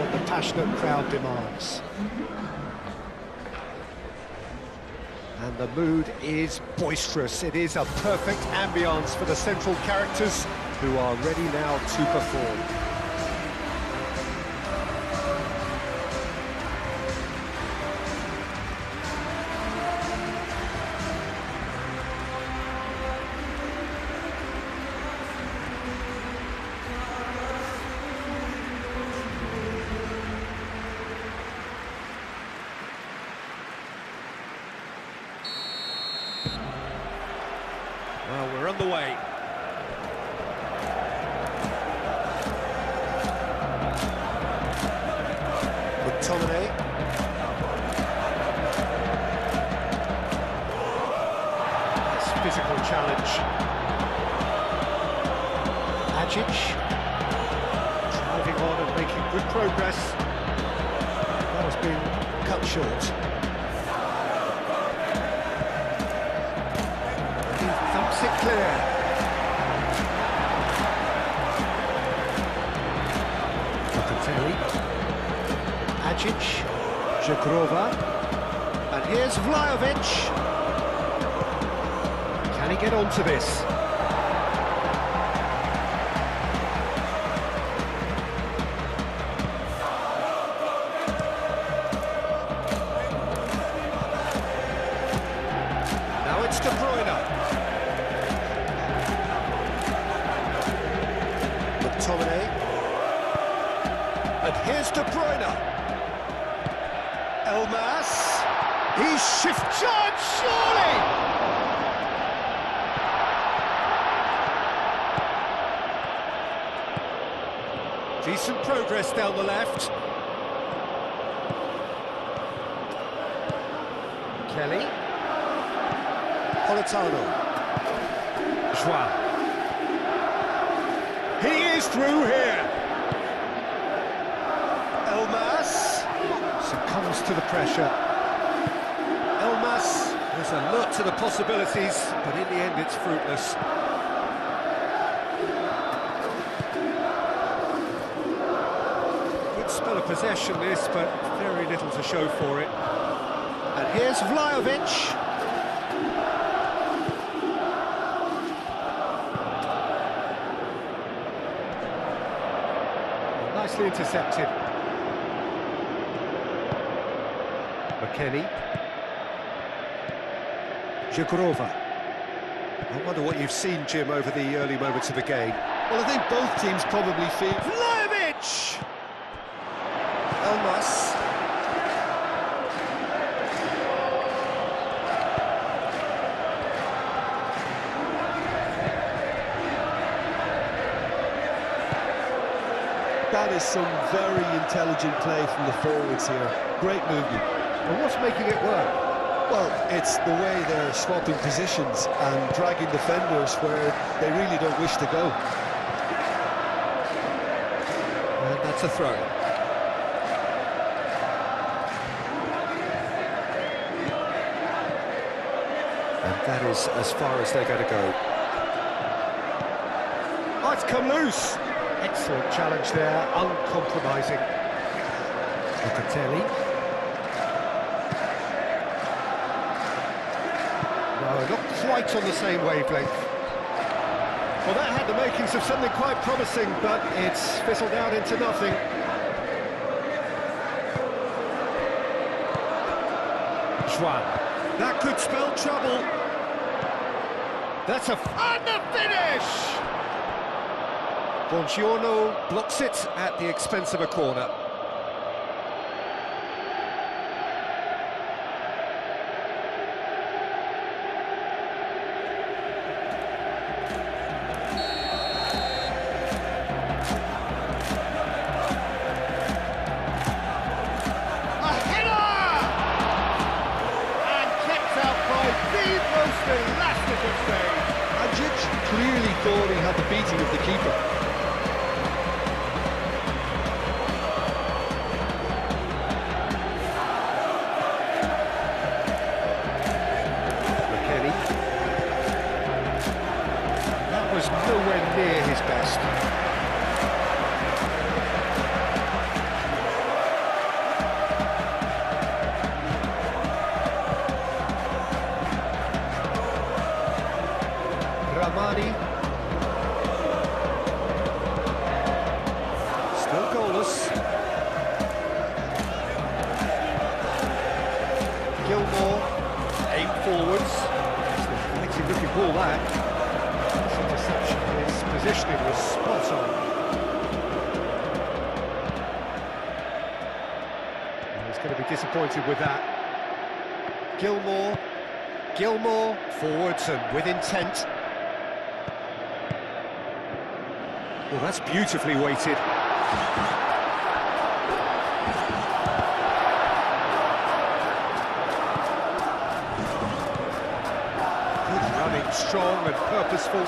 what the passionate crowd demands. And the mood is boisterous. It is a perfect ambience for the central characters who are ready now to perform. Well, we're on the way. McTominay. This physical challenge. Ajic. Driving on and making good progress. That has been cut short. He thumps it clear. Locatelli. Ajic, Jagrova, and here's Vlahovic. Can he get onto this? Now it's De Bruyne. McTominay. And here's De Bruyne. Elmas, he shifts charge, surely! Decent progress down the left. Kelly. Politano. Joao. He is through here. Elmas. Succumbs to the pressure. Elmas is alert to the possibilities, but in the end it's fruitless. Good spell of possession this, but very little to show for it. And here's Vlahovic. Nicely intercepted. Kenny. Jagrova. I wonder what you've seen, Jim, over the early moments of the game. Well, I think both teams probably feel... Vlahovic! Elmas. That is some very intelligent play from the forwards here. Great movement. And what's making it work? Well, it's the way they're swapping positions and dragging defenders where they really don't wish to go. And that's a throw. And that is as far as they're going to go. Oh, it's come loose. Excellent challenge there, uncompromising. Locatelli. No, not quite on the same wavelength. Well, that had the makings of something quite promising, but it's fizzled out into nothing. Schwan. That could spell trouble. That's a... And the finish! Buongiorno blocks it at the expense of a corner. Ajic clearly thought he had the beating of the keeper. ball that. His interception, his positioning was spot on. He's going to be disappointed with that. Gilmore, forwards and with intent. Well, that's beautifully weighted. Good running, strong and purposeful.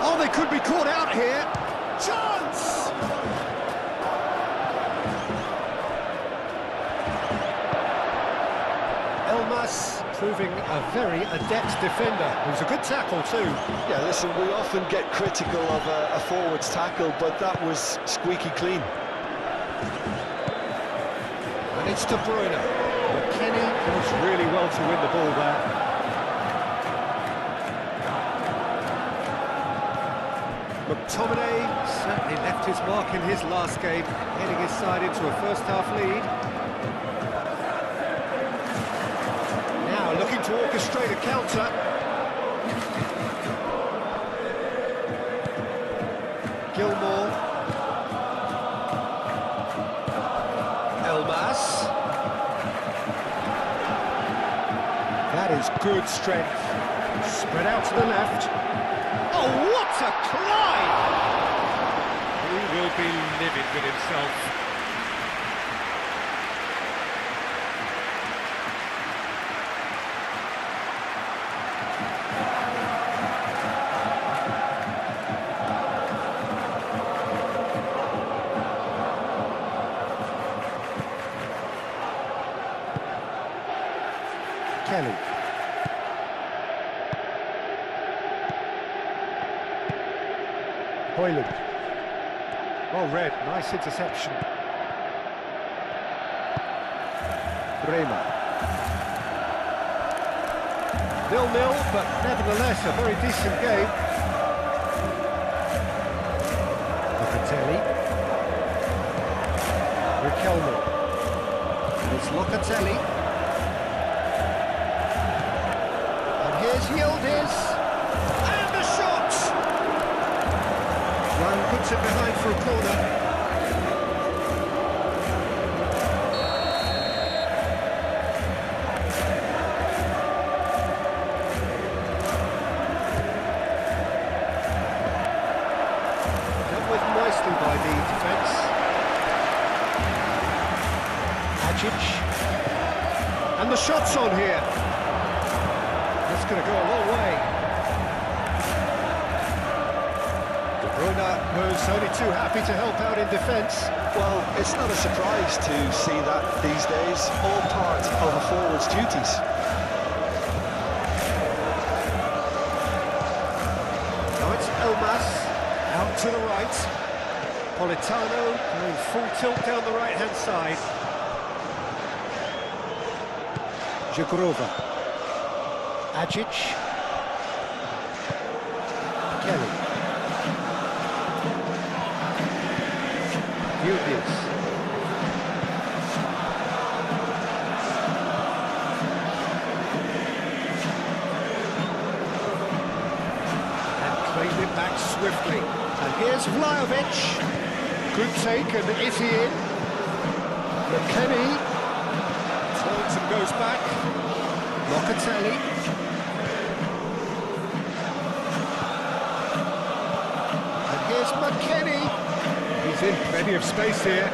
Oh, they could be caught out here. Chance! Elmas proving a very adept defender. It was a good tackle too. Yeah, listen, we often get critical of a forward's tackle, but that was squeaky clean. And it's De Bruyne. McKennie does really well to win the ball there. McTominay certainly left his mark in his last game, heading his side into a first-half lead. Now looking to orchestrate a counter. Gilmore. Elmas. That is good strength. Spread out to the left. Oh, what a climb! He will be livid with himself. Kelly. Hoyland. Well read, nice interception. Bremer. 0-0, but nevertheless a very decent game. Locatelli. Riquelme. It's Locatelli. And here's Yildiz. And the shot! Ryan puts it behind for a corner. Dealt with nicely by the defence. Ajic. And the shot's on here. That's going to go a long way. Bruyne was only too happy to help out in defence. Well, it's not a surprise to see that these days, all part of a forward's duties. Now it's Elmas, out to the right. Politano going full tilt down the right-hand side. Jagrova. Ajic. Kelly. Yildiz. And claimed it back swiftly. And here's Vlahovic. Good take, and is he in? McKennie. Turns and goes back. Locatelli. And here's McKennie. He's in plenty of space here. The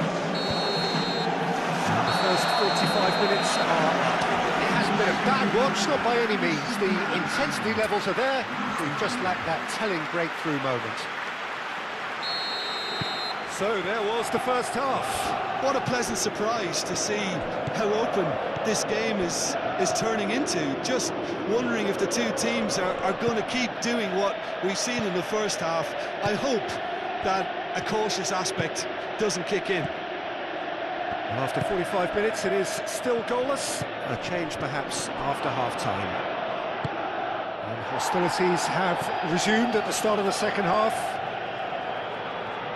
first 45 minutes are up. It hasn't been a bad watch, not by any means. The intensity levels are there. We just lack that telling breakthrough moment. So there was the first half. What a pleasant surprise to see how open this game is turning into. Just wondering if the two teams are going to keep doing what we've seen in the first half. I hope that a cautious aspect doesn't kick in. And after 45 minutes, it is still goalless. A change perhaps after half-time. And hostilities have resumed at the start of the second half.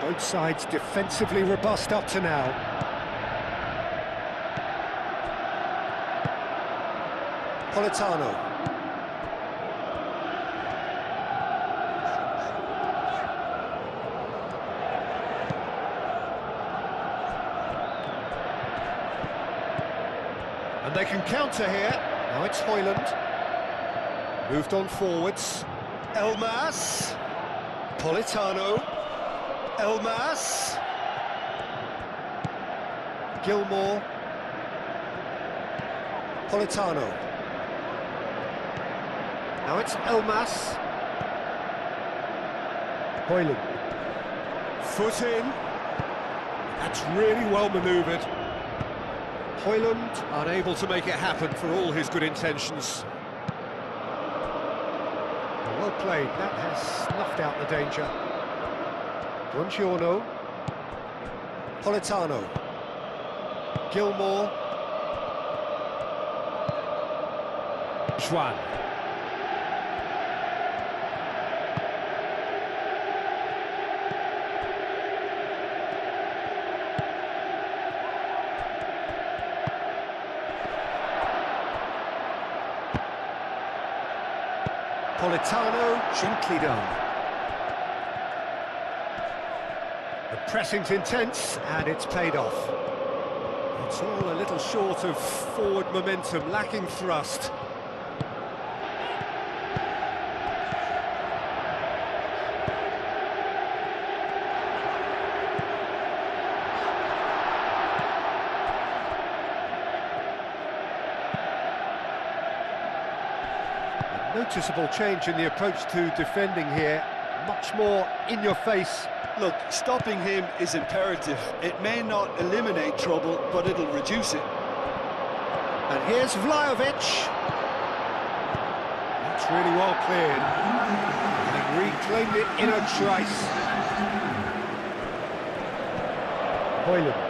Both sides defensively robust up to now. Politano. And they can counter here. Now it's Højlund. Moved on forwards. Elmas. Politano. Elmas. Gilmore. Politano. Now it's Elmas. Højlund. Foot in. That's really well manoeuvred. Højlund unable to make it happen for all his good intentions. Well played, that has snuffed out the danger. Buongiorno. Politano. Gilmore. Schwan. Politano, gently done. The pressing's intense, and it's paid off. It's all a little short of forward momentum, lacking thrust. Noticeable change in the approach to defending here, much more in your face. Look, stopping him is imperative. It may not eliminate trouble, but it'll reduce it. And here's Vlahovic. That's really well cleared. And reclaimed it in a trice. Højlund.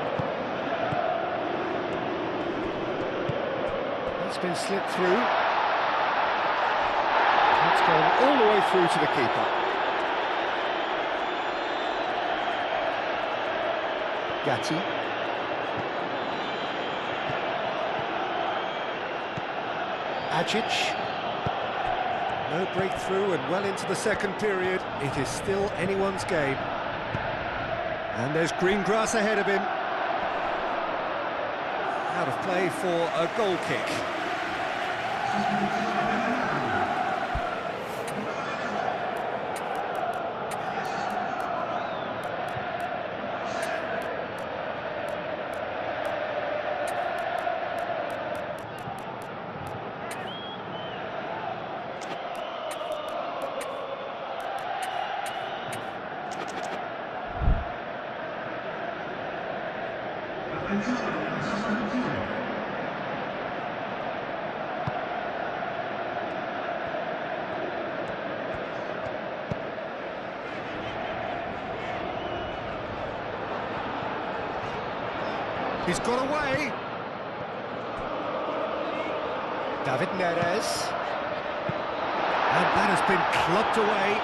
It's been slipped through. It's gone all the way through to the keeper. Gatti. Ajic. No breakthrough and well into the second period. It is still anyone's game. And there's green grass ahead of him. Out of play for a goal kick. He's got away. David Neres. And that has been clubbed away.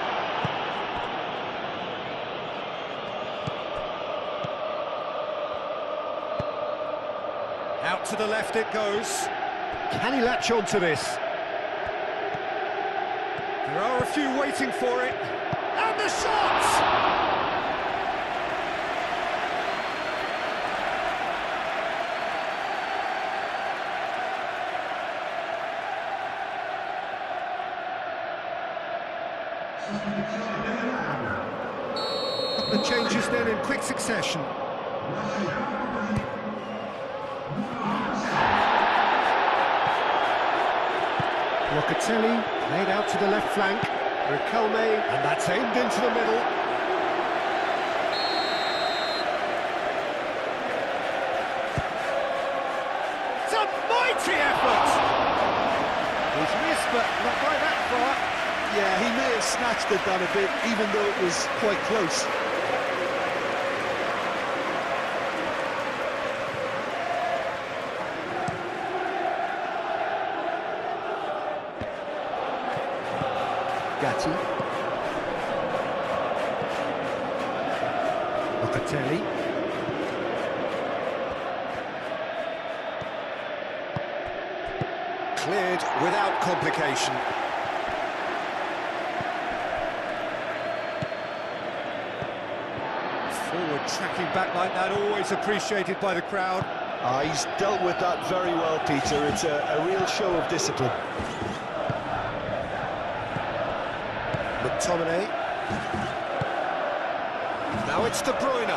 Out to the left it goes. Can he latch on to this? There are a few waiting for it. And the shot! The changes then in quick succession. Locatelli played out to the left flank. Riquelme, and that's aimed into the middle. It's a mighty effort! He's missed, but not by that far. Yeah, he may have snatched it down a bit, even though it was quite close. Gatti. Locatelli. Cleared without complication. Forward tracking back like that, always appreciated by the crowd. He's dealt with that very well, Peter. It's a real show of discipline. McTominay. Now it's De Bruyne.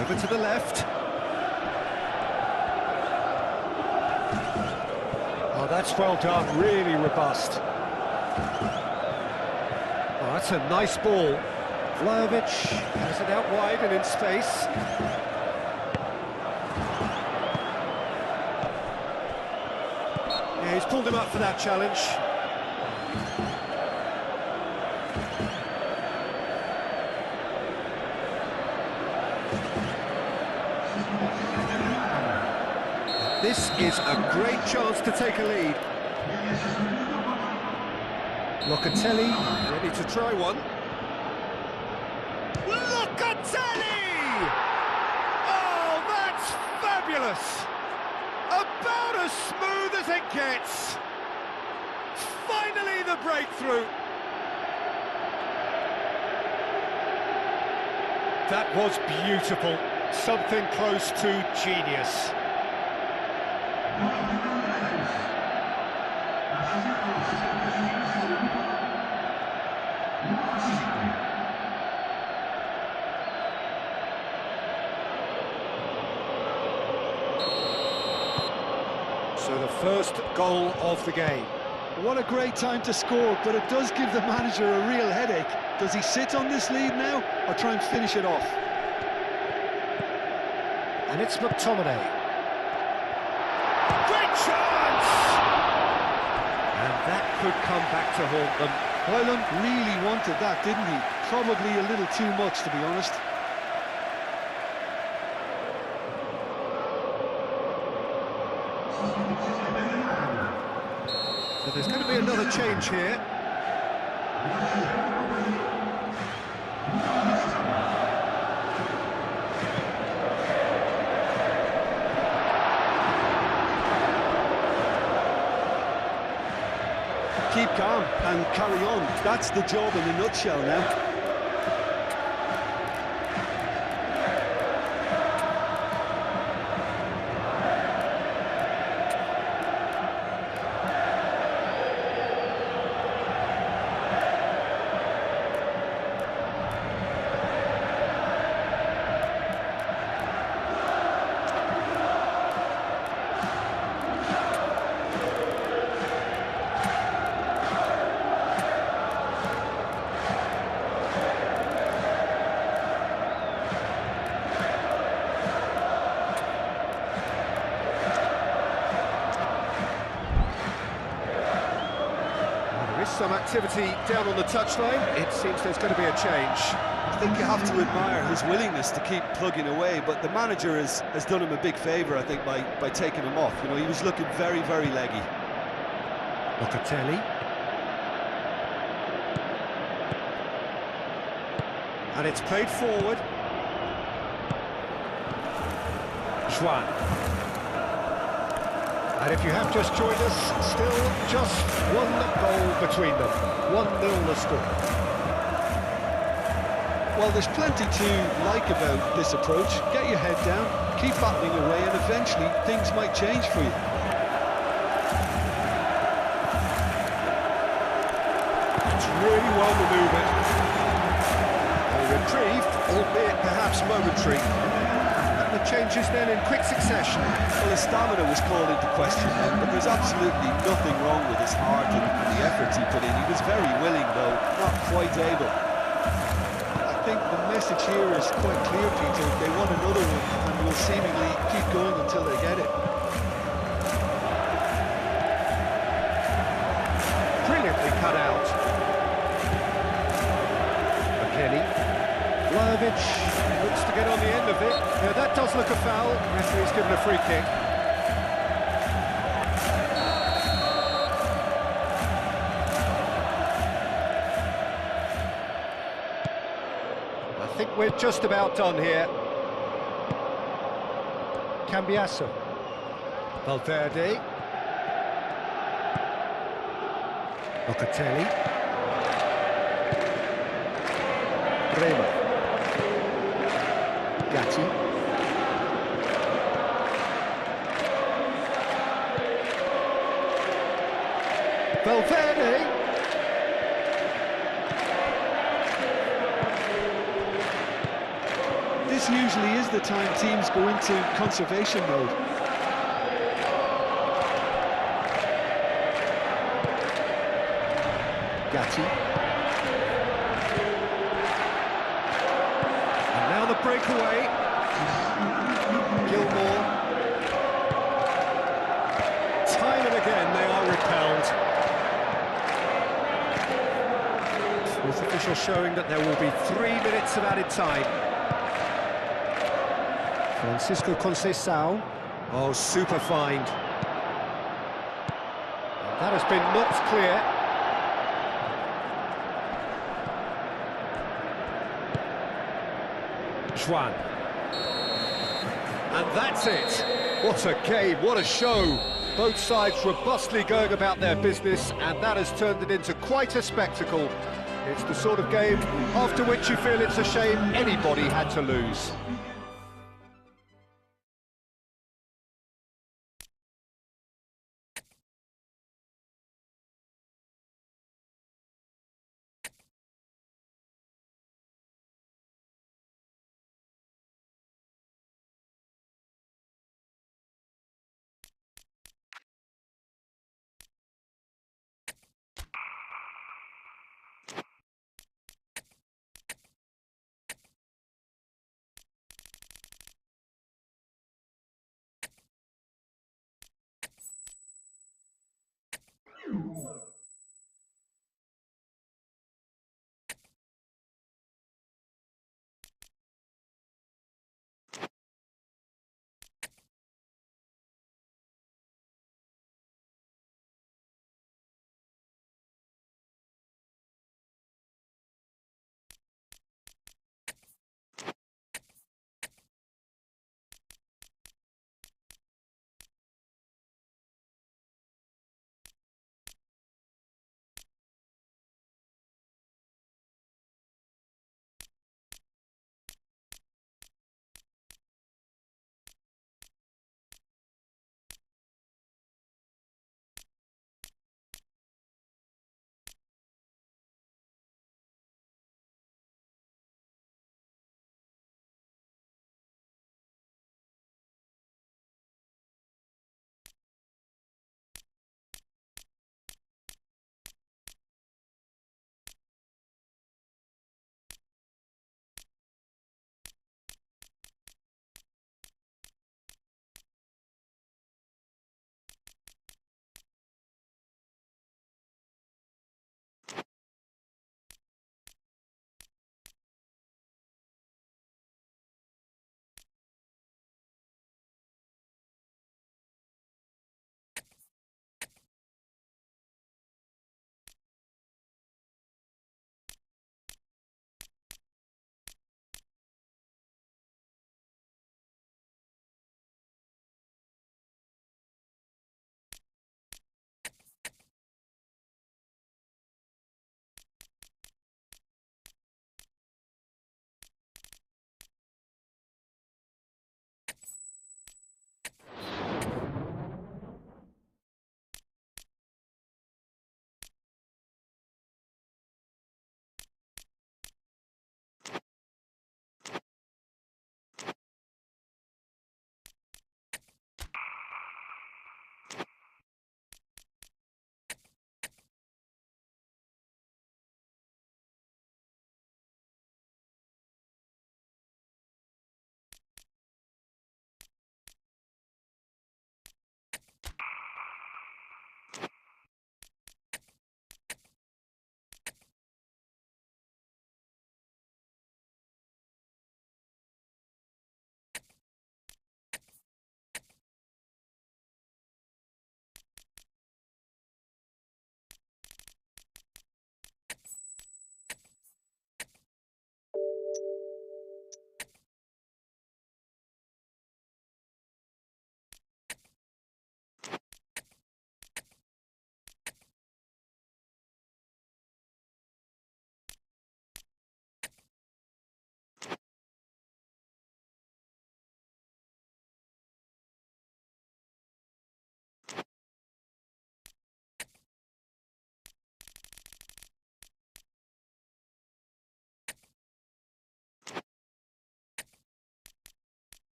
Over to the left. Oh, that's well done, really robust. Oh, that's a nice ball. Vlahovic has it out wide and in space. Yeah, he's pulled him up for that challenge. This is a great chance to take a lead. Locatelli, ready to try one. Locatelli! Oh, that's fabulous! About as smooth as it gets. Finally the breakthrough. That was beautiful. Something close to genius. So the first goal of the game. What a great time to score, but it does give the manager a real headache. Does he sit on this lead now, or try and finish it off? And it's McTominay. Great chance! And that could come back to haunt them. Hoyland really wanted that, didn't he? Probably a little too much, to be honest. So there's going to be another change here. Keep calm and carry on. That's the job in a nutshell now. Some activity down on the touchline. It seems there's going to be a change. I think you have to admire his willingness to keep plugging away, but the manager has done him a big favour, I think, by taking him off. You know, he was looking very, very leggy. Locatelli. And it's played forward. Juan. And if you have just joined us, still just one goal between them. 1-0 the score. Well, there's plenty to like about this approach. Get your head down, keep battling away, and eventually things might change for you. It's really well manoeuvred. A reprieve, albeit perhaps momentary. The changes then in quick succession. Well, his stamina was called into question then, but there's absolutely nothing wrong with his heart and the efforts he put in. He was very willing, though, not quite able. I think the message here is quite clear, Peter. They want another one and will seemingly keep going until they get it. Brilliantly cut out. McKennie. Vlahovic looks to get on the end of it. Yeah, that does look a foul. Referee's given a free kick. A think we're just about done here. Cambiasso. Valverde. Locatelli. Rema. Gatti. Valverde. This usually is the time teams go into conservation mode. Gatti. And now the breakaway. Gilmore. Time and again they are repelled. Fourth official showing that there will be 3 minutes of added time. Francisco Conceição. Oh, super find. That has been knocked clear. Juan. And that's it. What a game, what a show. Both sides robustly going about their business, and that has turned it into quite a spectacle. It's the sort of game after which you feel it's a shame anybody had to lose.